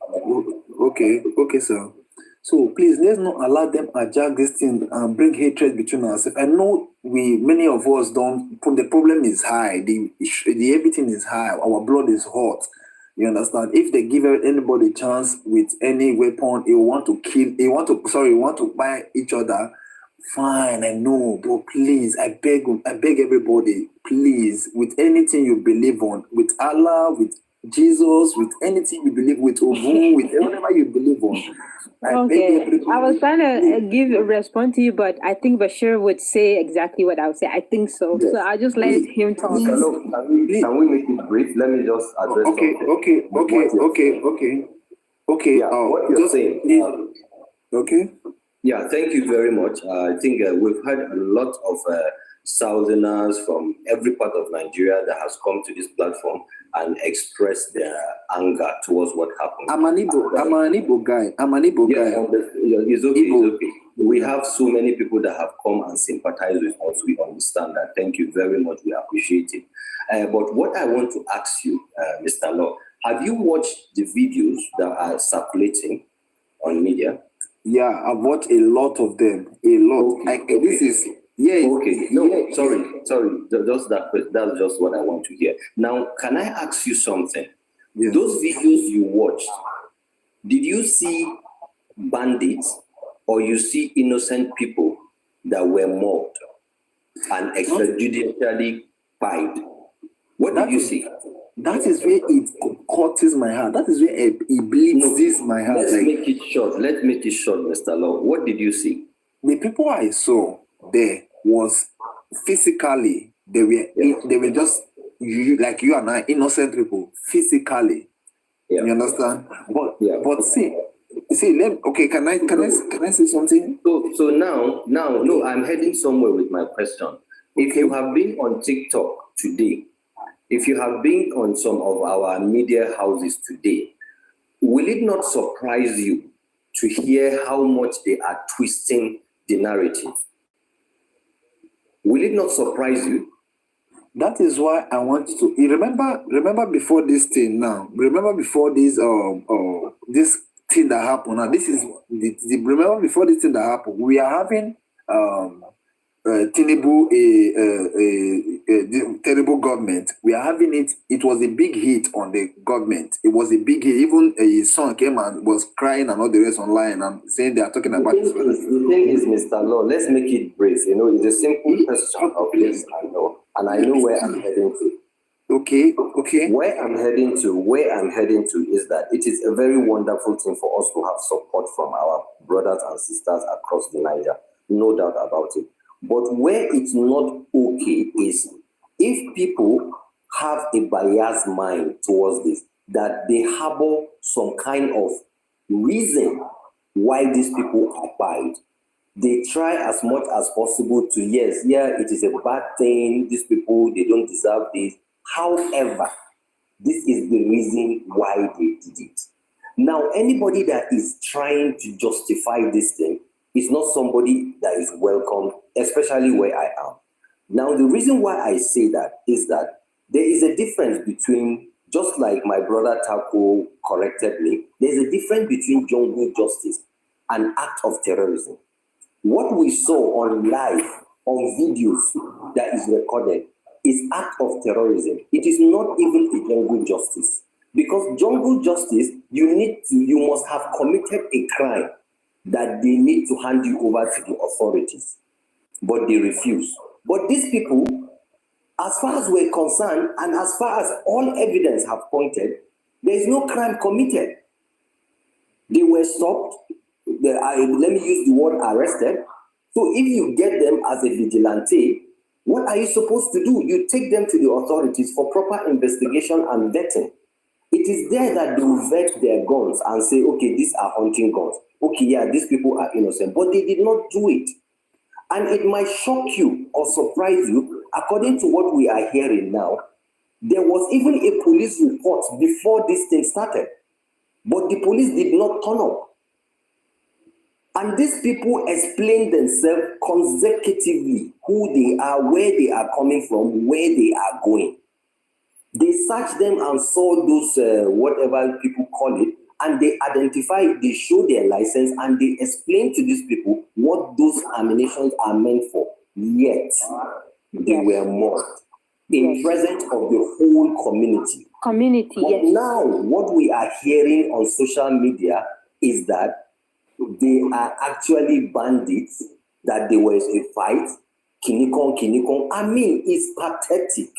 Okay, sir. So please, let's not allow them hijack this thing and bring hatred between ourselves. I know many of us don't. The problem is high. The everything is high. Our blood is hot. You understand? If they give anybody a chance with any weapon, they want to kill. They want to buy each other. Fine, I know, but please, I beg everybody, please, with anything you believe on, with Allah, with Jesus, with anything you believe, with Ogun, with whatever you believe on. I was trying to give a response to you, but I think Bashir would say exactly what I would say. I think so. Yes. So I'll just let him talk. Can we make it brief? Let me just address Okay. Yeah, what you're saying. Okay. Yeah, thank you very much. I think we've had a lot of Southerners from every part of Nigeria that has come to this platform and expressed their anger towards what happened. I'm an Igbo guy. It's okay. We have so many people that have come and sympathize with us. We understand that. Thank you very much. We appreciate it. But what I want to ask you, Mr. Law, have you watched the videos that are circulating on media? Yeah, I've watched a lot of them. A lot. This is okay. No, sorry. That's just what I want to hear. Now, can I ask you something? Yeah. Those videos you watched, did you see bandits or you see innocent people that were mobbed and extrajudicially fined? What did you see? That is where it cuts my heart. That is where it bleeds my heart. Let's make it short, Mr. Law. What did you see? The people I saw there was physically, they were just like you and I, innocent people, physically. Yeah. You understand? But see, can I say something? So now, no, I'm heading somewhere with my question. If you have been on TikTok today, if you have been on some of our media houses today, will it not surprise you to hear how much they are twisting the narrative? Will it not surprise you? That is why I want to remember before this thing now. Remember before this this thing that happened. Now this is remember before this thing that happened. We are having Tinubu, a terrible government. We are having it. It was a big hit on the government. It was a big hit. Even his son came and was crying and all the rest online and saying they are talking about this. The thing is, Mr. Law, let's make it brief. You know, it's a simple question of this, I know, and I know where I'm heading to. Okay. Where I'm heading to is that it is a very wonderful thing for us to have support from our brothers and sisters across the Niger. No doubt about it. But where it's not okay is if people have a biased mind towards this, that they harbor some kind of reason why these people are bad. They try as much as possible to, it is a bad thing, these people, they don't deserve this. However, this is the reason why they did it. Now, anybody that is trying to justify this thing is not somebody that is welcome, especially where I am. Now, the reason why I say that is that there is a difference between, just like my brother Taco corrected me, there's a difference between jungle justice and act of terrorism. What we saw on live, on videos that is recorded, is act of terrorism. It is not even a jungle justice. Because jungle justice, you must have committed a crime that they need to hand you over to the authorities. But they refuse. But these people, as far as we're concerned, and as far as all evidence have pointed, there is no crime committed. They were stopped. Let me use the word arrested. So if you get them as a vigilante, what are you supposed to do? You take them to the authorities for proper investigation and vetting. It is there that they will vet their guns and say, okay, these are hunting guns. Okay, yeah, these people are innocent. But they did not do it. And it might shock you or surprise you, according to what we are hearing now, there was even a police report before this thing started. But the police did not turn up. And these people explain themselves consecutively, who they are, where they are coming from, where they are going. They searched them and saw those, whatever people call it, and they identify, they show their license, and they explain to these people what those ammunitions are meant for. Yet, they were mocked in presence of the whole community. But now, what we are hearing on social media is that they are actually bandits, that there was a fight, kinikon. I mean, it's pathetic.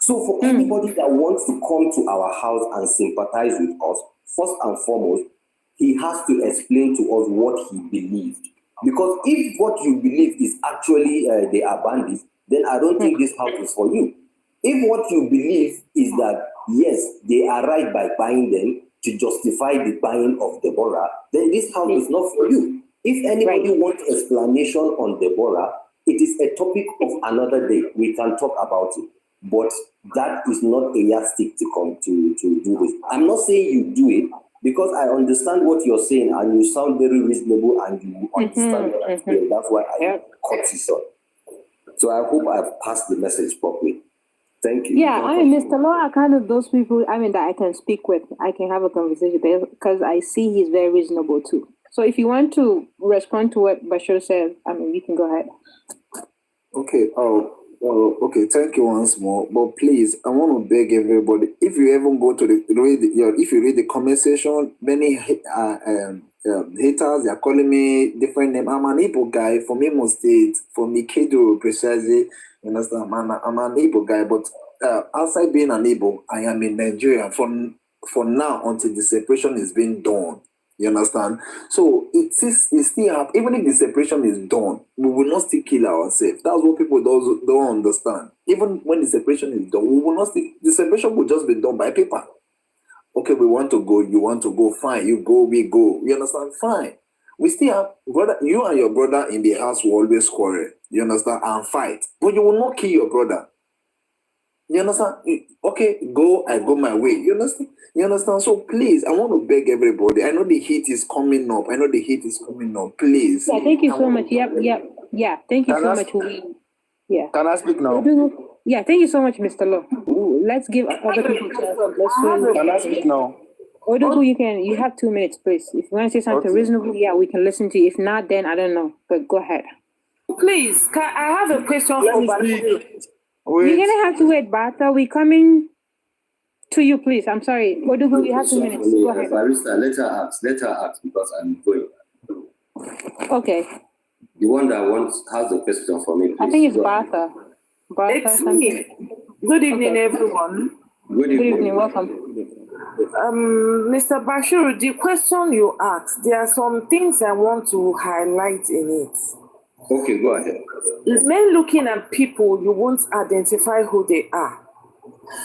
So for anybody that wants to come to our house and sympathize with us, first and foremost, he has to explain to us what he believed. Because if what you believe is actually they are bandits, then I don't think this house is for you. If what you believe is that, yes, they are right by buying them to justify the buying of Deborah, then this house is not for you. If anybody wants explanation on Deborah, it is a topic of another day. We can talk about it. But that is not a yardstick to come to do this. I'm not saying you do it, because I understand what you're saying and you sound very reasonable and you understand what I'm saying. That's why I cut you short. So I hope I've passed the message properly. Thank you. Yeah, I mean, Mr. Law are kind of those people, I mean, that I can speak with. I can have a conversation because I see he's very reasonable too. So if you want to respond to what Bashir said, I mean, you can go ahead. Okay. Okay. Thank you once more. But please, I want to beg everybody, if you even go to if you read the comment section, many haters, they are calling me different name. I'm an Igbo guy from Imo State, from Ikedo precisely. You understand? I'm an Igbo guy, but outside being an Igbo, I am in Nigeria for now until the separation is being done. You understand? So it still happen. Even if the separation is done, we will not still kill ourselves. That's what people don't understand. Even when the separation is done, we will not still. The separation will just be done by paper. Okay, we want to go. You want to go? Fine. You go. We go. You understand? Fine. We still have brother. You and your brother in the house will always quarrel. You understand? And fight. But you will not kill your brother. You understand? Okay, go. I go my way. You understand? You understand? So please, I want to beg everybody. I know the heat is coming up. Please. Yeah, thank you so much. Yeah. Thank you so much. Yeah. Can I speak now? Yeah, thank you so much, Mr. Law. Let's give other people a chance. Can I speak now? Odugu, you have 2 minutes, please. If you want to say something reasonable, yeah, we can listen to you. If not, then I don't know. But go ahead. Please, I have a question for Bashir. You're gonna have to wait, Bata. We're coming to you, please. I'm sorry. Odugu, you have 2 minutes. Go ahead. Barrister, let her ask because I'm going. Okay. The one that has the question for me, please. I think it's Bata. It's me. Good evening, everyone. Good evening. Welcome. Mr. Bashir, the question you asked, there are some things I want to highlight in it. Okay, go ahead. Men looking at people, you won't identify who they are.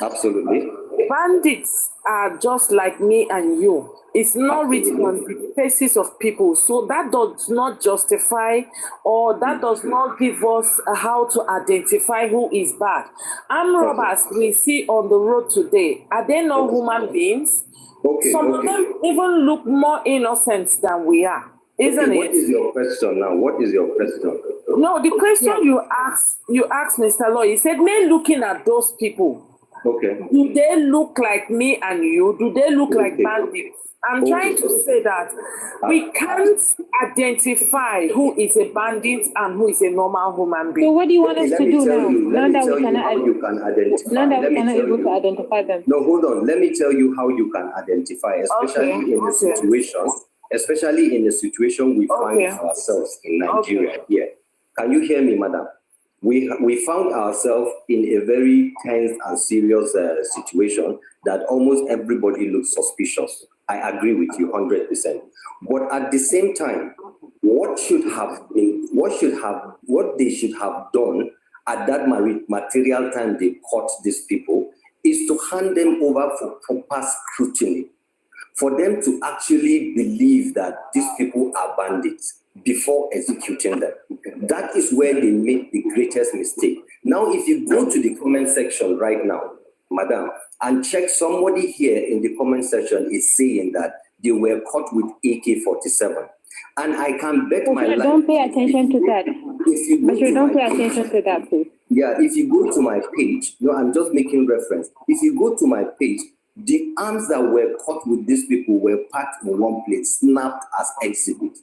Absolutely. Bandits are just like me and you. It's not written on the faces of people. So that does not justify or that does not give us how to identify who is bad. Armed robbers we see on the road today, are they not human beings? Some of them even look more innocent than we are. Isn't it? What is your question now? No, the question you asked Mr. Law, you said men looking at those people. Okay. Do they look like me and you? Do they look like bandits? I'm trying to say that we can't identify who is a bandit and who is a normal human being. So what do you want us to do now? Let me tell you how you can identify. Now that we cannot able to identify them. No, hold on. Let me tell you how you can identify, especially in the situation, we find ourselves in Nigeria here. Can you hear me, madam? We found ourselves in a very tense and serious situation that almost everybody looks suspicious. I agree with you 100%. But at the same time, what they should have done at that material time they caught these people is to hand them over for proper scrutiny, for them to actually believe that these people are bandits before executing them. That is where they made the greatest mistake. Now, if you go to the comment section right now, madam, and check, somebody here in the comment section is saying that they were caught with AK-47. And I can bet my life. Don't pay attention to that. But you don't pay attention to that, please. Yeah, if you go to my page, I'm just making reference. If you go to my page, the arms that were caught with these people were packed in one place, snapped as exhibit.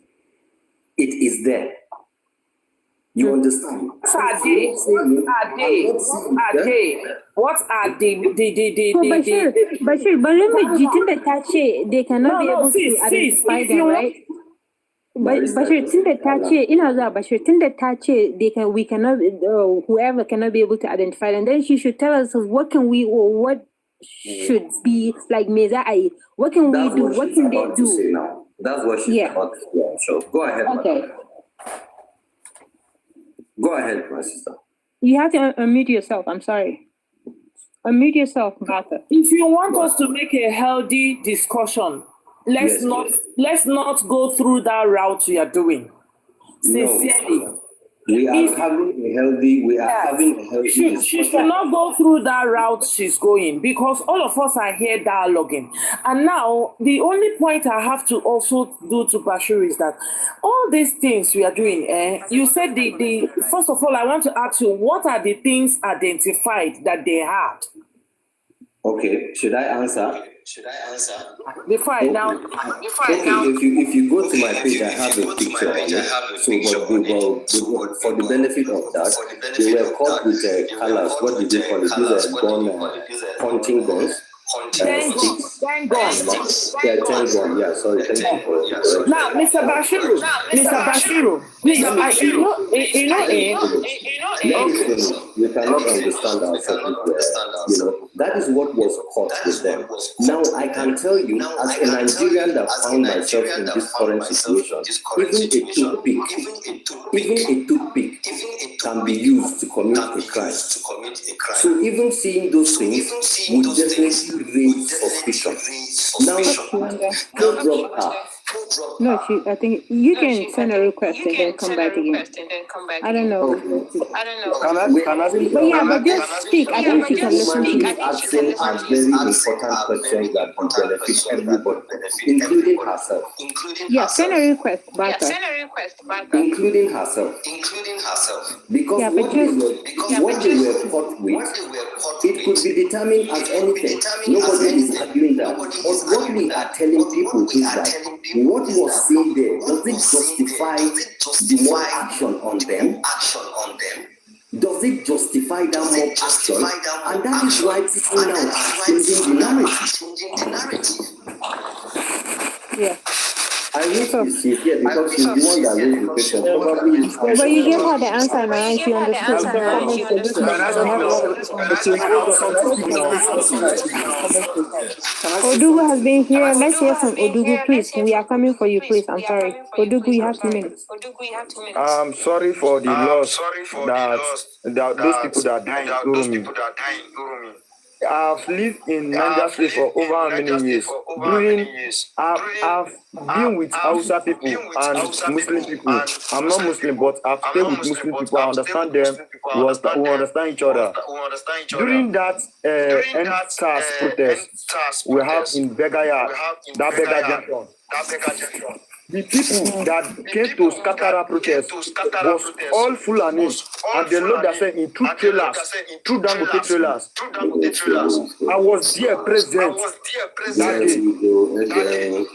It is there. You understand? What are they? Bashir, but remember, they cannot be able to identify them, right? But Bashir, we cannot, whoever cannot be able to identify them. Then she should tell us what should be like Mezai. What can we do? What can they do? That's what she's about to say. So go ahead. Okay. Madam. Go ahead, my sister. You have to unmute yourself. I'm sorry. Unmute yourself, Martha. If you want us to make a healthy discussion, let's not go through that route you are doing. Sincerely. No. We are having a healthy discussion. She should not go through that route she's going, because all of us are here dialoguing. And now, the only point I have to also do to Bashir is that all these things we are doing, you said first of all, I want to ask you, what are the things identified that they had? Okay, should I answer? Before I now. If you go to my page, I have a picture on it. So, for the benefit of that, they were caught with colors. What did they call it? These are hunting guns. Thank God. Yeah, sorry. Thank you for now, Mr. Bashiru, please, you cannot understand ourselves. That is what was caught with them. Now, I can tell you, as a Nigerian that found myself in this current situation, even a toothpick can be used to commit a crime. So even seeing those things would definitely raise suspicion. Now, don't drop her. No, I think you can send a request and then come back again. I don't know. But just speak. I think she can listen to you. Asking a very important question that will benefit everybody, including herself. Yeah, send a request, Bata. Including herself. Because what they were caught with, it could be determined as anything. Nobody is arguing that. But what we are telling people is that what was seen there, does it justify the mob action on them? Does it justify that mob action? And that is why people now are changing the narrative. Yeah. I hope she's here because she's the one that raised the question. Probably. But you gave her the answer now and she understood. Odugu has been here. Let's hear from Odugu, please. We are coming for you, please. I'm sorry. Odugu, you have 2 minutes. I'm sorry for the loss that those people that died in Uromi. I've lived in Niger State for over how many years? I've been with Hausa people and Muslim people. I'm not Muslim, but I've stayed with Muslim people. I understand them. We understand each other. During that NCAS protest we have in Begaya, that Begaya junction, the people that came to scatter that protest was all Fulani, and they load themselves in two trailers, two Dangote trailers. I was there present that day.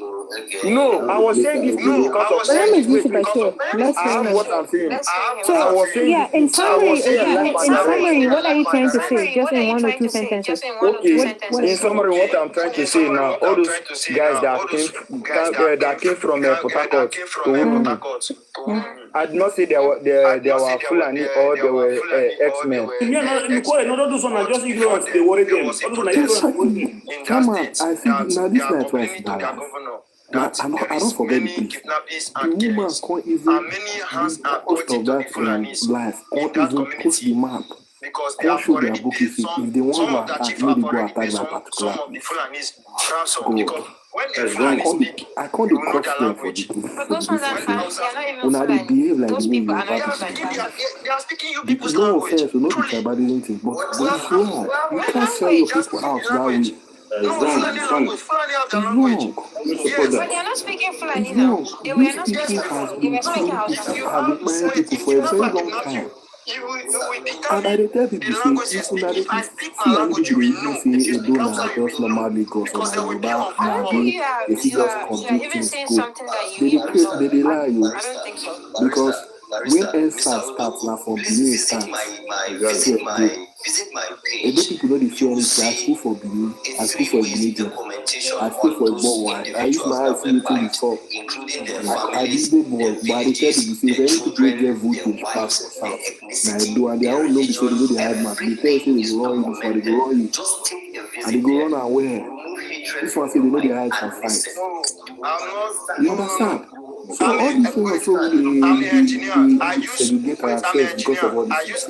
No, I was saying this because of Let me give it back here. Let's I have what I'm saying. So, I was saying yeah, in I summary, was saying life and direct. what are you trying to say? Just in one or two sentences. Okay, in summary, what I'm trying to say now, all those guys that came from Port Harcourt to Uromi, I did not say they were Fulani or they were X-Men. Yeah, no, don't do something. Just ignorance. They worry them. Come on, I see now this night was bad. Now, I don't forget the place. The woman can't even the cost of that life, can't even post the map. Can't show their advocacy. If they want to attack, maybe go attack that particular place. I can't cross them for the people. When they behave like the way you are no offense, no tribalism thing, but it's wrong. You can't sell your people out that way. It's wrong. But they are not speaking Fulani now. They were not speaking Hausa. They were speaking Hausa. Have been marrying people for a very long time. And I tell people, say, if you are the Fulani people, you say, a donor just normally goes on Yoruba, they just complete things go. They lie you. Because when ENSAS starts now from Benin starts, a lot people know the fear anything. I school for Benin, I school for Benin, I school for Bowen. I use my eyes to see the before. I did the ball, but I tell people, say, if any people get voltage pass for South, now I do, and they all know because they know they hide mark. They tell you, say, they go run you before they go run you. And they go run away. This one say, they know they hide and fight. You understand? So all these things are so segregate ourselves because of all this.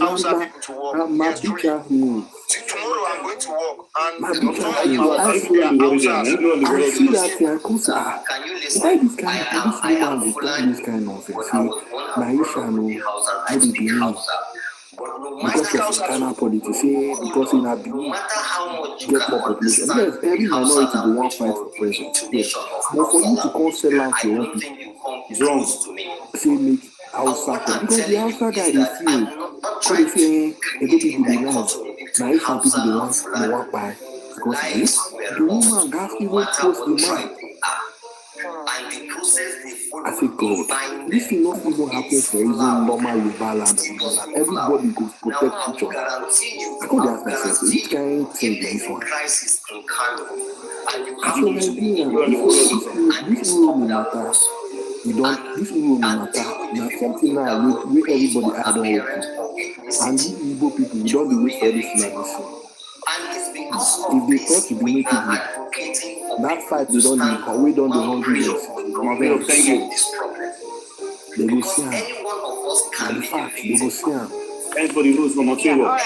My teacher who tomorrow I'm going to work and I see that thing, I come say, why this kind of this woman go talk this kind of nonsense? Naisha no be Benin. Because of Ghana politics, because in a Benin get more population. Yes, every minority will want fight for president. Yes. But for you to come sell out your own people, wrong. Say make Hausa because the Hausa guy they feel. So they say the people they love. Now if some people they want by because the woman got even post the man. I say God, this will not even happen for even normal Yoruba land. Everybody goes protect each other. I could ask myself, which kind of thing is this one? I feel like this will matter. This will matter. Now something now make everybody add on. And these Igbo people, we don't wait for this legacy. If they thought to be making it, that fight they don't do, we don't do hungry days. They go see him. And the fact, they go see him. Everybody knows from Ottawa.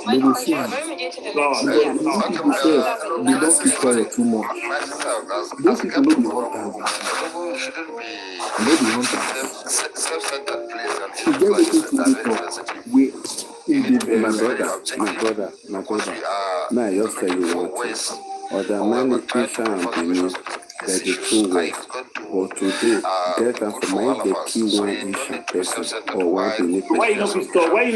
They go see him. These people say they don't keep quiet too much. Those people know the hunters. Know the hunters. If they're looking to the top, we my brother. Now I just tell you one thing. Other many Christian and Benin, there's a true way. But today, get and for my the key one Asian person or one Benin person. Why you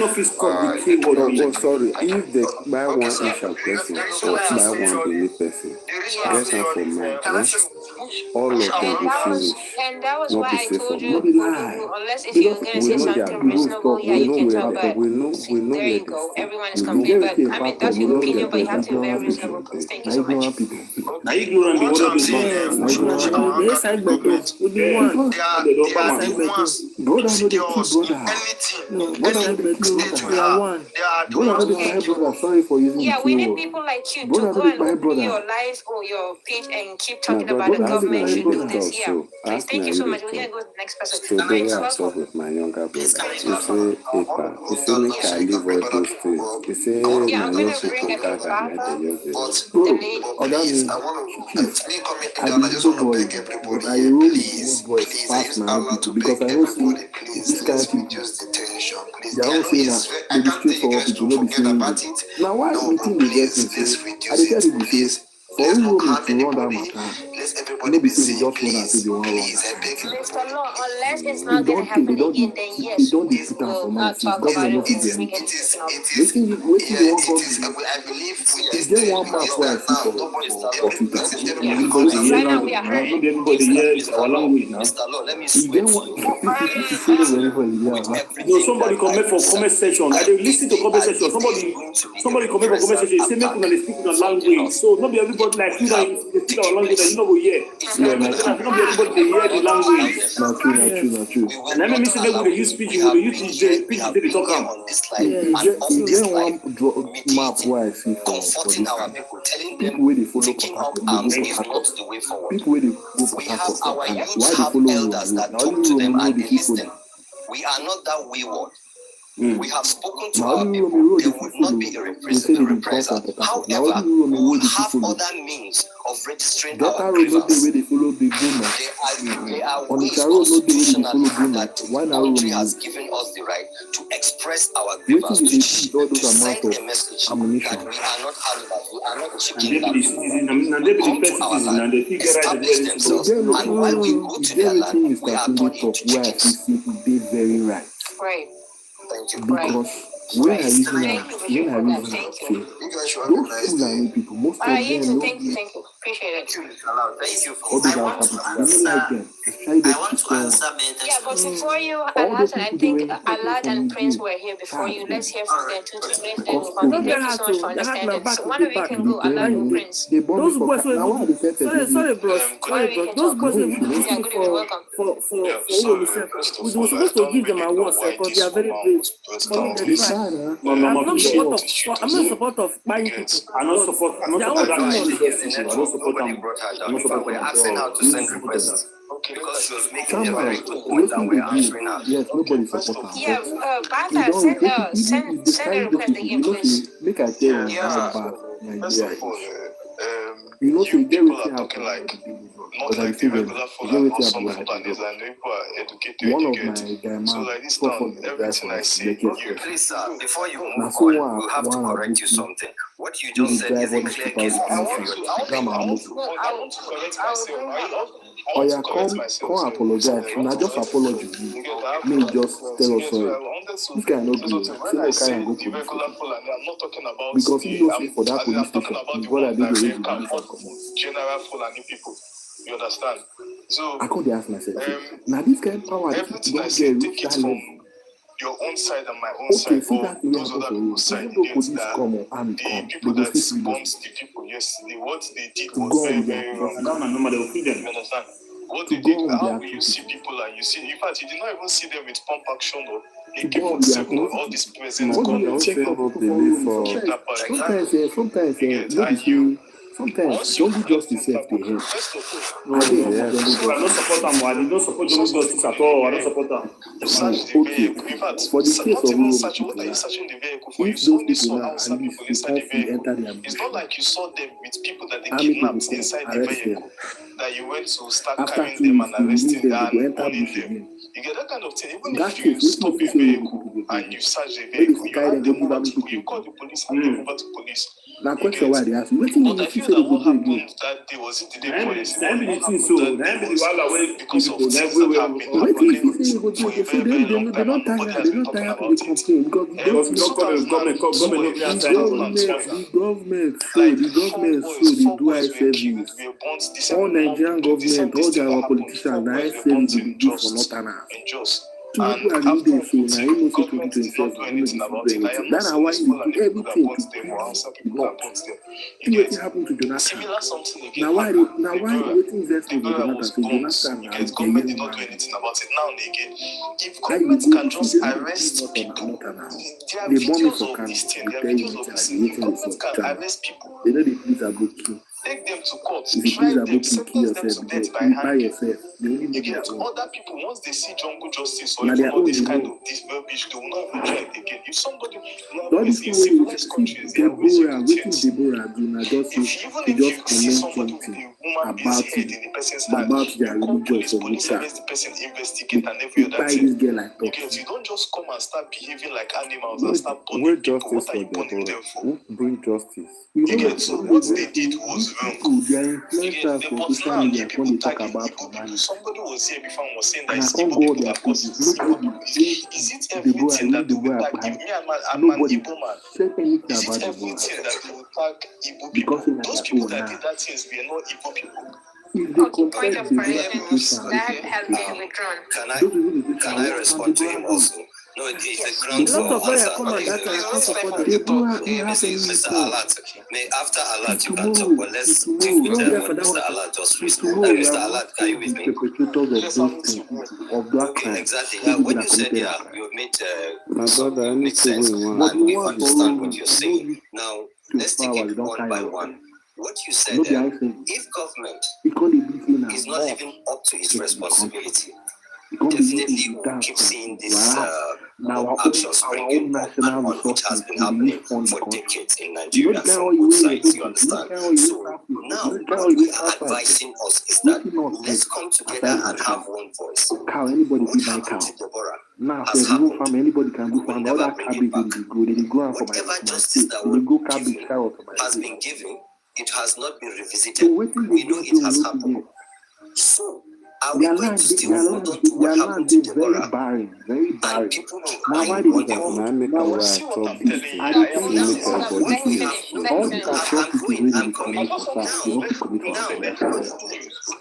not fit stop the key word? Oh, sorry. If they buy one Asian person or buy one Benin person, get and for my all of them will finish. And that was why I told you, unless if you're going to say something reasonable, yeah, you can talk, but there you go. Everyone is complaining, but I mean, that's your opinion, but you have to be very reasonable. Please, thank you so much. Now ignorant the word of this man. Yeah, we need people like you to go and open your lives or your page and keep talking about the government should do this. Yeah, please, thank you so much. We're going to go to the next person. Today I talk with my younger brother. He say, Epa, he say, make I leave all those things. He say, yeah, I'm going to bring a new father, the lady. I didn't know boy, but I roll with boys fast my people because I don't see this kind of people. They are all saying that they be straightforward people, no be saying it. Now why do you think they get this? I tell you this, for you to run that matter, everybody be saying, Mr. Law, unless it's not going to happen again, then yes, we'll not talk about it. We'll bring it to I believe right now we are heard. Mr. Law, let me explain to you. Somebody comment for comment section. I dey listen to comment section. Somebody comment for comment section. Say make una speak in language. So not be everybody like you that speak our language that you know go hear. Not be everybody dey hear the language. Not true. And let me say make we dey use speech. We dey use speech dey talk am. You get one map where I see for this people where they follow people where they go for why they follow elders that talk to them and they listen. We are not that wayward. We have spoken to our people. There would not be a reprisal. However, we will have other means of registering our grievance. There are ways constitutionally that the country has given us the right to express our grievance, to send a message that we are not animals, we are not chicken, that we come to our land, establish themselves, and while we go to their land, we are turned into chickens. very right. Right. Thank you. Because when I reason out, those Fulani people, most of them know. Thank you. Appreciate it. Thank you all those are people, like them. Yeah, but before you, Alhassan, I think Alad and Prince were here before you. Let's hear from them too. Thank you so much for understanding. So one of you can go, Alad and Prince. Those boys were sorry, bro. Those boys were looking for we were supposed to give them awards because they are very brave. I'm not support of buying people. I don't support We're asking how to send requests. Okay, because she was making a very good point that we're answering now. Yes, nobody support them. Yeah, Bata, send a request again, please. Make I tell you how bad Nigeria is. You know, so people are talking like not like the regular Fulani or some Fulanis, and people are educated. One of my guys, so like this time, everything I see. Please, sir, before you move on, we'll have to correct you something. What you just said is a clear case proof for your I want to correct myself. Oh yeah, come apologize. Not just apology. Me just tell us sorry. This guy not good. So no carry go police. Because he knows for that police station. His brother did the way general Fulani people. You understand? So I could ask myself. Now this guy power everything I say, take it from your own side and my own side, or those other people's side. Yes, that the people that bombed the people yesterday, what they did was very, very wrong. You understand? What they did, how will you see people and you see, in fact, you did not even see them with pump action or they keep on saying all these presents. Sometimes don't do justice self to him. I don't support them. I don't support justice at all. I don't support them. Okay. For the case of if those people now at least inside the vehicle, it's not like you saw them with people that they kidnapped inside the vehicle. That you went to start carrying them and arresting them and owning them. You get that kind of thing. Even if you stop a vehicle and you search the vehicle, you hand them over to you call the police and them over to police. Now, question why they ask me. But I feel that what happened that day was it the day before yesterday? Because of things that have been happening for a very, very long time. Nobody has been talking about it. All Nigerian government, all our politicians, now service will do for Northerners. Two people are leading, so now you know, 2027, that's why you do everything to what happened to Jonathan. Now why waiting there for Jonathan? So Jonathan, the government did not do anything about it. Now and again, if government can just arrest people, there are videos of this thing, there are videos of this thing. If government can arrest people, they know the police are broken. Take them to court, try them, sentence them to death by hand. You get other people, once they see jungle justice or even all this kind of this verbiage, they will not even try it again. If somebody is in civilized countries, they are always even if you see somebody with a woman being head in the person's hand, you call police arrest the person, investigate and every other thing. You get, you don't just come and start behaving like animals and start burning people. What are you burning them for? Bring justice. You get, so what they did was people, they are influencers for social media when they talk about humanity. Somebody was here before and was saying that And I it's can't Igbo go people their that cause places. this. Is it everything that they will tag Igbo? Me, I'm an Igbo man. Said anything Is about it the everything that they will tag Igbo people? because in Those their Oh, people nah. that did that things were not Igbo people. If they Okay, compare point of the real correction. situation, That has been withdrawn. Can those people they I say, respond to him also? No, it's a ground A lot for of lawyer answer. come on that and come support they them. don't have any Mr. report. Alat, after Alat you can Tomorrow, talk, but let's tomorrow, give We don't get what for that Mr. matter. Alat just tomorrow, raised. we Mr. are Alat, not can you the with me? perpetrators of those things, of that crime. Exactly. Those people When that you said committed that crime. you've made My brother, I need to sense, go in one. But and the we one for understand what Oromi, you're no saying. use Now, to let's take power, it you don't one carry by out. one. What you No said, be I say, if government it can't be seen as is not more living up to its to the responsibility, it can't be definitely using we'll that keep seeing this now our action own springing up national and on, which resources has been to happening use fund the for country. decades in You know Nigeria the kind from of both way sides, you you understand? know the kind of So now, what we are advising us is that let's come together and have one voice. cow anybody What can buy happened cow. to Deborah Now has for the happened. farm anybody can go We will farm. never Other bring cabbage it back. they go for Whatever my justice state. that They was go cabbage given carrot for my has state. been given. It has not been So revisited. waiting We they know get it to has look happened. again. So, are we Their going land, to still hold on to what their happened land, to they very Deborah barren, very and barren. people keep Now why buying they what they go? hold? Now make a Now way what? I I chop don't this think thing. I Now don't make think everybody Let me finish. finish. all these I'm atrocities going. really I'm be coming. coming for SARS. They Now, also commit for now,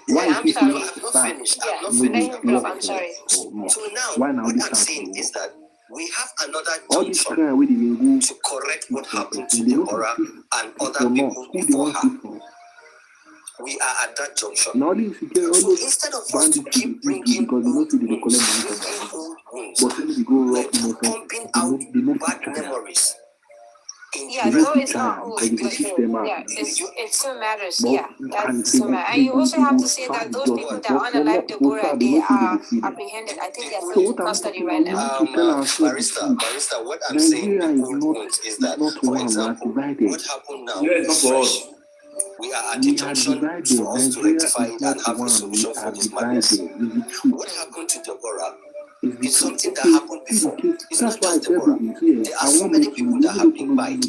why Yeah, I'm is it sorry. not I'm not SARS? finished. Yeah, I'm not No, let finished. him I'm drop. not I'm finished. sorry. So now, Why now what this I'm SARS saying will is work? that we have another All this junction crime where they go to correct what happened to they don't Deborah fit and for other not. people Who they before want her. fit for? We are at that junction. Now this secure all So those instead of us to bandits keep they do bringing because they know say they dey collect money from bringing them. old wounds, But when they go we're rob innocent, pumping they out no bad fit try. memories in Yeah, They no though fit it's try not am who because is they go pushing. kick them out. Yeah, it still matters. But Yeah, and that still matters. And you also have to say that those people that are unalive Deborah, they are apprehended. I think they're So still what in I'm custody talking right about, now. we need to tell ourselves the truth. Barista, what I'm saying Nigeria with is old not wounds is that, for one. We are example, divided. what happened now Yeah, it's not is for fresh. us. We are at a We are junction divided. for us to Nigeria rectify is it not and have a one. We solution for are this divided. madness. Is the truth. What happened to Deborah Is the is truth. something that Okay, happened see the before. case. It's That's not why I just tell Deborah. people here. There I are so want many make people you that have been know buyed.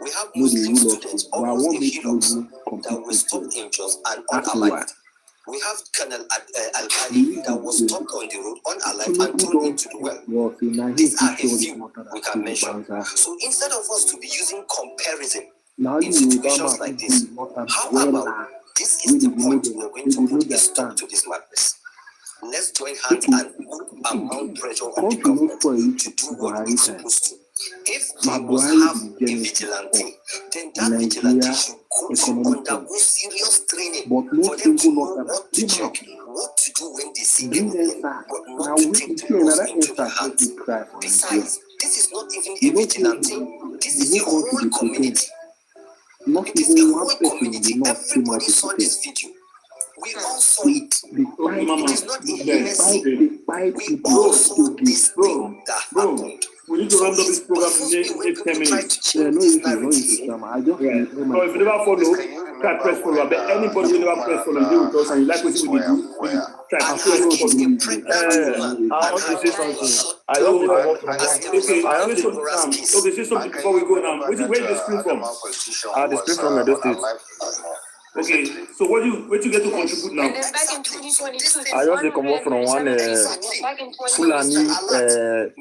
We have the Muslim rule of students, law. But I almost want a make hill of you that were stopped in Jos and ask me unalived. why. We have Colonel Al-Khali that was stopped on the road, unalived, and thrown into the well. These are a few we can mention. So instead of us to be using comparison in situations like this, how about this is the point we're going to put a stop to this madness? Let's join hands and mount pressure on the government to do what it's supposed to. If they must have a vigilante, then that vigilante should undergo serious training for them to know what to check, what to do when they see anything, but not to take the laws into their hands. Besides, this is not even a vigilante, this is a whole community. It is a whole community. Everybody saw this video. We all saw it. It is not a heresy. We all saw this thing that happened. We need to round up this program in 10 minutes. Yeah, no issue. So if you never follow, try press follow. But anybody who never press follow, you with us and you like what we do, try to follow. I want to say something. I don't know about okay, say something before we go now. Where is the screen from? The screen from Edo State. Okay, so what you get to contribute now? And then back in 2022, I just come up from one Fulani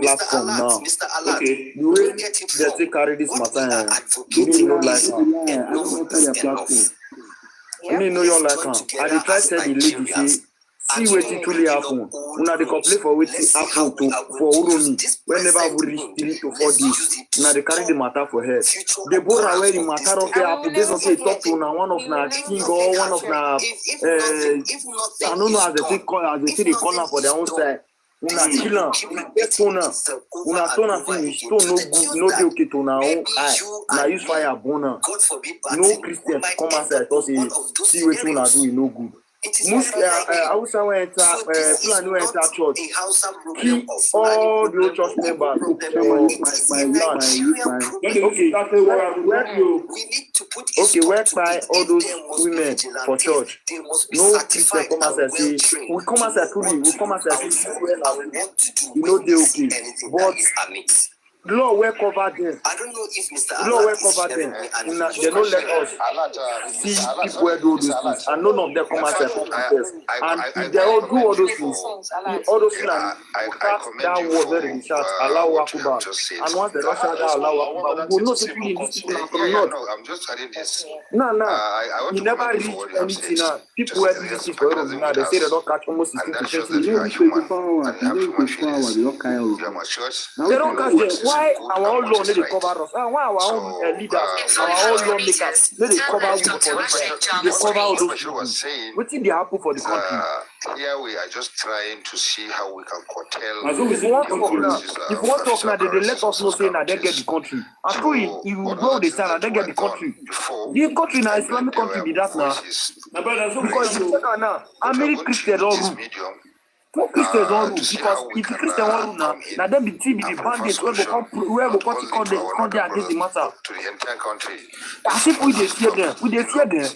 platform now. Okay. The way they take carry this matter, me no like am. Me no you like am. And they try tell the lady say, see wetin truly happen. Una dey complain for wetin happen for uromi whenever we reach 3 to 4 days. Una dey carry the matter for head. Deborah where the matter don happen based on say talk to una one of na king or one of na I don't know as they take call as they say they call am for their own side. Una kill am, una turn am finish, stone no dey okay to una own eye. Na use fire burn am. No Christian come outside talk say see wetin una do e no good. Hausa wey enter Fulani wey enter church kill all the old church members okay where kpai all those women for church no Christian come outside say we come outside truly we come outside say you no dey okay but law will cover them. I don't know if Mr. Law will Alat is cover them. hearing me and They don't let us see people who do those things, and none of them come and say confess. And if they all do all those things, all those things, that word where they shout Allahu Akbar, and once they don't shout that Allahu Akbar, we will not see these people are from North. I'm just adding this. No, you never reach anything now. People who do this thing for Europe now, they say they don't catch almost 16 to 20 you million. are human. And you have human feelings. You are mature. They don't catch them. Why our own law need to cover us? And why our own leaders, our own lawmakers, need to cover us for this? They cover all those people. What did they happen for the country? Here we are just trying to see how we can curtail. If you want to talk now, they let us know saying that they get the country. And true, you will go the stand and they get the country. The country now, Islamic country, be that now. Because you check out now, how many Christians don't rule? No Christians don't rule, because if the Christian want rule now then be the bandits where go come there against the matter. To the entire country. As if we dey fear them.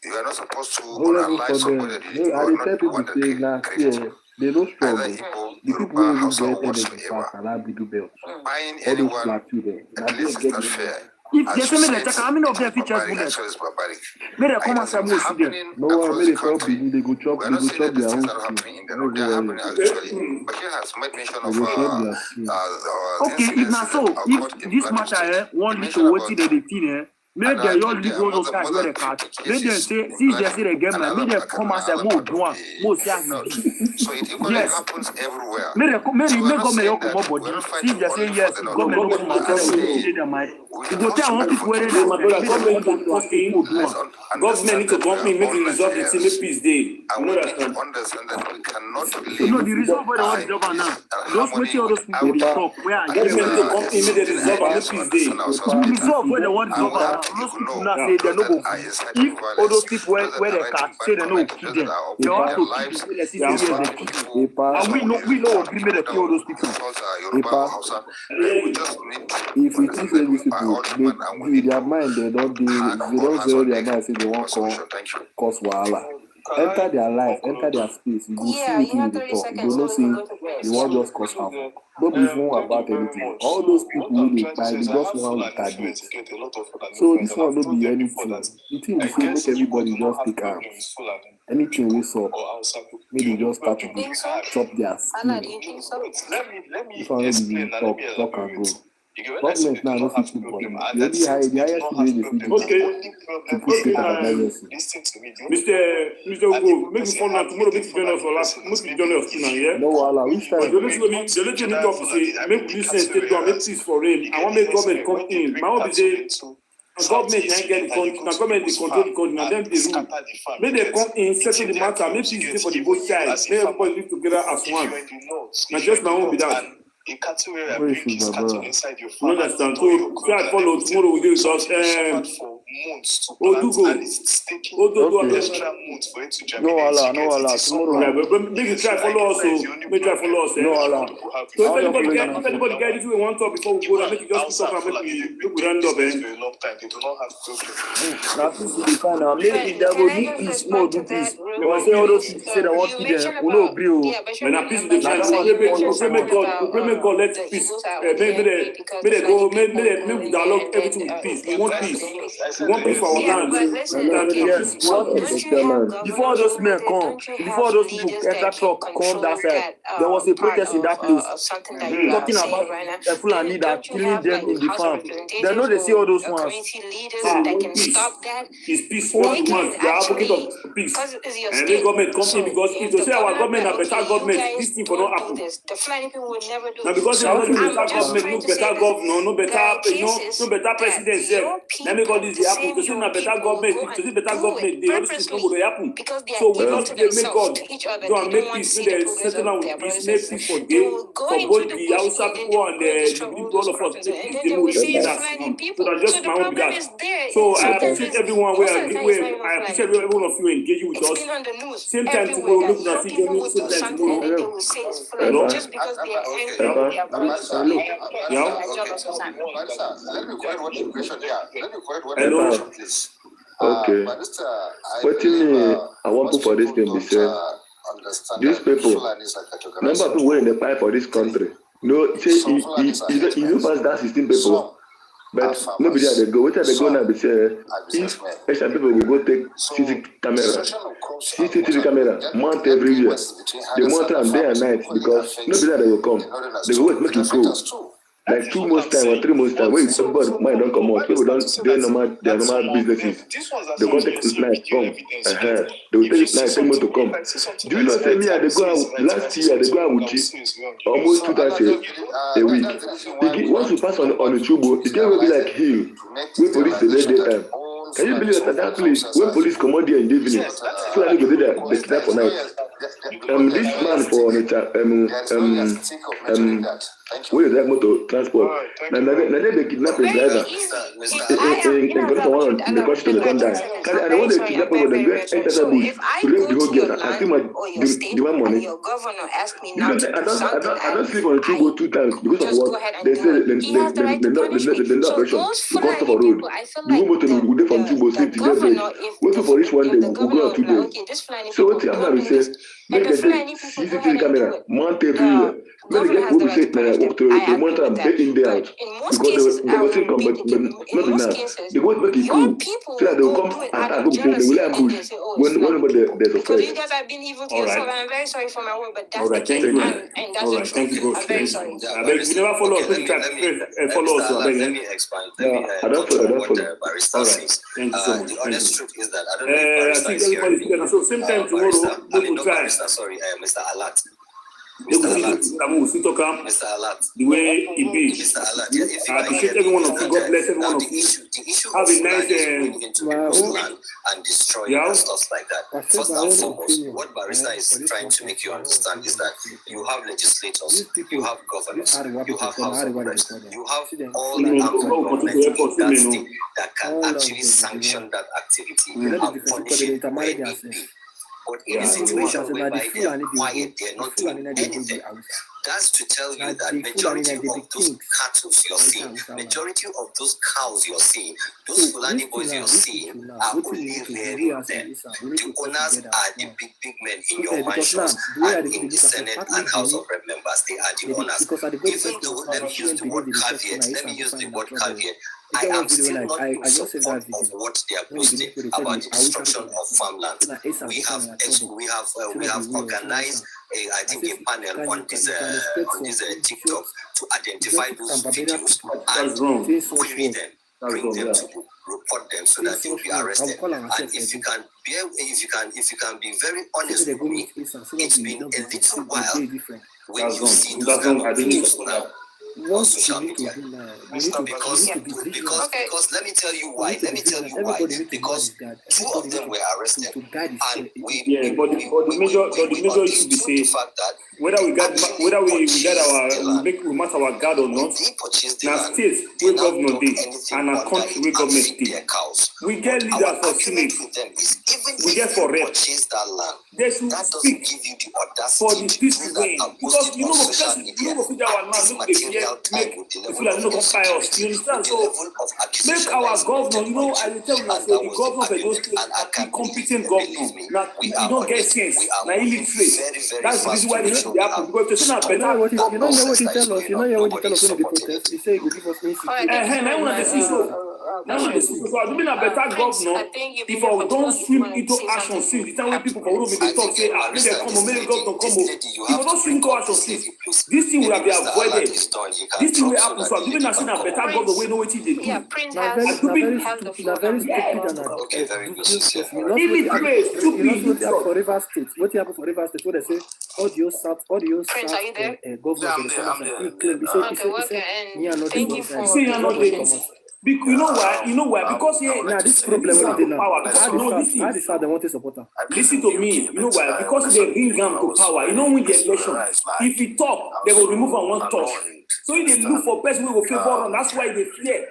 You are not supposed to unalive somebody. You are not the one that created. They don't struggle. The people who get whatsoever. Buying anyone, at least it's not fair. If they say me they check, how many of them features bullets? May they come and say more see them. No, may they come be, they go chop their own skin. They're happening actually. But here has made mention of okay, if now so, if this matter one little what they think may they all leave all those guys where they catch. May they say, since they say they get man, may they come and say more one, more so it equally happens everywhere. May go may you come up body. Since they say yes, go may you come and say their mind. You go tell one people where they government need to come in, make it resolve the thing, make peace day. I want you to understand that we cannot believe. No, the reason why they want the job now. Those make all those people talk. Where government need to come in, make it resolve and make peace day. The resolve where they want the job now. Those people now say they no go. If all those people where they catch say they no kill them, they want to kill them. Let's see yes they kill them. And we know agreement to kill all those people. If we teach these people, they their mind they don't zero their mind say they want to cause wahala. Enter their life, enter their space. You will see what they talk. You will not say you want just cause harm. Don't be wrong about anything. All those people who they buy, they just want to target. So this one don't be anything. The thing is to make everybody just take arms. Anything we saw, maybe just start to chop their skin. This one will be talk and go. Government now no fit put body. The highest way they fit do to put state of emergency. Mr. Ugo, make you phone now tomorrow. Make you join us for last. Make you join us tonight, yeah. No wahala. Which time? The let you need to say make police state go make peace for rain. I want make government come in. My own be say government can get the country. Now government dey control the country. Now them dey rule. Make they come in, settle the matter. Make peace dey for the both sides. Make everybody live together as one. Now just my own be that. A cattle area brings cattle inside your farm. Understand? So try to follow tomorrow. We do it just for months to plant, and it's taking extra months for it to germinate. No Allah. Tomorrow. Make you try follow us. Make try follow us. No Allah. So if anybody get this way one talk before we go, then make you just talk and make we round up. For a long time, they do not have children. Now this is the kind of maybe they will need peace more do peace. They will say all those things say they want to them. We no agree. When a peace dey try, make God let peace. May they go. May we dialogue everything with peace. We want peace. We want peace for our land. Yes, before those men come, before those people enter truck come that side, there was a protest in that place. Talking about the Fulani that killing them in the farm. They know they see all those ones. It's peace. One man, they are advocate of peace. And the government comes in because if they say our government are better government, this thing will not happen. Now because they are not better government, no better governor, no better president. Let me call this the happen. To say na better government, to see better government, they always think no go happen. So we just make God go and make peace. Make them settle down with peace, make peace for both the Hausa people and the people, all of us. Make peace. They know that. So that's just my own that. So I appreciate everyone I appreciate every one of you engaging with us. Same time tomorrow, look at see Johnny. Same time tomorrow. Hello. Let me correct what your question here. Let me correct what your question, please. Okay. What do you mean? I want to for this thing be said. These people, number of people in the fight for this country. No, say you don't pass that 16 people. But nobody had to go. What they go now? They say if extra people will go take CCTV camera, mount everywhere. They mount them day and night because nobody had to come. They go wait, make it go. Like 2 months time or 3 months time, when somebody might don't come out, people don't do their normal businesses. They go take night come. They will take night, take more to come. Do you know say me? They go out last year. They go out with you almost 2 times a week. Once you pass on the tube, the game will be like hill. Where police dey daytime. Can you believe that at that place when police come out there in the evening, so I go there they kidnap for night. This man for where is that motor transport? Now they kidnap a driver. In the country to come down. And when they kidnap over the enter the bush, rape the whole girl and still demand money. I don't sleep on the tube 2 times because of what they say the not operation. We come to a road. The woman will go from tube sleep to get break. Waiting for this one day, we'll go out 2 days. So what the man will say, make the CCTV camera mount everywhere. When they get what we say, to monitor them day in, day out. Because they will still come, but not enough. They won't make it cool. So that they will come and they will ambush whenever they suspect. So you guys have been evil to yourself, and I'm very sorry for my word, but that's the case, and that's the truth. Thank you, I'm very sorry. I beg you never follow us. Follow us. Let me expand. I don't follow. Barrister says. Thank you so much. The honest truth is that I don't know if Barrister is here. So same time tomorrow, we will try. Sorry, Mr. Alat. Mr. Alat, the way it be. I appreciate every one of you. God bless every one of you. Have a nice and destroy and stuff like that. First and foremost, what Barrister is trying to make you understand is that you have legislators, you have governors, you have House of Reps, you have all the government that can actually sanction that activity and punish it where it need be. But in a situation whereby they are quiet, they are not doing anything. That's to tell you that majority of those cattle you're seeing, majority of those cows you're seeing, those Fulani boys you're seeing are only rearing them. The owners are the big men in your mansions and in the Senate and House of Rep members. They are the owners. Even though, let me use the word caveat, I am still not in support of what they are posting about the destruction of farmland. We have organized I think a panel on this TikTok to identify those videos and query them, bring them to report them so that they will be arrested. And if you can be very honest with me, it's been a little while when you see those kind of videos now on social media. Because let me tell you why. Because 2 of them were arrested, and but the major issue be say whether we match our guard or not. Now states where government did and a country where government did. We get leaders for Senate. We get for rep. They should speak for the peace way. Because you know figure our man make the Fulani no compare us. You understand? So make our governor, I will tell you that the governor of those states are competent governor. Now you don't get sense. Now illiterate. That's the reason why they happen. Because it's not better. You don't know what he tell us. You know what he tell us when they protest. He say he will give us insecurity. Now so I mean a better governor if I don't swim into action since the time when people for Uromi they talk say make them come make the governor come if I don't swim into action since this thing will have been avoided. This thing will happen. So I'm giving a better governor we know what he did. Yeah, Prince has the floor. Okay, very good. For River State, what happened for River State? What they say, audio South Prince, are you there? Governor. Thank you for you know why? Because this problem with power. How this how they want to support her? Listen to me. You know why? Because they bring them to power. You know when the election, if he talk, they will remove on one touch. So if they look for person who will favor them, that's why they fear.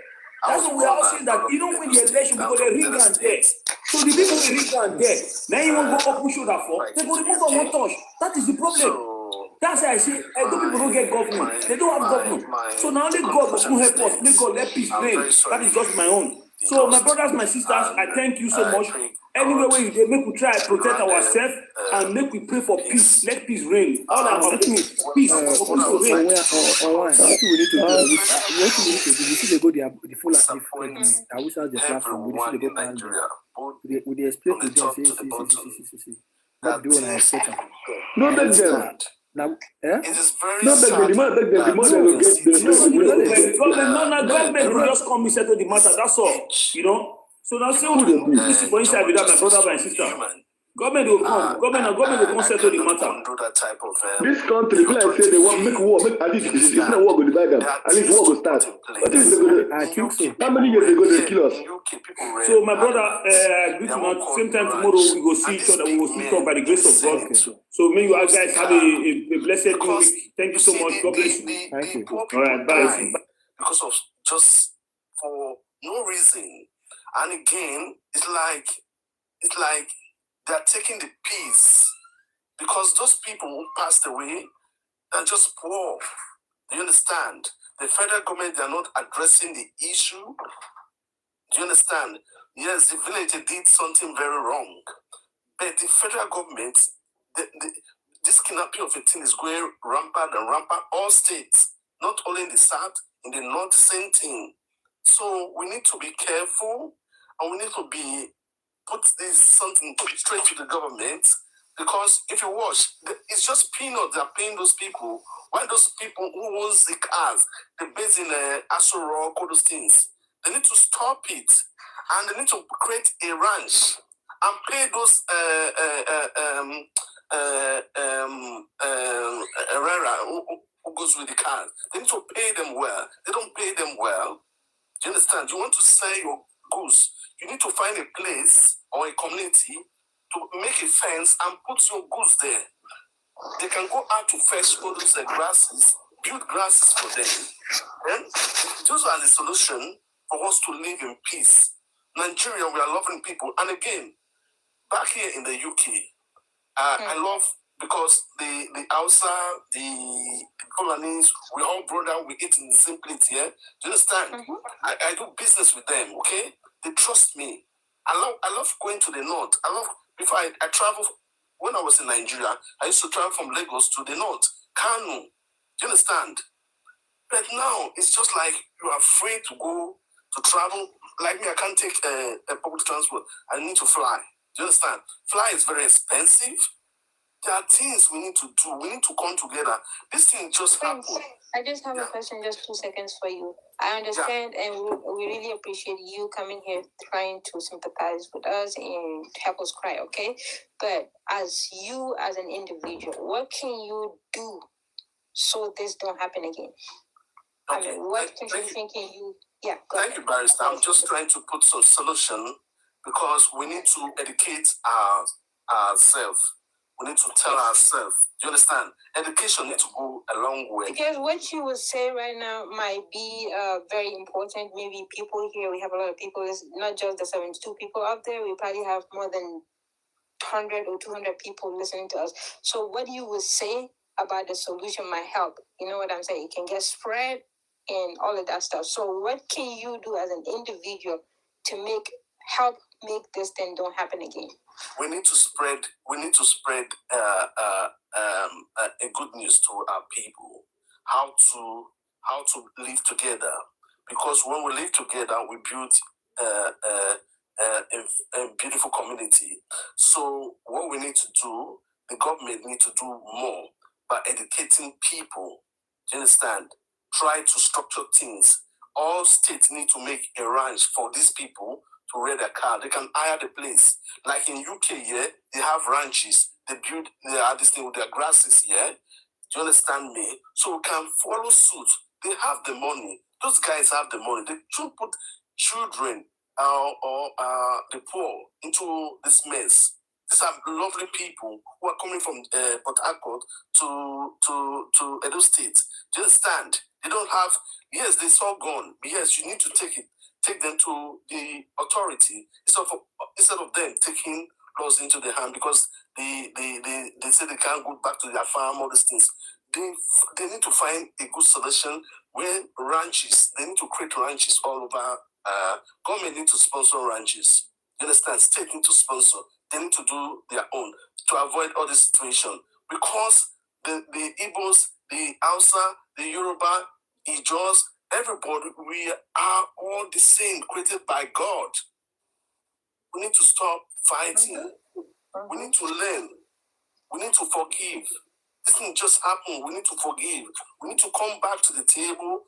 That's why we are all saying that you don't win the election because they ring and there. So the people will ring and there. Now you want to go up push shoulder for, they will remove on one touch. That is the problem. That's why I say, those people don't get government. They don't have government. So now only God will help us. May God let peace reign. That is just my own. So my brothers, my sisters, I thank you so much. Anyway, we make we try protect ourselves and make we pray for peace. Let peace reign. All about peace. Peace to reign. What we need to do? What we need to do? We see they go the full the Hausa the platform. We see they go pan them. We explain to them. See. Not doing an expectation. No beg them. Now, eh? It is very no beg them. The more beg them, the more they will get the government will just come and settle the matter. That's all. You know. So now say this is for inside without my brother and sister. Government will come. Government will come settle the matter. This country, like say they want make war. Make at least it's not war go divide them. At least war go start. What is they go? I think so. How many years they go to kill us? So my brother, same time tomorrow we go see each other. We will still talk by the grace of God. Okay. So may you guys have a blessed week. Thank you so much. God bless you. Thank you. All right, bye. Because of just for no reason, and again, it's like they are taking the peace because those people who passed away are just poor. Do you understand? The federal government, they are not addressing the issue. Do you understand? Yes, the villager did something very wrong. But the federal government, this kidnapping of a thing is going rampant and rampant. All states, not only in the south, in the north, the same thing. So we need to be careful and we need to be put this something straight to the government, because if you watch, it's just peanuts they're paying those people. Why those people who owns the cars, they're based in Aso Rock, all those things, they need to stop it and they need to create a ranch and pay those Herrera who goes with the cars. They need to pay them well. They don't pay them well. Do you understand? You want to sell your goods, you need to find a place or a community to make a fence and put your goods there. They can go out to fetch all those grasses, build grasses for them. And those are the solution for us to live in peace. Nigeria, we are loving people. And again, back here in the UK, I love because the Hausa, the Colonis, we all brother, we eat in the same plate here. Do you understand? I do business with them, okay? They trust me. I love going to the north. Before I travel, when I was in Nigeria, I used to travel from Lagos to the north, Kano. Do you understand? But now, it's just like you are afraid to go to travel. Like me, I can't take a public transport. I need to fly. Do you understand? Fly is very expensive. There are things we need to do. We need to come together. This thing just happened. I just have a question, just 2 seconds for you. I understand, and we really appreciate you coming here, trying to sympathize with us and help us cry, okay? But as you, as an individual, what can you do so this don't happen again? Okay. I mean, what contribution can you? Yeah. Thank you, Barrister. I'm just trying to put some solution because we need to educate ourselves. We need to tell ourselves. Do you understand? Education needs to go a long way. Because what you would say right now might be very important. Maybe people here, we have a lot of people. It's not just the 72 people out there. We probably have more than 100 or 200 people listening to us. So what you would say about the solution might help. You know what I'm saying? It can get spread and all of that stuff. So what can you do as an individual to help make this thing don't happen again? We need to spread a good news to our people, how to live together, because when we live together, we build a beautiful community. So what we need to do, the government need to do more by educating people. Do you understand? Try to structure things. All states need to make a ranch for these people to rent a car. They can hire the place. Like in UK, yeah, they have ranches. They build this thing with their grasses, yeah. Do you understand me? So we can follow suit. They have the money. Those guys have the money. They should put children or the poor into this mess. These are lovely people who are coming from Port Harcourt to Edo State. Do you understand? They don't have, yes, they're all gone. But yes, you need to take them to the authority instead of them taking laws into their hand, because they say they can't go back to their farm, all these things. They need to find a good solution where ranches, they need to create ranches all over government need to sponsor ranches. You understand? State need to sponsor. They need to do their own to avoid all this situation. Because the Igbos, the Hausa, the Yoruba, Ijos, everybody, we are all the same, created by God. We need to stop fighting. We need to learn. We need to forgive. This didn't just happen. We need to forgive. We need to come back to the table.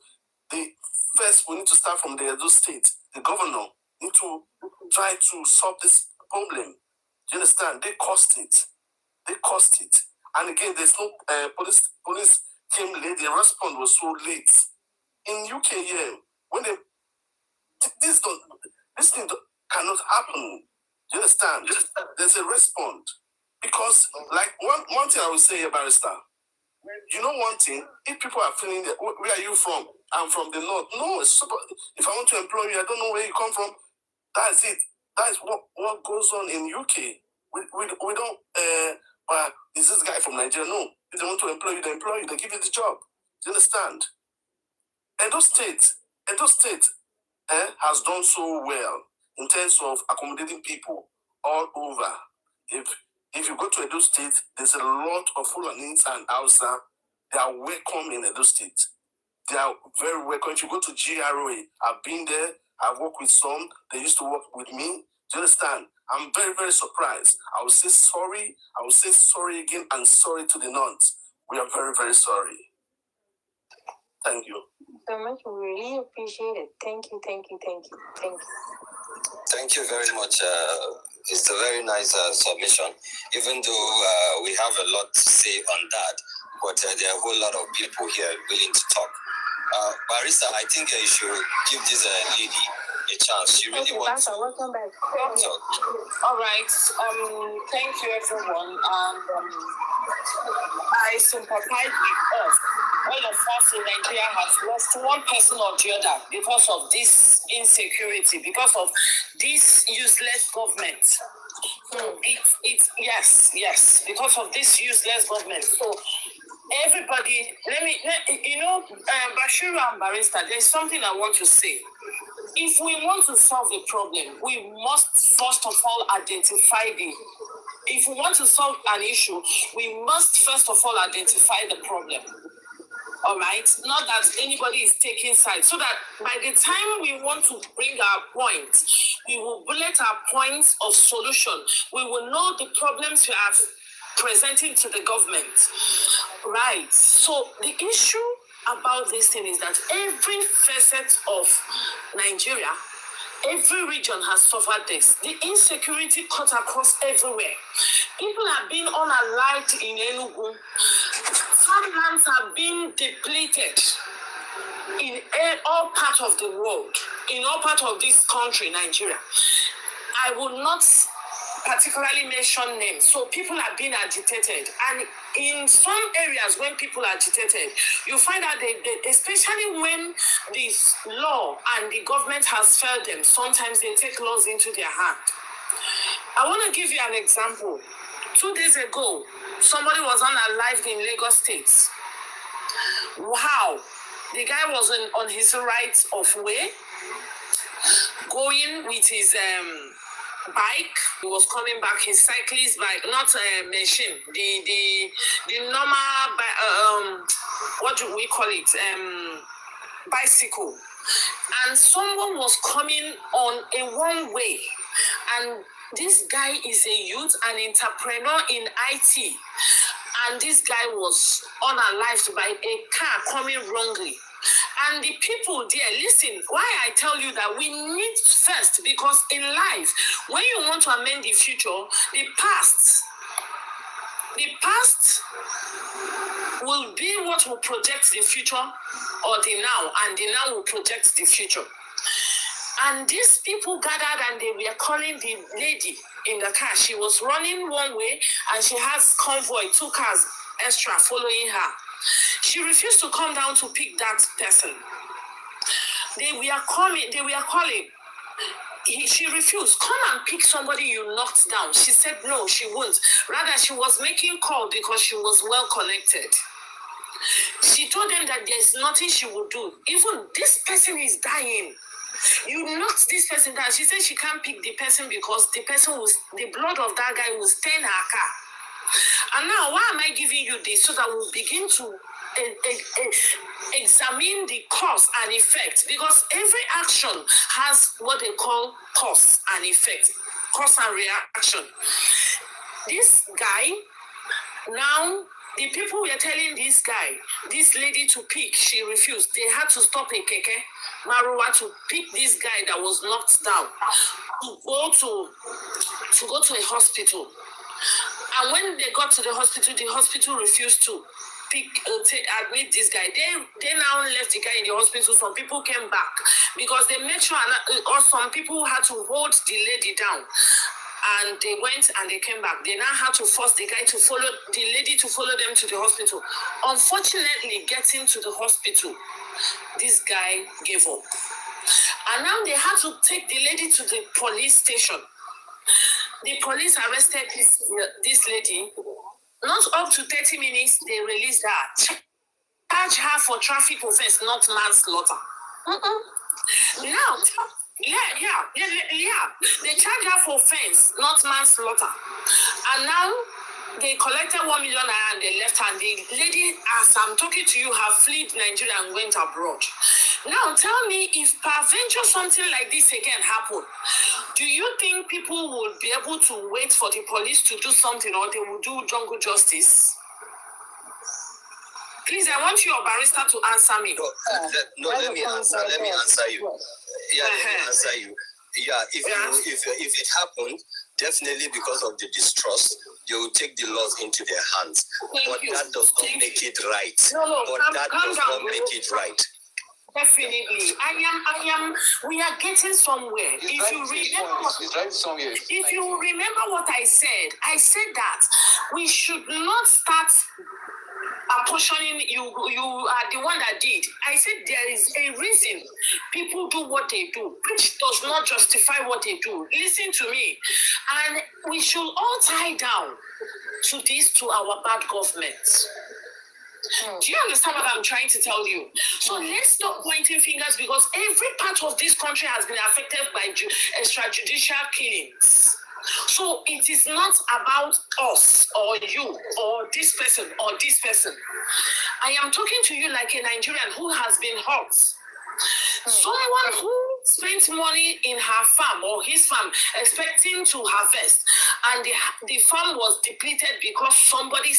First, we need to start from the Edo State. The governor need to try to solve this problem. Do you understand? They caused it. They caused it. And again, there's no police came late. The response was so late. In UK, yeah, when they this thing cannot happen. Do you understand? There's a response. Because, like, one thing I would say, Barrister, you know one thing, if people are feeling that, where are you from? I'm from the north. No, it's super. If I want to employ you, I don't know where you come from. That's it. That's what goes on in UK. We don't, is this guy from Nigeria? No. If they want to employ you, they give you the job. Do you understand? Edo State has done so well in terms of accommodating people all over. If you go to Edo State, there's a lot of Fulanis and Hausa. They are welcome in Edo State. They are very welcome. If you go to GRA, I've been there. I've worked with some. They used to work with me. Do you understand? I'm very, very surprised. I will say sorry. I will say sorry again and sorry to the nuns. We are very, very sorry. Thank you. So much. We really appreciate it. Thank you. Thank you very much. It's a very nice submission, even though we have a lot to say on that, but there are a whole lot of people here willing to talk. Barrister, I think you should give this lady a chance. She really wants to welcome back. talk. All right. Thank you, everyone. And I sympathize with us. All of us in Nigeria has lost one person or the other because of this insecurity, because of this useless government. Yes, because of this useless government. So everybody, Bashir and Barrister, there's something I want to say. If we want to solve the problem, we must first of all identify if we want to solve an issue, we must first of all identify the problem. All right? Not that anybody is taking sides. So that by the time we want to bring our point, we will bullet our points of solution. We will know the problems we are presenting to the government. Right. So the issue about this thing is that every facet of Nigeria, every region has suffered this. The insecurity cut across everywhere. People have been unalived in Enugu. Farmlands have been depleted in all parts of the world, in all parts of this country, Nigeria. I will not particularly mention names. So people are being agitated. And in some areas, when people are agitated, you find that especially when the law and the government has failed them, sometimes they take laws into their hand. I want to give you an example. 2 days ago, somebody was unalived in Lagos State. Wow. The guy was on his right of way, going with his bike. He was coming back, his cyclist bike, not a machine, the normal what do we call it, bicycle. And someone was coming on a one way, and this guy is a youth, an entrepreneur in IT, and this guy was unalived by a car coming wrongly. And the people there, listen, why I tell you that we need first, because in life, when you want to amend the future, the past will be what will project the future, or the now, and the now will project the future. And these people gathered and they were calling the lady in the car. She was running one way and she has convoy, 2 cars extra following her. She refused to come down to pick that person. They were calling. She refused. Come and pick somebody you knocked down. She said no, she won't. Rather, she was making call because she was well connected. She told them that there's nothing she would do. Even this person is dying. You knocked this person down. She said she can't pick the person because the blood of that guy will stain her car. And now, why am I giving you this? So that we'll begin to examine the cause and effect, because every action has what they call cause and effect, cause and reaction. This guy, now the people were telling this lady to pick, she refused. They had to stop a keke Marua to pick this guy that was knocked down to go to a hospital. And when they got to the hospital refused to admit this guy. They now left the guy in the hospital. Some people came back because they made sure, or some people had to hold the lady down. And they went and they came back. They now had to force the lady to follow them to the hospital. Unfortunately, getting to the hospital, this guy gave up. And now they had to take the lady to the police station. The police arrested this lady. Not up to 30 minutes, they released her. Charge her for traffic offense, not manslaughter. Now, they charge her for offense, not manslaughter. And now, they collected 1 million naira and they left her. And the lady, as I'm talking to you, have fled Nigeria and went abroad. Now, tell me, if peradventure something like this again happened, do you think people would be able to wait for the police to do something, or they will do jungle justice? Please, I want your barrister to answer me. Let me answer you. Yeah, let me answer you. Yeah, if it happened, definitely because of the distrust, they will take the laws into their hands. That does not make it right. Make it right. Definitely. We are getting somewhere. If you remember what I said that we should not start apportioning, you are the one that did. I said there is a reason people do what they do, which does not justify what they do. Listen to me. And we should all tie down to our bad government. Do you understand what I'm trying to tell you? So let's stop pointing fingers, because every part of this country has been affected by extrajudicial killings. So it is not about us or you or this person or this person. I am talking to you like a Nigerian who has been hurt. Someone who spent money in her farm or his farm expecting to harvest, and the farm was depleted because somebody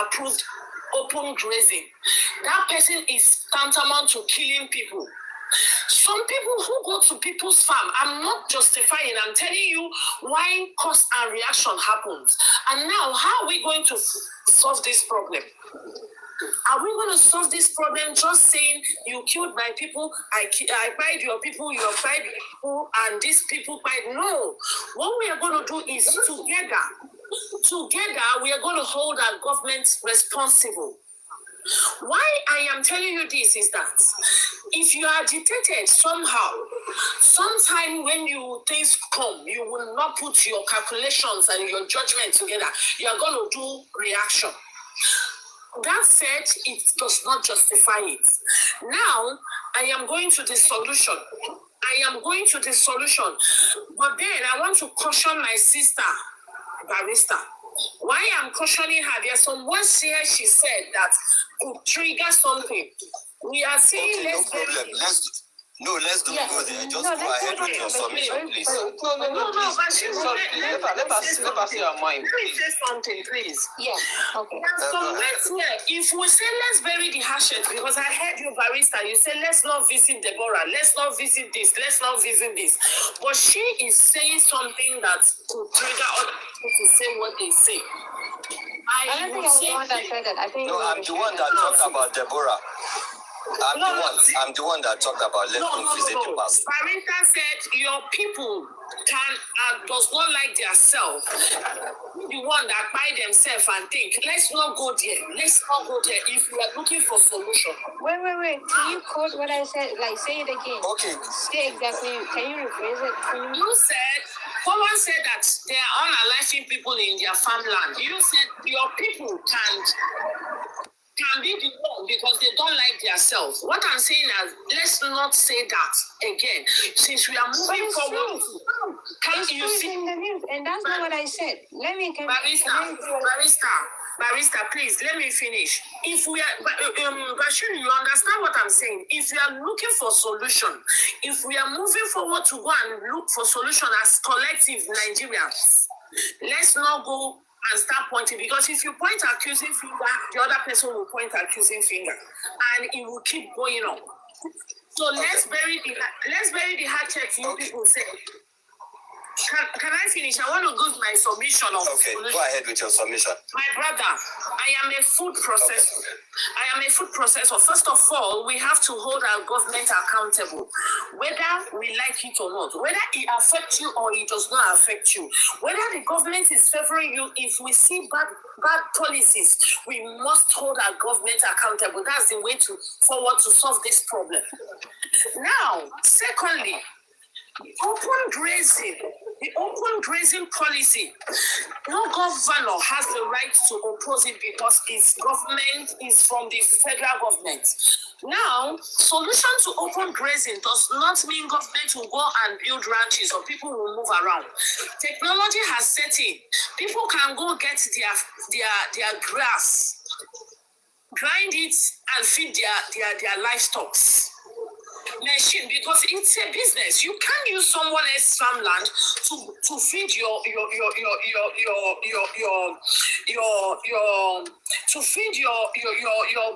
approved open grazing. That person is tantamount to killing people. Some people who go to people's farm, I'm not justifying, I'm telling you why cause and reaction happens. And now, how are we going to solve this problem? Are we going to solve this problem just saying you killed my people, I fired your people, you fired your people, and these people fired? No. What we are going to do is together we are going to hold our government responsible. Why I am telling you this is that if you are agitated somehow, sometime when things come, you will not put your calculations and your judgment together. You are going to do reaction. That said, it does not justify it. Now, I am going to the solution. But then I want to caution my sister, barrister. Why I'm cautioning her, there are some words here she said that could trigger something. We are saying let's do it. Let's go there. Just go ahead with your submission, please. No, but she will let us see our mind. Let me say something, please. Yeah, okay. Some words here, if we say let's bury the hatchet, because I heard you, barrister, you say let's not visit Deborah, let's not visit this, let's not visit this. But she is saying something that could trigger other people to say what they say. I don't think I was the one that said that. I think I'm the one that talked about Deborah. I'm the one that talked about let's not visit the past. Barrister said your people does not like their self. The one that buy themselves and think, let's not go there. Let's not go there if we are looking for solution. Wait. Can you quote what I said? Like, say it again. Okay. Say exactly. Can you rephrase it? You said, someone said that they are unaliving people in their farmland. You said your people can't. can be the one because they don't like themselves. What I'm saying is, let's not say that again. Since we are moving forward, can you see? In the news, and that's not what I said. Let me get Barrister, please let me finish. If we are, Bashir, you understand what I'm saying? If we are looking for solution, if we are moving forward to go and look for solution as collective Nigerians, let's not go and start pointing, because if you point accusing finger, the other person will point accusing finger, and it will keep going on. So let's bury the hatchet. You people say. Can I finish? I want to go to my submission of Okay, go ahead with your submission. My brother, I am a food processor. I am a food processor. First of all, we have to hold our government accountable, whether we like it or not, whether it affects you or it does not affect you, whether the government is favoring you. If we see bad policies, we must hold our government accountable. That's the way forward to solve this problem. Now, secondly, the open grazing policy, no governor has the right to oppose it because its government is from the federal government. Now, solution to open grazing does not mean government will go and build ranches or people will move around. Technology has set in. People can go get their grass, grind it, and feed their livestock. Machine, because it's a business. You can't use someone else's farmland to feed your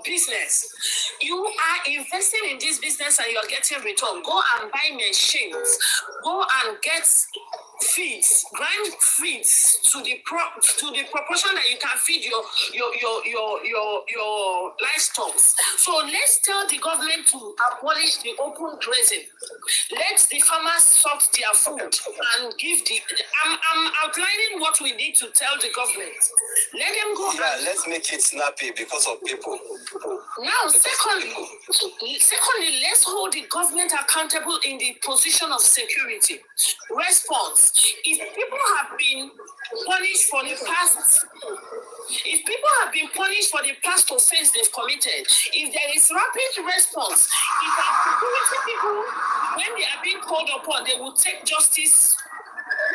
business. You are investing in this business and you're getting return. Go and buy machines. Go and get feeds, grind feeds to the proportion that you can feed your livestock. So let's tell the government to abolish the open grazing. Let the farmers sort their food and give I'm outlining what we need to tell the government. Let them go. Yeah, let's make it snappy because of people. Now, secondly, let's hold the government accountable in the position of security. Response. If people have been punished for the past offense they've committed, if there is rapid response, if our security people, when they are being called upon, they will take justice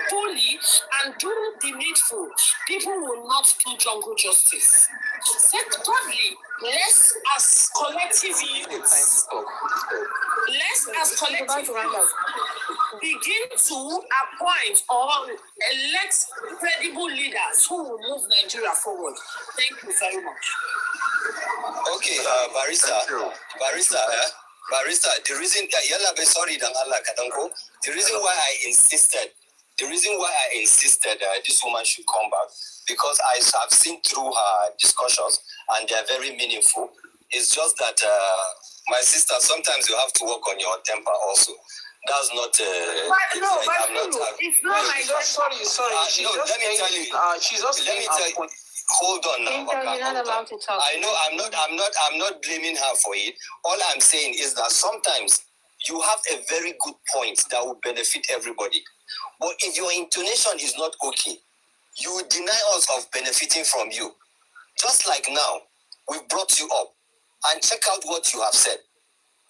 fully and do the needful, people will not do jungle justice. Thirdly, let's as collective youths begin to appoint or elect credible leaders who will move Nigeria forward. Thank you very much. Okay, Barrister, the reason why I insisted this woman should come back, because I have seen through her discussions and they are very meaningful. It's just that my sister, sometimes you have to work on your temper also. That's not. It's not my God. Sorry. Let me tell you. Hold on now. You're not allowed to talk. I know. I'm not blaming her for it. All I'm saying is that sometimes you have a very good point that will benefit everybody. But if your intonation is not okay, you will deny us of benefiting from you. Just like now, we've brought you up and check out what you have said.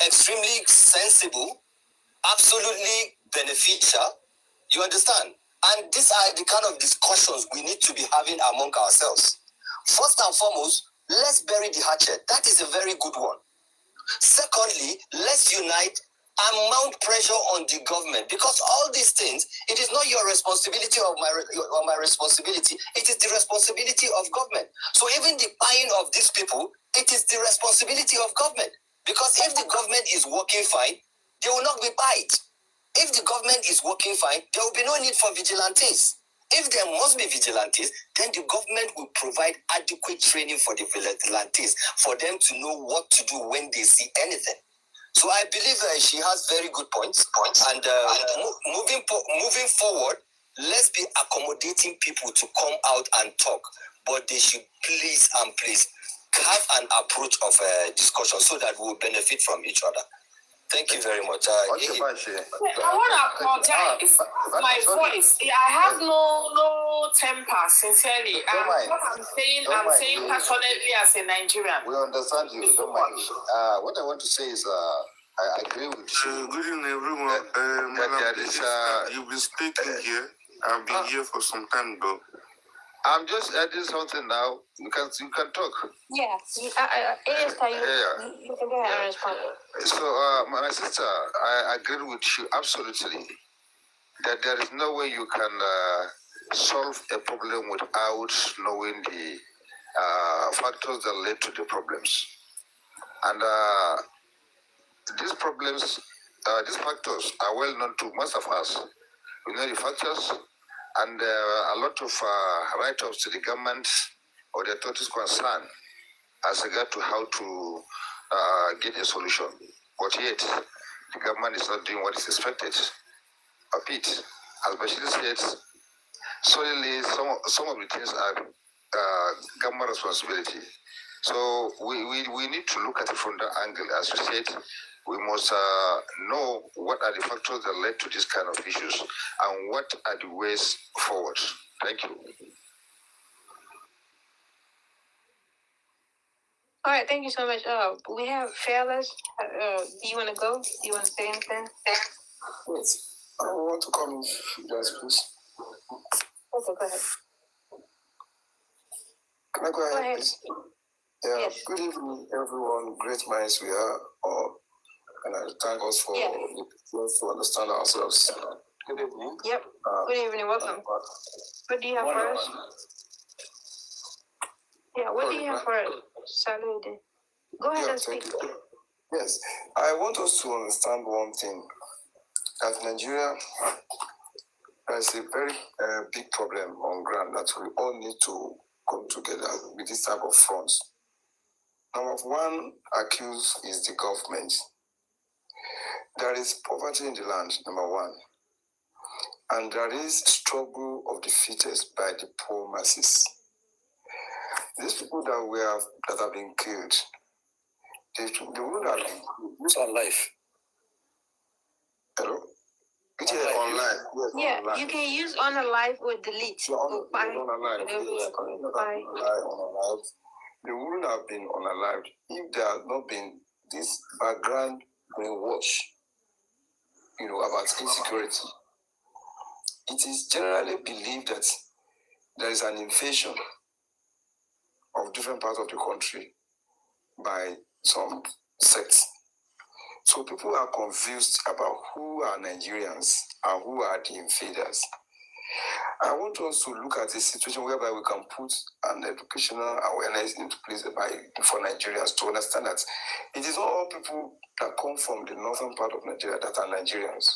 Extremely sensible, absolutely beneficial. You understand? And these are the kind of discussions we need to be having among ourselves. First and foremost, let's bury the hatchet. That is a very good one. Secondly, let's unite and mount pressure on the government, because all these things, it is not your responsibility or my responsibility. It is the responsibility of government. So even the buying of these people, it is the responsibility of government. Because if the government is working fine, they will not be buyed. If the government is working fine, there will be no need for vigilantes. If there must be vigilantes, then the government will provide adequate training for the vigilantes for them to know what to do when they see anything. So I believe she has very good points. And moving forward, let's be accommodating people to come out and talk. But they should please have an approach of discussion so that we will benefit from each other. Thank you very much. I want to apologize. My voice. I have no temper, sincerely. What I'm saying passionately as a Nigerian. We understand you. Don't mind. What I want to say is, I agree with you. Good evening, everyone. You've been speaking here. I've been here for some time, though. I'm just adding something now. You can talk. Yeah. You can go ahead and respond. So, my sister, I agree with you absolutely that there is no way you can solve a problem without knowing the factors that led to the problems. And these problems, these factors are well known to most of us. We know the factors, and a lot of write-ups to the government or the authorities concerned as regard to how to get a solution. But yet, the government is not doing what is expected of it. As Bashir said, solely some of the things are government responsibility. So we need to look at it from that angle. As you said, we must know what are the factors that led to this kind of issues and what are the ways forward. Thank you. All right, thank you so much. We have Fearless. Do you want to go? Do you want to say anything? Yes, I want to come in, guys, please. Okay, go ahead. Can I go ahead, please? Yeah, yes. Good evening, everyone. Great minds we are all. And I thank us for to understand ourselves. Good evening. Yep. Good evening. Welcome. What do you have for us? Yeah, what do you have for us? Salud. Go ahead and speak. Yes, I want us to understand one thing. That Nigeria, there's a very big problem on ground that we all need to come together with this type of fronts. Number one accused is the government. There is poverty in the land, number one. And there is struggle of the fittest by the poor masses. These people that have been killed, they would have been killed. It's on life. Hello? Yeah, online. Yes, yeah, online. You can use on a live or delete. They wouldn't have been unalived if there had not been this background brainwash, about insecurity. It is generally believed that there is an invasion of different parts of the country by some sects. So people are confused about who are Nigerians and who are the invaders. I want us to look at a situation whereby we can put an educational awareness into place for Nigerians to understand that it is not all people that come from the northern part of Nigeria that are Nigerians.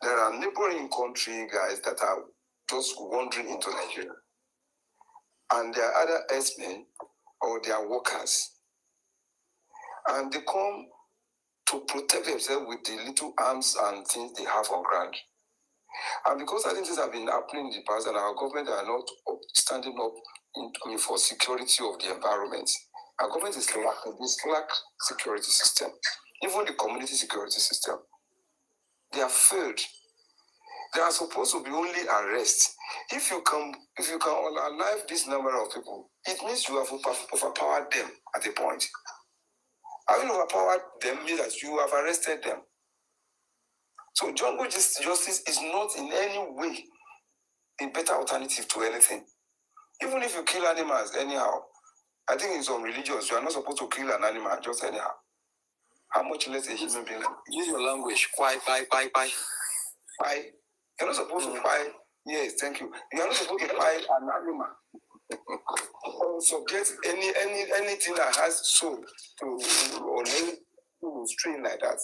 There are neighboring country guys that are just wandering into Nigeria. And there are other herdsmen or they are workers. And they come to protect themselves with the little arms and things they have on ground. And because certain things have been happening in the past and our government are not standing up for security of the environment, our government is lacking this security system, even the community security system. They are failed. They are supposed to be only arrest. If you can alive this number of people, it means you have overpowered them at a point. Having overpowered them means that you have arrested them. So jungle justice is not in any way a better alternative to anything. Even if you kill animals anyhow, I think in some religions, you are not supposed to kill an animal just anyhow. How much less a human being? Use your language. Why? You're not supposed to buy. Yes, thank you. You are not supposed to buy an animal. So get anything that has soul or any strain like that.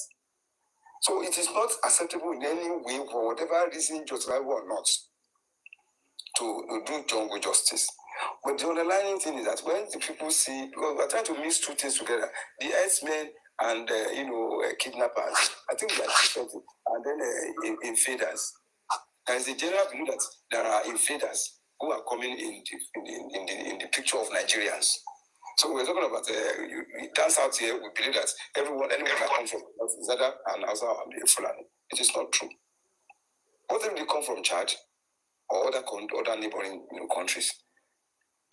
So it is not acceptable in any way, for whatever reason, justifiable or not, to do jungle justice. But the underlying thing is that when the people see, because we're trying to mix two things together, the herdsmen and kidnappers, I think they are different, and then invaders. There is a general view that there are invaders who are coming in the picture of Nigerians. So we're talking about down south here. We believe that anyone that comes from Zada and Hausa and the Fulani. It is not true. What if they come from Chad or other neighboring countries,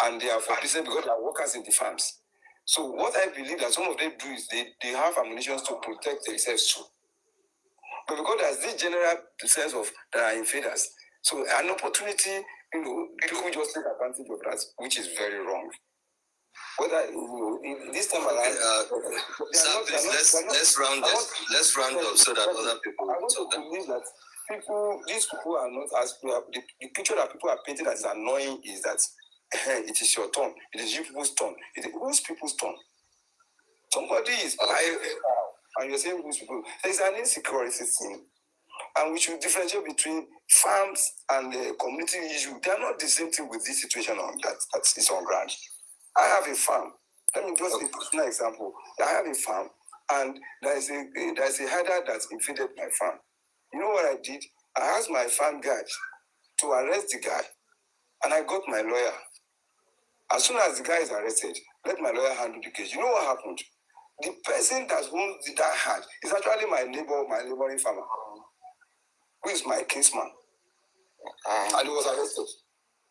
and they are for business because they are workers in the farms? So what I believe that some of them do is they have ammunition to protect themselves too. But because there's this general sense of there are invaders, so an opportunity, people just take advantage of that, which is very wrong. Whether this time around, let's round up. Let's round up so that other people. I want to believe that these people are not as the picture that people are painting that is annoying is that it is your turn, it is you people's turn, it is whose people's turn. Somebody is and you're saying whose people. There is an insecurity thing, and we should differentiate between farms and community issue. They are not the same thing with this situation that is on ground. I have a farm. Let me just a personal example. I have a farm, and there is a header that invaded my farm. You know what I did? I asked my farm guard to arrest the guy, and I got my lawyer. As soon as the guy is arrested, let my lawyer handle the case. You know what happened? The person that owns that hand is actually my neighboring farmer, who is my kinsman, and he was arrested,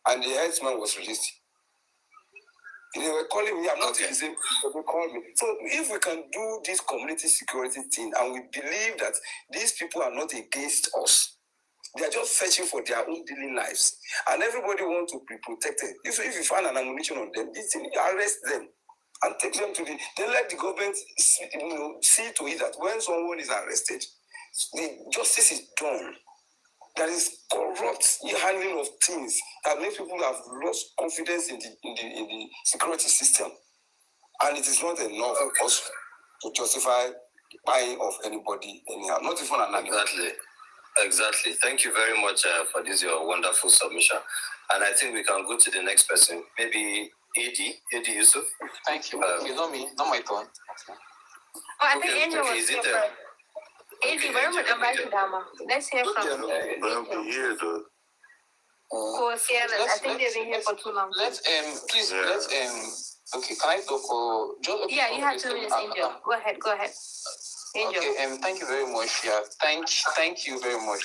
and the headsman was released. They were calling me, I'm not the same, but they called me. So if we can do this community security thing, and we believe that these people are not against us, they are just searching for their own daily lives, and everybody wants to be protected. If you find an ammunition on them, arrest them and take them to then let the government see to it that when someone is arrested, the justice is done. There is corrupt handling of things that makes people have lost confidence in the security system, and it is not enough for us to justify buying of anybody anyhow. Not even an animal. Exactly. Thank you very much for this your wonderful submission, and I think we can go to the next person. Maybe AD Yusuf. Thank you. You know me, not my turn. Oh, I think Angel was here first. AD, where would I to Dama? Let's hear from Angel. Or Sierra. I think they've been here for too long. Let's okay, can I talk or just yeah, you have 2 minutes, Angel. Go ahead. Angel. Okay, thank you very much. Yeah, thank you very much.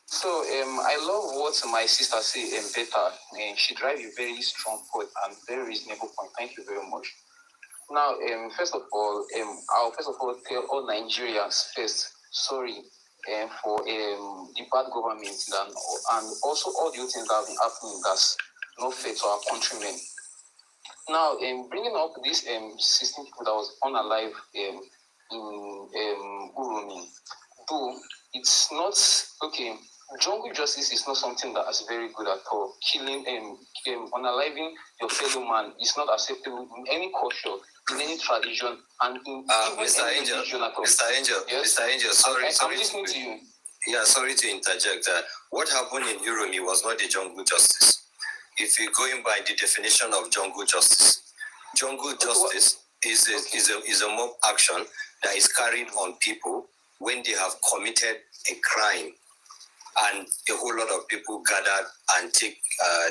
So I love what my sister say better. She drives a very strong point and very reasonable point. Thank you very much. Now, first of all, I'll tell all Nigerians first, sorry for the bad government and also all the things that have been happening that's not fair to our countrymen. Now, bringing up this 16 people that was unalive in Uromi, though it's not okay. Jungle justice is not something that is very good at all. Killing unaliving your fellow man is not acceptable in any culture, in any tradition, and in Mr. Angel, yes? Mr. Angel, sorry. I'm listening to you. Yeah, sorry to interject. What happened in Uromi was not the jungle justice. If you're going by the definition of jungle justice is a mob action that is carried on people when they have committed a crime, and a whole lot of people gathered and take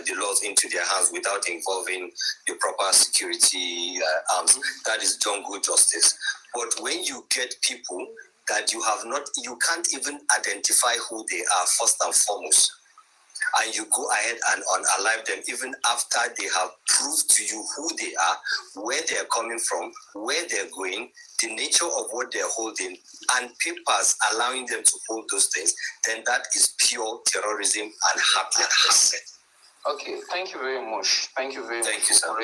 the laws into their hands without involving the proper security arms. That is jungle justice. But when you get people that you can't even identify who they are first and foremost, and you go ahead and unalive them even after they have proved to you who they are, where they're coming from, where they're going, the nature of what they're holding, and papers allowing them to hold those things, then that is pure terrorism and heartlessness. Okay, thank you very much. Thank you, sir.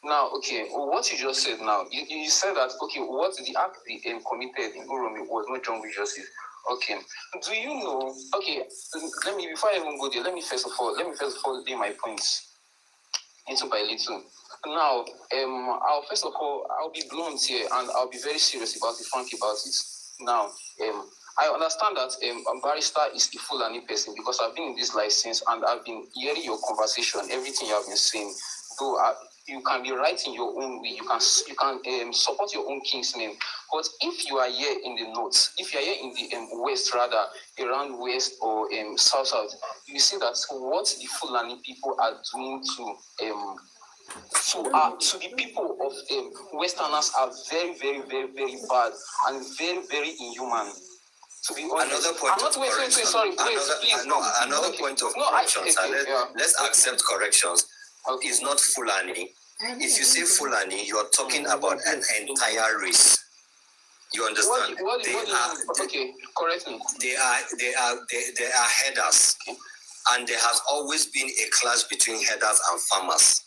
Now, okay, what you just said now, you said that, okay, what the act they committed in Uromi was not jungle justice. Okay, do you know, okay, before I even go there, let me first of all lay my points little by little. Now, I'll be blunt here and I'll be very serious about it, frank about it. Now, I understand that Barrister is the Fulani person because I've been in this license and I've been hearing your conversation, everything you have been saying. Though you can be right in your own way, you can support your own king's name. But if you are here in the north, if you are here in the west rather, around west or south, you see that what the Fulani people are doing to So the people of Westerners are very, very, very, very bad and very, very inhuman. To be honest, another point of correction. Another point of corrections. Let's accept corrections. Okay. It's not Fulani. If you say Fulani, you are talking about an entire race. You understand? Okay, correct me. They are headers, and there has always been a clash between headers and farmers.